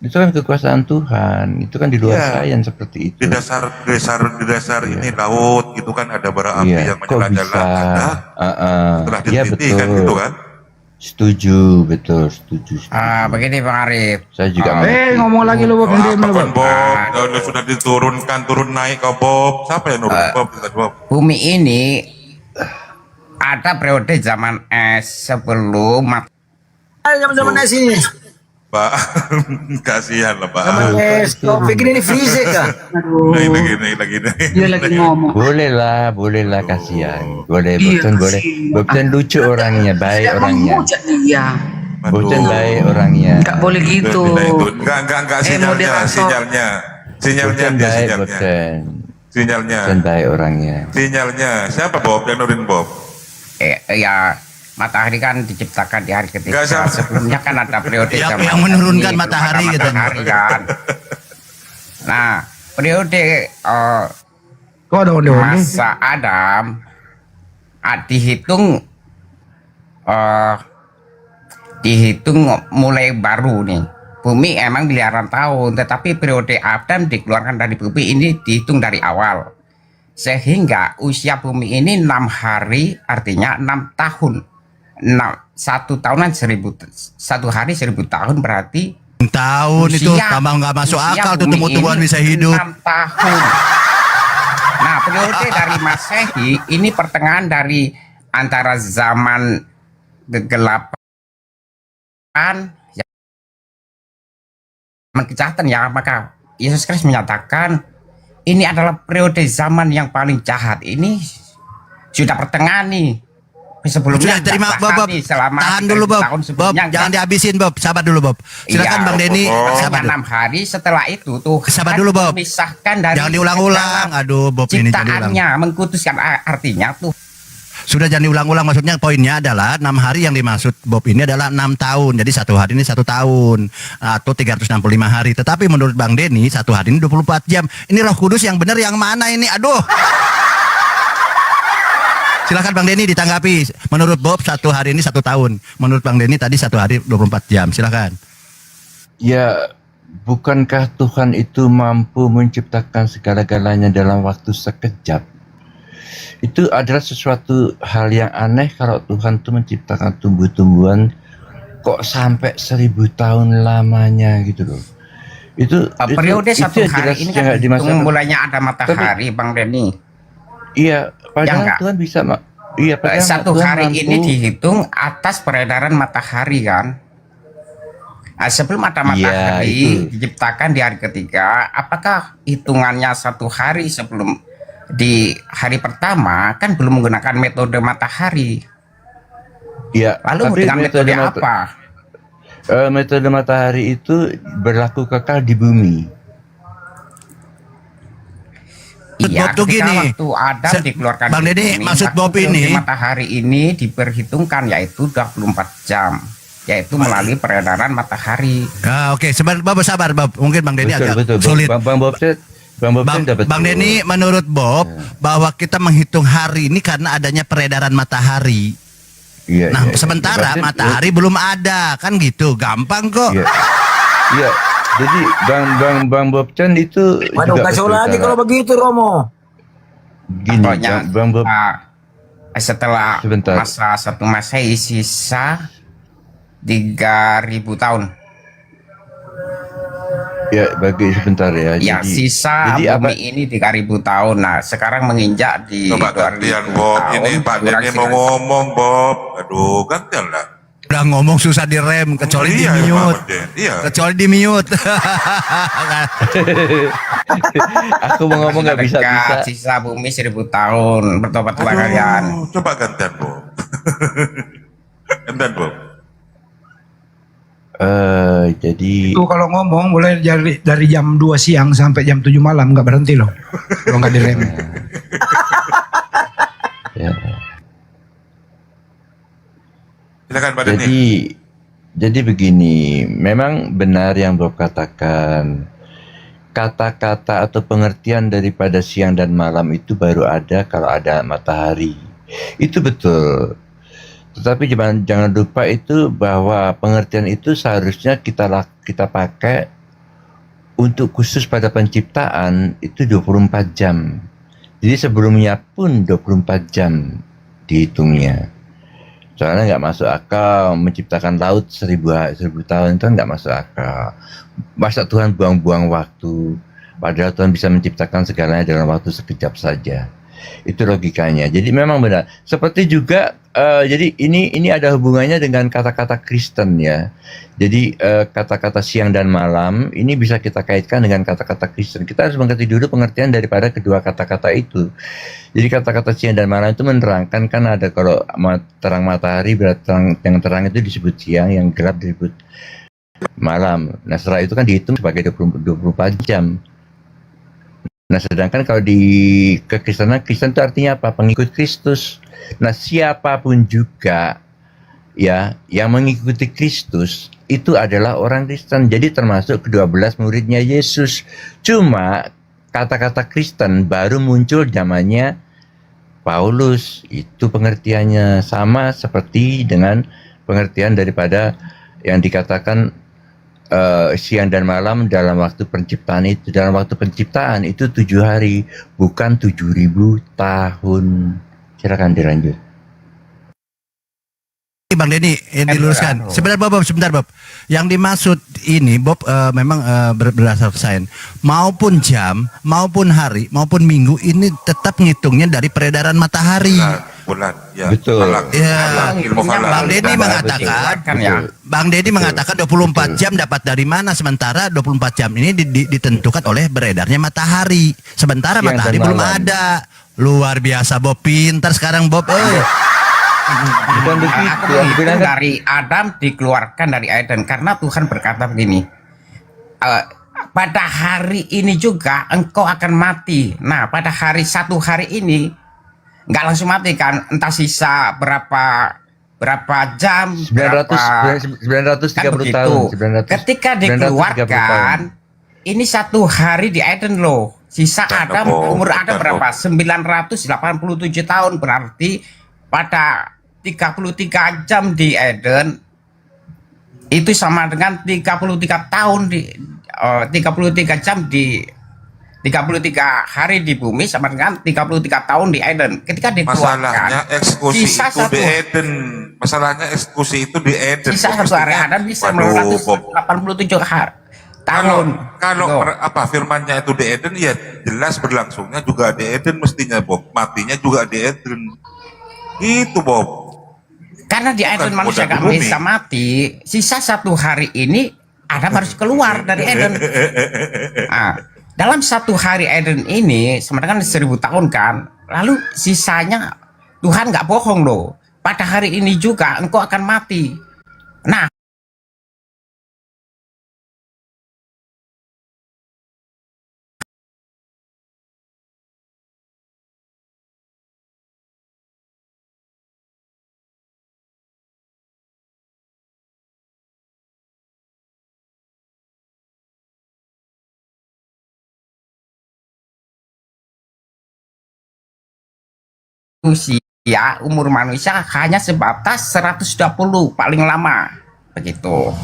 Itu kan kekuasaan Tuhan. Itu kan di luar Iya. sains seperti itu. Di dasar ini laut gitu kan ada bara api Iya, yang kok bisa? menyala-nyala. Setelah Iya, diteliti kan betul. gitu kan? Setuju, betul, setuju. Begini Bang Arif. Saya juga Ngomong lagi lu Bob, nanti lu Bob. Bob, kalau sudah diturunkan, turun naik kau Bob. Siapa yang nurun Bob? Kita Bob. Bumi ini ada periode zaman es sebelum Zaman es ini. Pak, kasihan lah Pak. Zaman es. Kau pikir ini fisik kah? Lagi. Dia lagi ngomong. Boleh lah kasihan. Boleh, Iya, Bobten boleh. kasihan. Bobten lucu orangnya, baik Tidak orangnya. menghujat dia. Bobten baik orangnya. Nggak boleh gitu. Enggak sinyalnya. Bobten baik, Sinyalnya. Bobten baik orangnya. Sinyalnya. Siapa Bob yang nurin Bob? Ya matahari kan diciptakan di hari ketiga. Nggak, sama. Sebelumnya kan ada periode Yang zaman menurunkan ini, matahari belum ada gitu. matahari kan. Nah, periode Kok ada onde-onde? masa Adam dihitung mulai baru nih. Bumi emang miliaran tahun, tetapi periode Adam dikeluarkan dari bumi ini dihitung dari awal. Sehingga usia bumi ini 6 hari artinya 6 tahun. 1 tahunan 1 hari 1000 tahun berarti tahun itu tambah nggak masuk usia akal tuh bumi tumbuh-tumbuhan ini bisa hidup. 6 tahun. Nah, periode dari Masehi ini pertengahan dari antara zaman kegelapan, zaman kejahatan ya, maka Yesus Kristus menyatakan ini adalah periode zaman yang paling jahat. Ini sudah pertengahan nih. Sebelumnya Sudah terima Bob, nih, selama tahan dulu 3000 Bob. tahun Bob, sebelumnya, jangan kan? dihabisin Bob, sabar dulu Bob. Silakan Iya, Bang Denny, sabar dulu. 6 hari setelah itu tuh Sabar dulu Bob. memisahkan dari Jangan diulang-ulang. Aduh Bob ini jadi ulang. ciptaannya, mengkutuskan artinya tuh. Sudah jangan diulang-ulang, maksudnya poinnya adalah 6 hari yang dimaksud Bob ini adalah 6 tahun. Jadi 1 hari ini 1 tahun atau 365 hari. Tetapi menurut Bang Denny 1 hari ini 24 jam. Ini Roh Kudus yang benar yang mana ini? Aduh. Silakan Bang Denny ditanggapi. Menurut Bob 1 hari ini 1 tahun. Menurut Bang Denny tadi 1 hari 24 jam. Silakan. Ya, bukankah Tuhan itu mampu menciptakan segala-galanya dalam waktu sekejap? Itu adalah sesuatu hal yang aneh kalau Tuhan itu menciptakan tumbuh-tumbuhan kok sampai 1000 tahun lamanya gitu loh. Itu Periode 1 hari jelas ini yang nggak kan dimasalahkan. mulainya ada matahari, Bang Denny. Iya, padahal enggak? Tuhan bisa iya, padahal 1 Tuhan hari mampu. ini dihitung atas peredaran matahari kan. Sebelum ada matahari itu. diciptakan di hari ketiga, apakah hitungannya 1 hari sebelum di hari pertama kan belum menggunakan metode matahari? Iya. Lalu tapi dengan metode apa? Metode matahari itu berlaku kekal di bumi. Iya, Bob tuh ketika gini. waktu Adam dikeluarkan Bang dari Denny, bumi, maksud maka Bob periode ini- matahari ini diperhitungkan yaitu 24 jam, yaitu melalui peredaran matahari. Oke, Bob sabar Bob. Mungkin Bang Denny agak Betul. sulit. Bang Bob dapat. Bang Denny, menurut Bob bahwa kita menghitung hari ini karena adanya peredaran matahari. Iya, Nah, iya, sementara iya. matahari belum ada, kan gitu. Gampang kok. Iya. Iya. Jadi Bang Bob Chan itu Waduh, juga kacau betul lagi cara- kalau begitu Romo. Gini, Pokoknya Bang Bob setelah Sebentar. masa 1 Masehi sisa 3000 tahun. ya bagi sebentar ya. Ya, sisa jadi bumi ini 3000 tahun. Nah, sekarang menginjak di Coba 2000 gantian Bob, ini tahun, Pak kurang Denny mau sisa- ngomong Bob. Aduh, gantian lah. Udah ngomong susah direm, kecuali di Iya, mute. Pak Den. Iya. Kecuali di mute. Aku mau ngomong nggak bisa. Sisa bumi 1000 tahun. Bertobatlah kalian. Coba gantian Bob. Gantian Bob. Jadi Itu kalau ngomong mulai dari jam 2 siang sampai jam 7 malam nggak berhenti loh. Kalau nggak direm. ya. Silakan Pak Denny. Jadi begini, memang benar yang Bob katakan. Kata-kata atau pengertian daripada siang dan malam itu baru ada kalau ada matahari. Itu betul. Tetapi jangan lupa itu bahwa pengertian itu seharusnya kita pakai untuk khusus pada penciptaan itu 24 jam. Jadi sebelumnya pun 24 jam dihitungnya. Soalnya nggak masuk akal menciptakan laut 1000 tahun itu nggak masuk akal. Masa Tuhan buang-buang waktu, padahal Tuhan bisa menciptakan segalanya dalam waktu sekejap saja. Itu logikanya. Jadi memang benar. Seperti juga jadi ini ada hubungannya dengan kata-kata Kristen ya. Jadi kata-kata siang dan malam ini bisa kita kaitkan dengan kata-kata Kristen. Kita harus mengerti dulu pengertian daripada kedua kata-kata itu. Jadi kata-kata siang dan malam itu menerangkan kan ada kalau terang matahari berarti yang terang itu disebut siang, yang gelap disebut malam. Nah setelah itu kan dihitung sebagai 24 jam. Nah sedangkan kalau di kekristenan, Kristen itu artinya apa? Pengikut Kristus. Nah siapapun juga ya yang mengikuti Kristus itu adalah orang Kristen. Jadi termasuk ke-12 muridnya Yesus. Cuma kata-kata Kristen baru muncul zamannya Paulus. Itu pengertiannya sama seperti dengan pengertian daripada yang dikatakan siang dan malam dalam waktu penciptaan itu. Dalam waktu penciptaan itu 7 hari, bukan 7.000 tahun. Silakan dilanjut. Bang Denny, ini diluruskan. Sebentar Bob. Yang dimaksud ini Bob memang berdasar sains. Maupun jam, maupun hari, maupun minggu ini tetap ngitungnya dari peredaran matahari. Bulan, ya. Betul. Ya. Bang Denny mengatakan, Bang Denny mengatakan 24 jam dapat dari mana, sementara 24 jam ini ditentukan oleh beredarnya matahari. Sementara Siang matahari dan belum malam. ada. Luar biasa Bob, pintar sekarang Bob. Bukan begitu. Itu dari Adam dikeluarkan dari Eden karena Tuhan berkata begini, pada hari ini juga engkau akan mati. Nah, pada satu hari ini nggak langsung mati kan, entah sisa berapa jam, 930 kan begitu. tahun. Ketika 930 dikeluarkan, ini satu hari di Eden loh. Sisa Adam, umur Adam berapa? 987 tahun, berarti pada 33 jam di Eden itu sama dengan 33 tahun di 33 jam di 33 hari di bumi sama dengan 33 tahun di Eden. Ketika dikeluarkan, Masalahnya eksekusi sisa itu di Eden. Masalahnya eksekusi itu di Eden. sisa satu hari Adam bisa 987 hari tahun. Kalau firmannya itu di Eden, ya jelas berlangsungnya juga di Eden mestinya Bob. Matinya juga di Eden. Gitu Bob. Karena di Eden manusia gak bisa mati, sisa satu hari ini Adam harus keluar dari Eden. Nah, dalam satu hari Eden ini, sementara kan 1000 tahun kan, lalu sisanya Tuhan nggak bohong loh. Pada hari ini juga engkau akan mati. Nah, usia umur manusia hanya sebatas 120 paling lama begitu.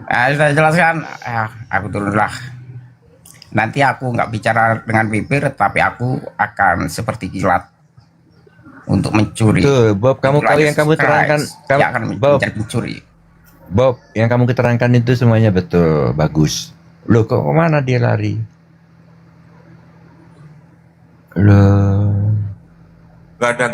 Sudah jelaskan, aku turunlah. Nanti aku nggak bicara dengan bibir, tapi aku akan seperti kilat untuk mencuri. Tuh, Bob, yang kamu terangkan, akan mencuri. Bob, yang kamu keterangkan itu semuanya betul, bagus. Loh, kok kemana dia lari? Loh. Gak ada.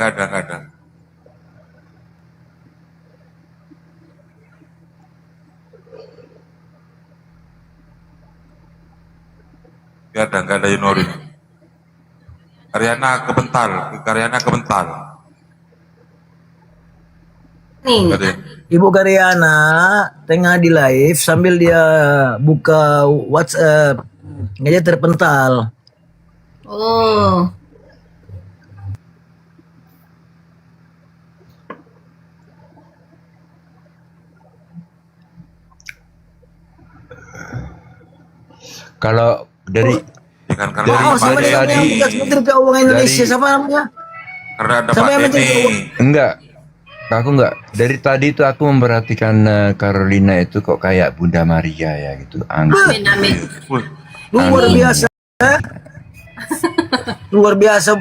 Gak ada Yunori. Karyana kebental. Nih, Ibu Karyana tengah di live sambil dia buka WhatsApp, dia terpental. Oh. Kalau dari Menteri Keuangan Indonesia siapa namanya? Karena ada Pak Denny. Enggak. Aku enggak. Dari tadi itu aku memperhatikan Carolina itu kok kayak Bunda Maria ya gitu. Amin. Luar biasa. Luar biasa.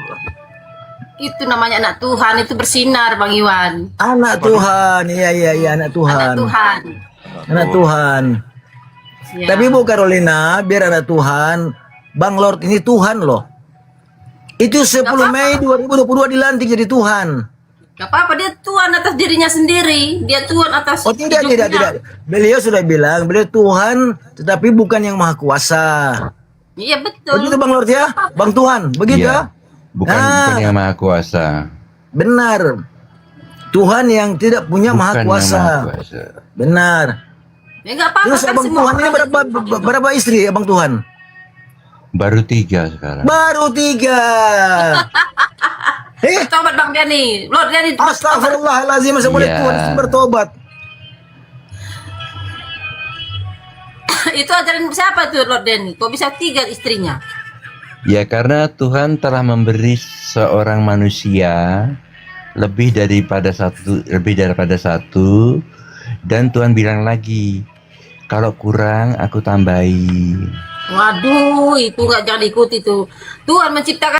Itu namanya anak Tuhan, itu bersinar Bang Iwan. Anak Tuhan, iya anak Tuhan. Anak Tuhan. Ya. Tapi Bu Carolina, biar anak Tuhan, Bang Lord ini Tuhan loh. Itu 10 Mei 2022 dilantik jadi Tuhan. Gak apa-apa, dia Tuhan atas dirinya sendiri. Dia Tuhan atas tidak. Beliau sudah bilang, beliau Tuhan tetapi bukan yang maha kuasa. Iya betul. Begitu Bang Lord ya, Bang Tuhan, begitu ya? Bukan yang maha kuasa. Benar. Tuhan yang tidak punya maha kuasa. Benar. Ya nggak apa-apa. Terus kan Abang Tuhan ini berapa istri Abang Tuhan? Baru 3 sekarang. Baru 3. Bertobat Bang Denny. Lord Denny. Astagfirullahaladzim, masa boleh Tuhan bertobat? Itu ajaran siapa tuh Lord Denny? Kok bisa 3 istrinya? Ya karena Tuhan telah memberi seorang manusia lebih daripada satu, dan Tuhan bilang lagi, kalau kurang aku tambahin. Waduh, itu nggak jangan ikuti itu. Tuhan menciptakan